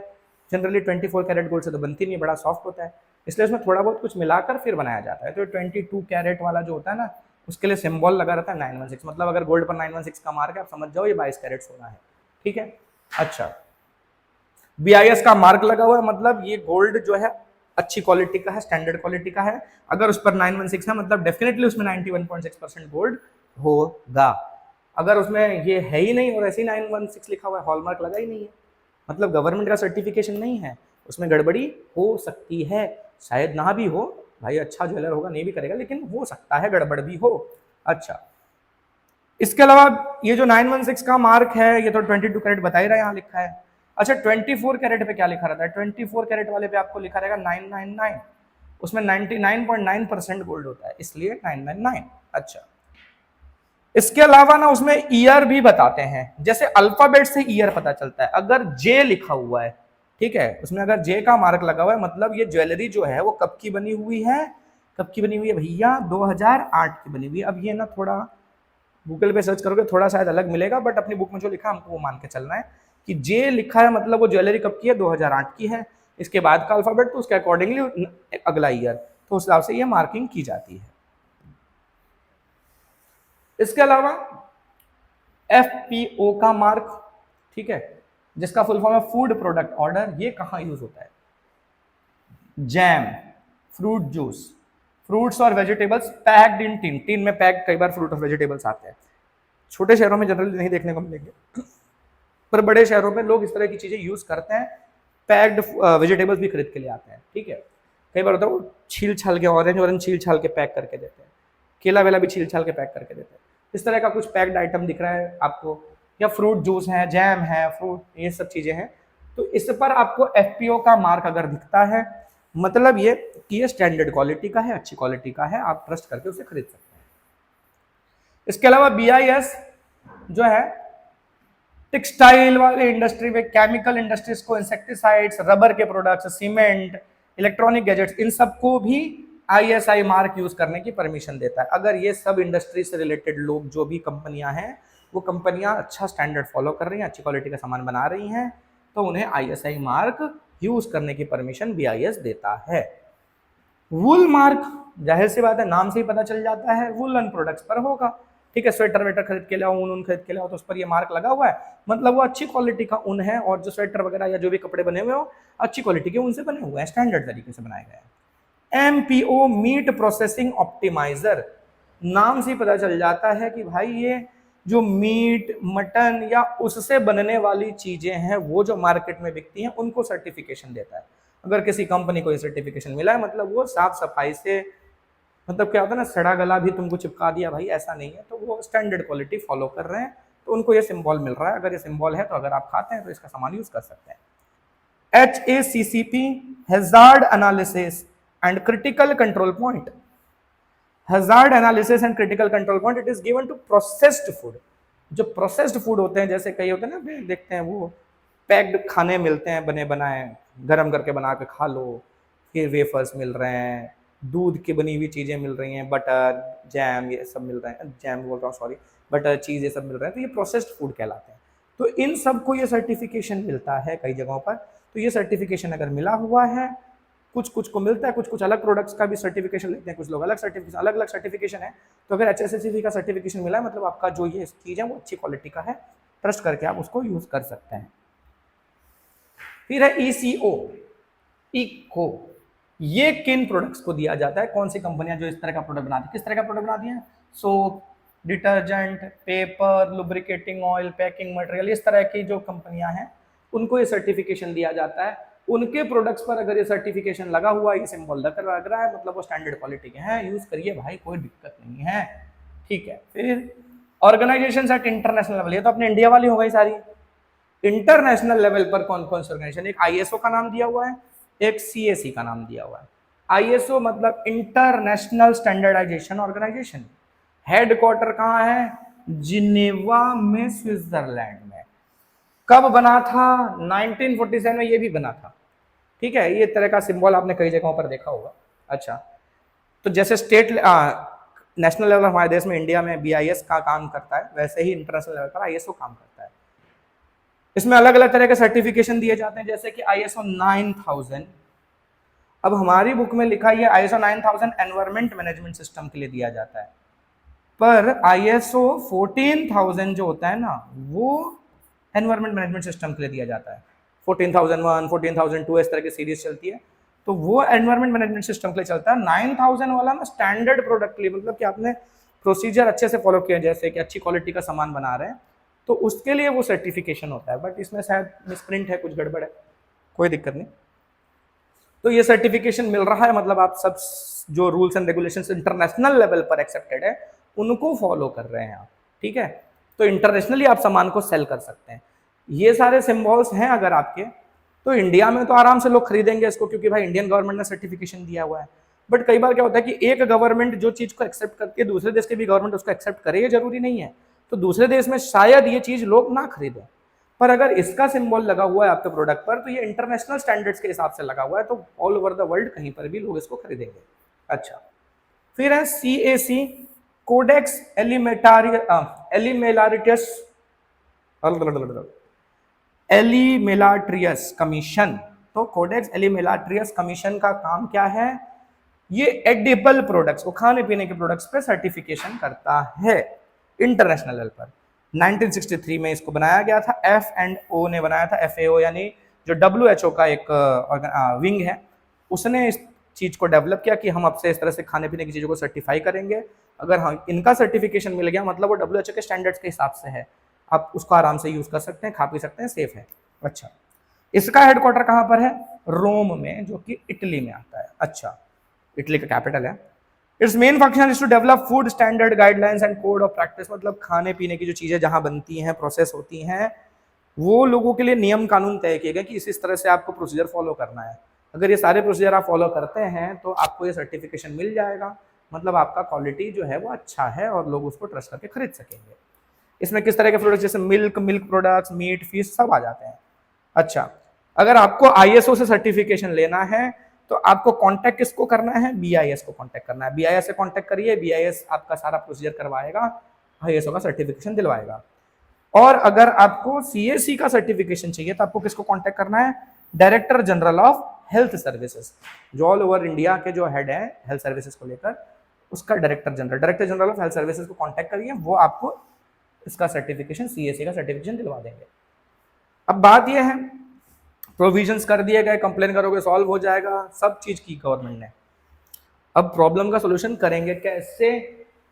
[SPEAKER 1] जनरली 24 कैरेट गोल्ड से तो बनती नहीं, बड़ा सॉफ्ट होता है, इसलिए उसमें थोड़ा बहुत कुछ मिलाकर फिर बनाया जाता है। तो 22 कैरेट वाला जो होता है ना, उसके लिए सिंबल लगा रहता है 916। मतलब अगर गोल्ड पर 916 का मार्क है, आप समझ जाओ ये 22 कैरेट सोना है, ठीक है। अच्छा, BIS का मार्क लगा हुआ है, मतलब ये गोल्ड जो है अच्छी क्वालिटी का है, स्टैंडर्ड क्वालिटी का है। अगर उस पर 916 है मतलब डेफिनेटली उसमें 91.6% गोल्ड होगा। अगर उसमें ये है ही नहीं और ऐसे ही 916 लिखा हुआ है, हॉलमार्क लगा ही नहीं है, मतलब गवर्नमेंट का सर्टिफिकेशन नहीं है, उसमें गड़बड़ी हो सकती है। शायद ना भी हो, भाई अच्छा ज्वेलर होगा नहीं भी करेगा, लेकिन हो सकता है गड़बड़ भी हो। अच्छा, इसके अलावा ये जो 916 का मार्क है, ये तो 22 कैरेट बता ही रहा है, यहाँ लिखा है। अच्छा, 24 कैरेट पे क्या लिखा रहता है? 24 कैरेट वाले पे आपको लिखा रहेगा 999, उसमें 99.9% गोल्ड होता है, इसलिए 999। अच्छा, इसके अलावा ना उसमें ईयर भी बताते हैं, जैसे अल्फाबेट से ईयर पता चलता है। अगर जे लिखा हुआ है, ठीक है, उसमें अगर जे का मार्क लगा हुआ है, मतलब ये ज्वेलरी जो है वो कब की बनी हुई है? कब की बनी हुई है भैया? 2008 की बनी हुई है। अब ये ना थोड़ा गूगल पे सर्च करोगे थोड़ा शायद अलग मिलेगा, बट अपनी बुक में जो लिखा है हमको वो मान के चलना है कि जे लिखा है मतलब वो ज्वेलरी कब की है? 2008 की है। इसके बाद का अल्फाबेट तो उसके अकॉर्डिंगली अगला ईयर, तो उस हिसाब से ये मार्किंग की जाती है। इसके अलावा FPO का मार्क, ठीक है, जिसका फुल फॉर्म है फूड प्रोडक्ट ऑर्डर, ये कहां यूज होता है? जैम, फ्रूट जूस, फ्रूट्स और vegetables packed in tin, tin में पैक्ड कई बार फ्रूट और वेजिटेबल्स आते हैं। छोटे शहरों में जनरली नहीं देखने को मिलेंगे, पर बड़े शहरों में लोग इस तरह की चीजें यूज करते हैं, पैक्ड वेजिटेबल्स भी खरीद के लिए आते हैं, ठीक है। कई बार होता है वो छील छाल के ऑरेंज छील छाल के पैक करके देते हैं, केला वेला भी छील छाल के पैक करके देते हैं। इस तरह का कुछ पैक्ड आइटम दिख रहा है आपको, या फ्रूट जूस है, जैम है, फ्रूट, ये सब चीजें हैं, तो इस पर आपको FPO का मार्क अगर दिखता है, मतलब ये कि ये स्टैंडर्ड क्वालिटी का है, अच्छी क्वालिटी का है, आप ट्रस्ट करके उसे खरीद सकते हैं। इसके अलावा BIS जो है टेक्सटाइल वाले इंडस्ट्री में, केमिकल इंडस्ट्रीज को, इंसेक्टिसाइड्स, रबर के प्रोडक्ट्स, सीमेंट, इलेक्ट्रॉनिक गैजेट्स, इन सबको भी ISI मार्क यूज करने की परमिशन देता है। अगर ये सब इंडस्ट्री से रिलेटेड लोग, जो भी कंपनियां हैं, वो कंपनियां अच्छा स्टैंडर्ड फॉलो कर रही हैं, अच्छी क्वालिटी का सामान बना रही हैं, तो उन्हें ISI मार्क यूज करने की परमिशन BIS देता है। वुल मार्क, जाहिर सी बात है, नाम से ही पता चल जाता है वुलन प्रोडक्ट्स पर होगा, ठीक है। स्वेटर वेटर खरीद के लाओ, ऊन खरीद के लाओ, तो उस पर ये मार्क लगा हुआ है, मतलब वो अच्छी क्वालिटी का ऊन है, और जो स्वेटर वगैरह या जो भी कपड़े बने हुए हो अच्छी क्वालिटी के ऊन से बने हुए हैं, स्टैंडर्ड तरीके से बनाए गए हैं। MPO मीट प्रोसेसिंग ऑप्टिमाइजर, नाम से ही पता चल जाता है कि भाई ये जो मीट, मटन या उससे बनने वाली चीजें हैं, वो जो मार्केट में बिकती हैं, उनको सर्टिफिकेशन देता है। अगर किसी कंपनी को ये सर्टिफिकेशन मिला है, मतलब वो साफ सफाई से, मतलब क्या होता है ना, सड़ा गला भी तुमको चिपका दिया, भाई ऐसा नहीं है, तो वो स्टैंडर्ड क्वालिटी फॉलो कर रहे हैं, तो उनको ये सिंबल मिल रहा है। अगर ये सिंबल है तो अगर आप खाते हैं तो इसका सामान यूज कर सकते हैं। HACCP, hazard analysis and critical control point, hazard analysis and critical control point, it is given to processed food. जो प्रोसेस्ड फूड होते हैं, जैसे कई होते हैं ना, देखते हैं वो पैक्ड खाने मिलते हैं, बने बनाए, गरम करके बना के खा लो, फिर वेफर्स मिल रहे हैं, दूध की बनी हुई चीज़ें मिल रही हैं, बटर, जैम, ये सब मिल रहे हैं, जैम बोल रहा हूँ सॉरी, बटर, चीज़, ये सब मिल रहे हैं, तो ये प्रोसेस्ड फूड कहलाते हैं। तो इन सब को ये सर्टिफिकेशन मिलता है कई जगहों पर, तो ये सर्टिफिकेशन अगर मिला हुआ है, कुछ कुछ को मिलता है, कुछ कुछ अलग प्रोडक्ट्स का भी सर्टिफिकेशन लेते हैं, कुछ लोग अलग सर्टिफिकेशन, अलग अलग सर्टिफिकेशन है। तो अगर HACCP का सर्टिफिकेशन मिला है मतलब आपका जो ये चीज़ है वो अच्छी क्वालिटी का है, ट्रस्ट करके आप उसको यूज कर सकते हैं। फिर है ECO, इको। ये किन प्रोडक्ट्स को दिया जाता है, कौन सी कंपनियां जो इस तरह का प्रोडक्ट बनाती है, किस तरह का प्रोडक्ट बनाती हैं? Soap, detergent, paper, lubricating oil, packing material, इस तरह की जो कंपनियां हैं उनको ये सर्टिफिकेशन दिया जाता है। उनके प्रोडक्ट्स पर अगर ये सर्टिफिकेशन लगा हुआ, ये सिंबल लग रहा है, मतलब वो स्टैंडर्ड क्वालिटी के हैं, यूज करिए भाई, कोई दिक्कत नहीं है, ठीक है। फिर ऑर्गेनाइजेशन एट इंटरनेशनल लेवल, ये तो अपने इंडिया वाली हो गई सारी। इंटरनेशनल लेवल पर कौन कौन से ऑर्गेनाइजेशन, एक ISO का नाम दिया हुआ है, एक CAC का नाम दिया हुआ है। ISO मतलब इंटरनेशनल स्टैंडर्डाइजेशन ऑर्गेनाइजेशन, हेडक्वार्टर कहाँ है? जिनेवा में, स्विट्जरलैंड में। कब बना था? 1947 में ये भी बना था, ठीक है। ये तरह का सिंबल आपने कई जगहों पर देखा होगा। अच्छा, तो जैसे स्टेट नेशनल लेवल हमारे देश में इंडिया में BIS का काम करता है, वैसे ही इंटरनेशनल लेवल पर ISO काम करता है। इसमें अलग अलग तरह के सर्टिफिकेशन दिए जाते हैं, जैसे कि ISO 9000। अब हमारी बुक में लिखा है ISO 9000 एनवायरमेंट मैनेजमेंट सिस्टम के लिए दिया जाता है, पर ISO 14000 जो होता है ना, वो एनवायरमेंट मैनेजमेंट सिस्टम के लिए दिया जाता है। 14001, 14002 इस तरह की सीरीज चलती है, तो वो एनवायरमेंट मैनेजमेंट सिस्टम के लिए चलता है। 9000 वाला ना स्टैंडर्ड प्रोडक्ट के लिए, मतलब कि आपने प्रोसीजर अच्छे से फॉलो किया, जैसे कि अच्छी क्वालिटी का सामान बना रहे हैं, तो उसके लिए वो सर्टिफिकेशन होता है। बट इसमें शायद मिसप्रिंट है, कुछ गड़बड़ है, कोई दिक्कत नहीं। तो ये सर्टिफिकेशन मिल रहा है, मतलब आप सब जो rules and regulations international level पर एक्सेप्टेड है उनको फॉलो कर रहे हैं आप, ठीक है। तो इंटरनेशनली आप सामान को सेल कर सकते हैं। ये सारे सिंबल्स हैं अगर आपके, तो इंडिया में तो आराम से लोग खरीदेंगे इसको, क्योंकि भाई इंडियन गवर्नमेंट ने सर्टिफिकेशन दिया हुआ है। बट कई बार क्या होता है कि एक गवर्नमेंट जो चीज को एक्सेप्ट करती है, दूसरे देश की भी गवर्नमेंट उसको एक्सेप्ट करे, ये जरूरी नहीं है। तो दूसरे देश में शायद ये चीज लोग ना खरीदें, पर अगर इसका सिंबल लगा हुआ है आपके प्रोडक्ट पर, तो ये इंटरनेशनल स्टैंडर्ड्स के हिसाब से लगा हुआ है, तो ऑल ओवर द वर्ल्ड कहीं पर भी लोग इसको खरीदेंगे। अच्छा, फिर है CAC, कोडेक्स एलिमेलाट्रियस कमीशन। तो कोडेक्स एलिमेलाट्रियस कमीशन का काम क्या है? ये एडिबल प्रोडक्ट्स को, खाने पीने के प्रोडक्ट्स पे सर्टिफिकेशन करता है इंटरनेशनल लेवल पर। 1963 में इसको बनाया गया था, F&O ने बनाया था, FAO यानी जो WHO का एक विंग है, उसने इस चीज को डेवलप किया कि हम अब से इस तरह से खाने पीने की चीजों को सर्टिफाई करेंगे। अगर हम इनका सर्टिफिकेशन मिल गया मतलब वो WHO के स्टैंडर्ड्स के हिसाब से है, आप उसको आराम से यूज कर सकते हैं, खा पी सकते हैं, सेफ है। अच्छा, इसका हेडक्वार्टर कहाँ पर है? रोम में, जो कि इटली में आता है। अच्छा, इटली का कैपिटल है। Its main function is to develop food standard guidelines and code of practice, मतलब खाने पीने की जो चीजें जहां बनती हैं, प्रोसेस होती हैं, वो लोगों के लिए नियम कानून तय किए गए कि इस तरह से आपको प्रोसीजर फॉलो करना है। अगर ये सारे प्रोसीजर आप फॉलो करते हैं तो आपको ये सर्टिफिकेशन मिल जाएगा, मतलब आपका क्वालिटी जो है वो अच्छा है और लोग उसको ट्रस्ट करके खरीद सकेंगे। इसमें किस तरह के प्रोडक्ट्स, जैसे मिल्क प्रोडक्ट्स, मीट, फिश, सब आ जाते हैं। अच्छा, अगर आपको ISO से सर्टिफिकेशन लेना है तो आपको कांटेक्ट किसको करना है? BIS को कांटेक्ट करना है। BIS से कांटेक्ट करिए, BIS आपका सारा प्रोसीजर करवाएगा, ISO का सर्टिफिकेशन दिलवाएगा। और अगर आपको CAC का सर्टिफिकेशन चाहिए तो आपको किसको कांटेक्ट करना है? Director general of health services, जो ऑल ओवर इंडिया के जो हेड है हेल्थ सर्विसेज को लेकर, उसका director general of health services को कांटेक्ट करिए, वो आपको इसका सर्टिफिकेशन, CAC का सर्टिफिकेशन दिलवा देंगे। अब बात यह है, प्रोविजंस कर दिए गए, कंप्लेन करोगे सॉल्व हो जाएगा, सब चीज की गवर्नमेंट ने। अब प्रॉब्लम का सॉल्यूशन करेंगे कैसे?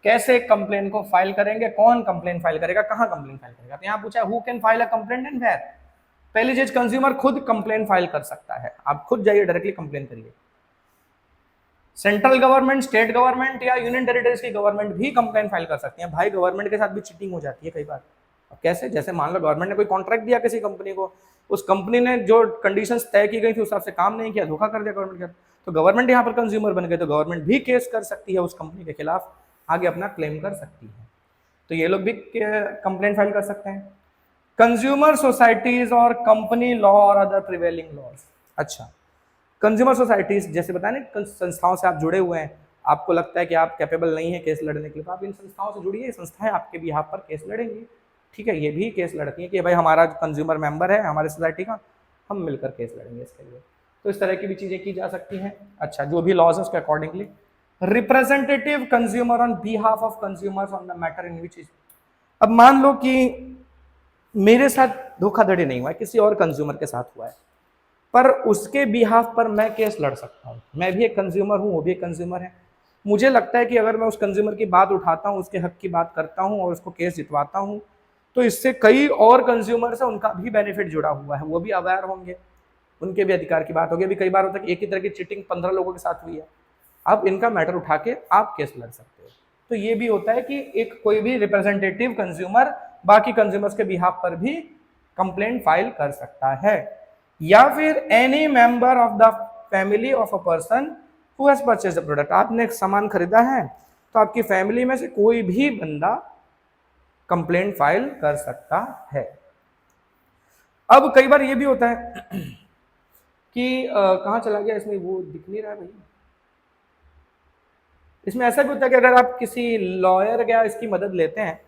[SPEAKER 1] कैसे कंप्लेन को फाइल करेंगे? कौन कंप्लेन फाइल करेगा? कहां कंप्लेन फाइल करेगा? तो यहां पूछा who can file a complaint and where. पहली चीज, कंज्यूमर खुद कंप्लेन फाइल कर सकता है, आप खुद जाइए डायरेक्टली कंप्लेन करिए। सेंट्रल गवर्नमेंट, स्टेट गवर्नमेंट या यूनियन टेरिटरीज की गवर्नमेंट भी कंप्लेन फाइल कर सकती है। भाई गवर्नमेंट के साथ भी चीटिंग हो जाती है कई बार। अब कैसे? जैसे मान लो गवर्नमेंट ने कोई कॉन्ट्रैक्ट दिया किसी कंपनी को, उस कंपनी ने जो कंडीशंस तय की गई थी उस हिसाब से काम नहीं किया, धोखा कर दिया गवर्नमेंट के साथ, तो गवर्नमेंट यहाँ पर कंज्यूमर बन गए, तो गवर्नमेंट भी केस कर सकती है उस कंपनी के खिलाफ, आगे अपना क्लेम कर सकती है। तो ये लोग भी कंप्लेंट फाइल कर सकते हैं। कंज्यूमर सोसाइटीज और कंपनी लॉ और अदर प्रिवेलिंग लॉज। अच्छा, कंज्यूमर सोसाइटीज, जैसे बताया ना, संस्थाओं से आप जुड़े हुए हैं, आपको लगता है कि आप कैपेबल नहीं है केस लड़ने के लिए, तो आप इन संस्थाओं से जुड़िए, संस्थाएं आपके भी पर केस लड़ेंगी, ठीक है। ये भी केस लड़ती है कि भाई हमारा कंज्यूमर मेंबर है हमारे सोसाइटी का, हम मिलकर केस लड़ेंगे इसके लिए। तो इस तरह की भी चीजें की जा सकती हैं। अच्छा, जो भी लॉज है उसके accordingly representative consumer on behalf of consumers on the matter in which is, अब मान लो कि मेरे साथ धोखाधड़ी नहीं हुआ है, किसी और कंज्यूमर के साथ हुआ है, पर उसके बिहाफ पर मैं केस लड़ सकता हूँ। मैं भी एक कंज्यूमर हूँ, वो भी एक कंज्यूमर है। मुझे लगता है कि अगर मैं उस कंज्यूमर की बात उठाता हूँ, उसके हक की बात करता हूँ और उसको केस जितवाता हूँ, तो इससे कई और कंज्यूमर्स है उनका भी बेनिफिट जुड़ा हुआ है, वो भी अवेयर होंगे, उनके भी अधिकार की बात होगी। अभी कई बार होता है कि एक ही तरह की चीटिंग 15 लोगों के साथ हुई है, अब इनका मैटर उठा के आप केस लड़ सकते हो। तो ये भी होता है कि एक कोई भी रिप्रेजेंटेटिव कंज्यूमर बाकी कंज्यूमर्स के बिहाफ पर भी कंप्लेंट फाइल कर सकता है। या फिर any member of the family of a person who has purchased the product, आपने एक सामान खरीदा है तो आपकी फैमिली में से कोई भी बंदा कंप्लेंट फाइल कर सकता है। अब कई बार ये भी होता है कि कहाँ चला गया, इसमें वो दिख नहीं रहा है भाई। इसमें ऐसा भी होता है कि अगर आप किसी लॉयर या इसकी मदद लेते हैं,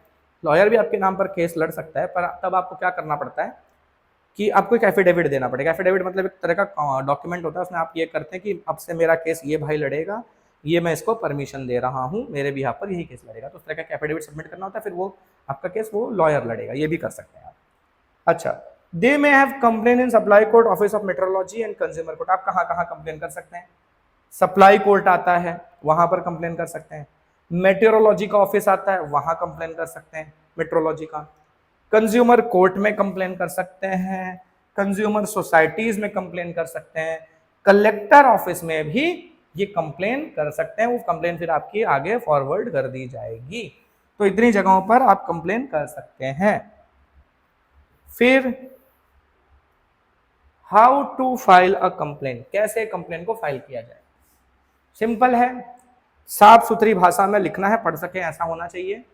[SPEAKER 1] लॉयर भी आपके नाम पर केस लड़ सकता है, पर तब आपको क्या करना पड़ता है कि आपको एक एफिडेविट देना पड़ेगा। एफिडेविट मतलब एक तरह का डॉक्यूमेंट होता है, उसमें आप ये करते हैं कि अब से मेरा केस ये भाई लड़ेगा, ये मैं इसको परमिशन दे रहा हूँ, मेरे भी यहाँ पर यही केस लड़ेगा। तो उस तरह का एफिडेविट सबमिट करना होता है, फिर वो आपका केस वो लॉयर लड़ेगा, ये भी कर सकते हैं आप। अच्छा, they may have complain in supply court, office of metrology and consumer court. आप कहाँ कहाँ कंप्लेन कर सकते हैं? सप्लाई कोर्ट आता है, वहां पर कंप्लेन कर सकते हैं। मेट्रोलॉजी का ऑफिस आता है, वहां कंप्लेन कर सकते हैं मेट्रोलॉजी का। कंज्यूमर कोर्ट में कंप्लेन कर सकते हैं, कंज्यूमर सोसाइटीज में कंप्लेन कर सकते हैं, कलेक्टर ऑफिस में भी ये कंप्लेन कर सकते हैं। वो कंप्लेन फिर आपकी आगे फॉरवर्ड कर दी जाएगी। तो इतनी जगहों पर आप कंप्लेन कर सकते हैं। फिर how to file a complain, कैसे कंप्लेन को फाइल किया जाए? सिंपल है, साफ सुथरी भाषा में लिखना है, पढ़ सके ऐसा होना चाहिए।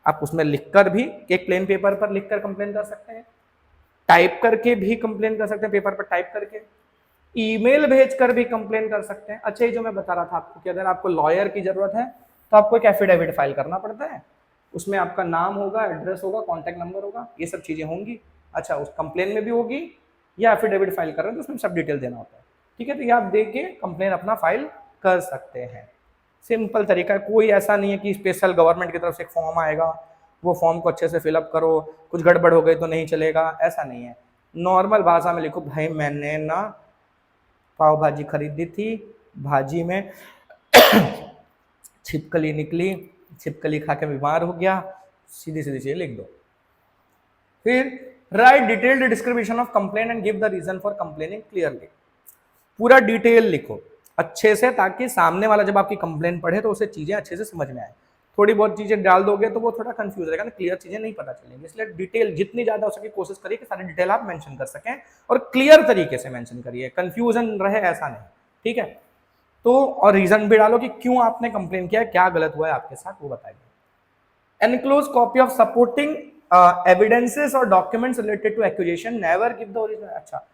[SPEAKER 1] आप उसमें लिखकर भी एक प्लेन पेपर पर लिखकर कंप्लेन कर सकते हैं, टाइप करके भी कंप्लेन कर सकते हैं, पेपर पर टाइप करके, ईमेल भेजकर भी कंप्लेन कर सकते हैं। अच्छा, ये जो मैं बता रहा था आपको कि अगर आपको लॉयर की जरूरत है तो आपको एक एफिडेविट फाइल करना पड़ता है, उसमें आपका नाम होगा, एड्रेस होगा, कॉन्टैक्ट नंबर होगा, ये सब चीजें होंगी। अच्छा, उस कंप्लेन में भी होगी, या एफिडेविट फाइल कर रहे हैं तो उसमें सब डिटेल देना होता है। ठीक है, तो ये आप दे के कंप्लेन अपना फाइल कर सकते हैं। सिंपल तरीका है, कोई ऐसा नहीं है कि स्पेशल गवर्नमेंट की तरफ से एक फॉर्म आएगा, वो फॉर्म को अच्छे से फिलअप करो, कुछ गड़बड़ हो गई तो नहीं चलेगा, ऐसा नहीं है। नॉर्मल भाषा में लिखो, भाई मैंने ना पाव भाजी खरीदी थी, भाजी में छिपकली निकली, छिपकली खा के बीमार हो गया, सीधी सीधी चीजें लिख दो। फिर write detailed description of complain and give the reason for complaining clearly. पूरा डिटेल लिखो अच्छे से, ताकि सामने वाला जब आपकी कंप्लेन पढ़े तो उसे चीजें अच्छे से समझ में आए। थोड़ी बहुत चीजें डाल दोगे तो वो थोड़ा कंफ्यूज रहेगा ना, क्लियर चीजें नहीं पता चलेंगी। इसलिए डिटेल जितनी ज्यादा हो सके कोशिश करिए कि सारी डिटेल आप मेंशन कर सकें, और क्लियर तरीके से मेंशन करिए, कंफ्यूजन रहे ऐसा नहीं। ठीक है, तो और रीजन भी डालो कि क्यों आपने कंप्लेन किया, क्या गलत हुआ है आपके साथ, वो बताइए। Enclose copy of supporting evidences और documents related to accusation, never give the original. अच्छा,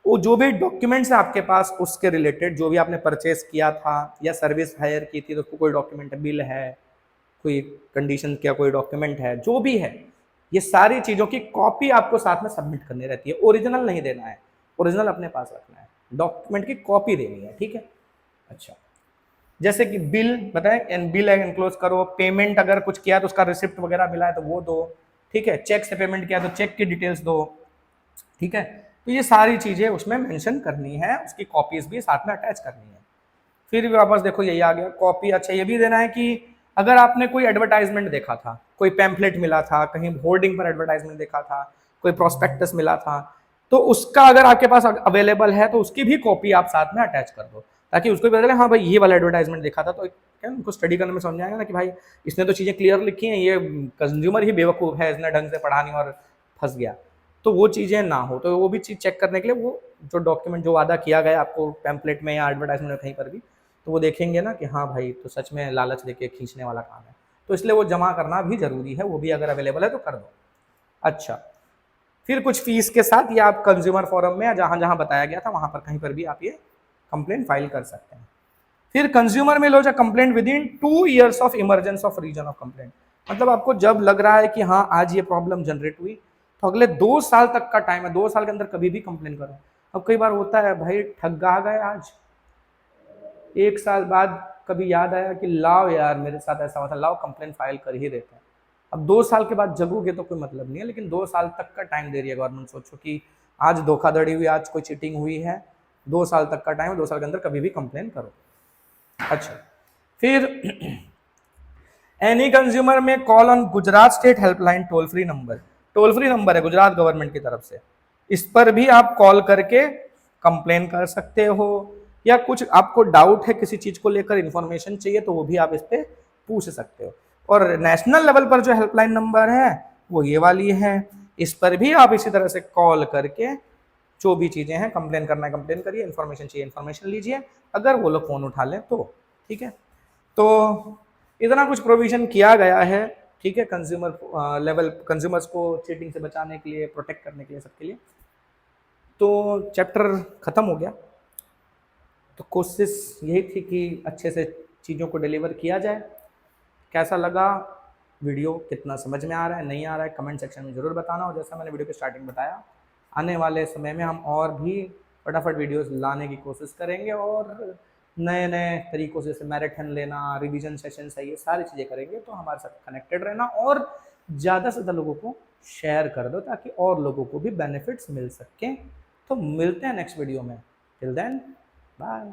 [SPEAKER 1] वो जो भी डॉक्यूमेंट्स है आपके पास उसके रिलेटेड, जो भी आपने परचेस किया था या सर्विस हायर की थी, तो उसको कोई डॉक्यूमेंट है, बिल है, कोई कंडीशन का कोई डॉक्यूमेंट है, जो भी है, ये सारी चीज़ों की कॉपी आपको साथ में सबमिट करनी रहती है। ओरिजिनल नहीं देना है, ओरिजिनल अपने पास रखना है, डॉक्यूमेंट की कॉपी देनी है। ठीक है, अच्छा, जैसे कि बिल बताएं, बिल एनक्लोज करो, पेमेंट अगर कुछ किया तो उसका रिसिप्ट वगैरह मिला है तो वो दो। ठीक है, चेक से पेमेंट किया तो चेक की डिटेल्स दो। ठीक है, तो ये सारी चीजें उसमें मेंशन करनी है, उसकी कॉपीज भी साथ में अटैच करनी है। फिर भी वापस देखो यही आ गया कॉपी। अच्छा, ये भी देना है कि अगर आपने कोई एडवर्टाइजमेंट देखा था, कोई पैम्पलेट मिला था, कहीं होर्डिंग पर एडवर्टाइजमेंट देखा था, कोई प्रोस्पेक्टस मिला था, तो उसका अगर आपके पास अवेलेबल है तो उसकी भी कॉपी आप साथ में अटैच कर दो, ताकि उसको भी पता चले हाँ भाई ये वाला एडवर्टाइजमेंट देखा था। तो क्या उनको स्टडी करने में समझ आएगा ना कि भाई इसने तो चीज़ें क्लियर लिखी हैं, ये कंज्यूमर ही बेवकूफ़ है, इसने ढंग से पढ़ा नहीं और फंस गया। तो वो चीज़ें ना हो, तो वो भी चीज़ चेक करने के लिए वो जो डॉक्यूमेंट जो वादा किया गया आपको पैम्पलेट में या एडवर्टाइजमेंट में कहीं पर भी, तो वो देखेंगे ना कि हाँ भाई तो सच में लालच देके खींचने वाला काम है, तो इसलिए वो जमा करना भी जरूरी है, वो भी अगर अवेलेबल है तो कर दो। अच्छा, फिर कुछ फीस के साथ या आप कंज्यूमर फोरम में या जहाँ जहाँ बताया गया था वहाँ पर कहीं पर भी आप ये कंप्लेंट फाइल कर सकते हैं। फिर कंज्यूमर में lodge complaint within 2 years of emergence of reason of complaint, मतलब आपको जब लग रहा है कि हाँ आज ये प्रॉब्लम जनरेट हुई तो अगले 2 साल तक का टाइम है, 2 साल के अंदर कभी भी कंप्लेन करो। अब कई बार होता है भाई ठगा गए आज, 1 साल बाद कभी याद आया कि लाओ यार मेरे साथ ऐसा हुआ था, लाओ कंप्लेन फाइल कर ही देते हैं। अब 2 साल के बाद जगोगे तो कोई मतलब नहीं है, लेकिन 2 साल तक का टाइम दे रही है गवर्नमेंट। सोचो कि आज धोखाधड़ी हुई, आज कोई चीटिंग हुई है, 2 साल तक का टाइम है, 2 साल के अंदर कभी भी कंप्लेन करो। अच्छा, फिर एनी कंज्यूमर में call on Gujarat state helpline toll free number है गुजरात गवर्नमेंट की तरफ से, इस पर भी आप कॉल करके कंप्लेन कर सकते हो, या कुछ आपको डाउट है किसी चीज को लेकर, इंफॉर्मेशन चाहिए, तो वो भी आप इस पे पूछ सकते हो। और नेशनल लेवल पर जो हेल्पलाइन नंबर है वो ये वाली है, इस पर भी आप इसी तरह से कॉल करके जो भी चीजें हैं, कंप्लेन करना है कंप्लेन करिए, इन्फॉर्मेशन चाहिए इन्फॉर्मेशन लीजिए, अगर वो लोग फोन उठा लें तो। ठीक है, तो इतना कुछ प्रोविजन किया गया है, ठीक है, कंज्यूमर लेवल, कंज्यूमर्स को चीटिंग से बचाने के लिए, प्रोटेक्ट करने के लिए, सबके लिए। तो चैप्टर खत्म हो गया। तो कोशिश यही थी कि अच्छे से चीज़ों को डिलीवर किया जाए। कैसा लगा वीडियो, कितना समझ में आ रहा है, नहीं आ रहा है, कमेंट सेक्शन में ज़रूर बताना। और जैसा मैंने वीडियो के स्टार्टिंग बताया, आने वाले समय में हम और भी फटाफट वीडियोस लाने की कोशिश करेंगे, और नए नए तरीकों से, जैसे मैराथन लेना, रिवीजन सेशंस है, ये सारी चीज़ें करेंगे। तो हमारे साथ कनेक्टेड रहना और ज़्यादा से ज़्यादा लोगों को शेयर कर दो, ताकि और लोगों को भी बेनिफिट्स मिल सकें। तो मिलते हैं नेक्स्ट वीडियो में, टिल देन बाय।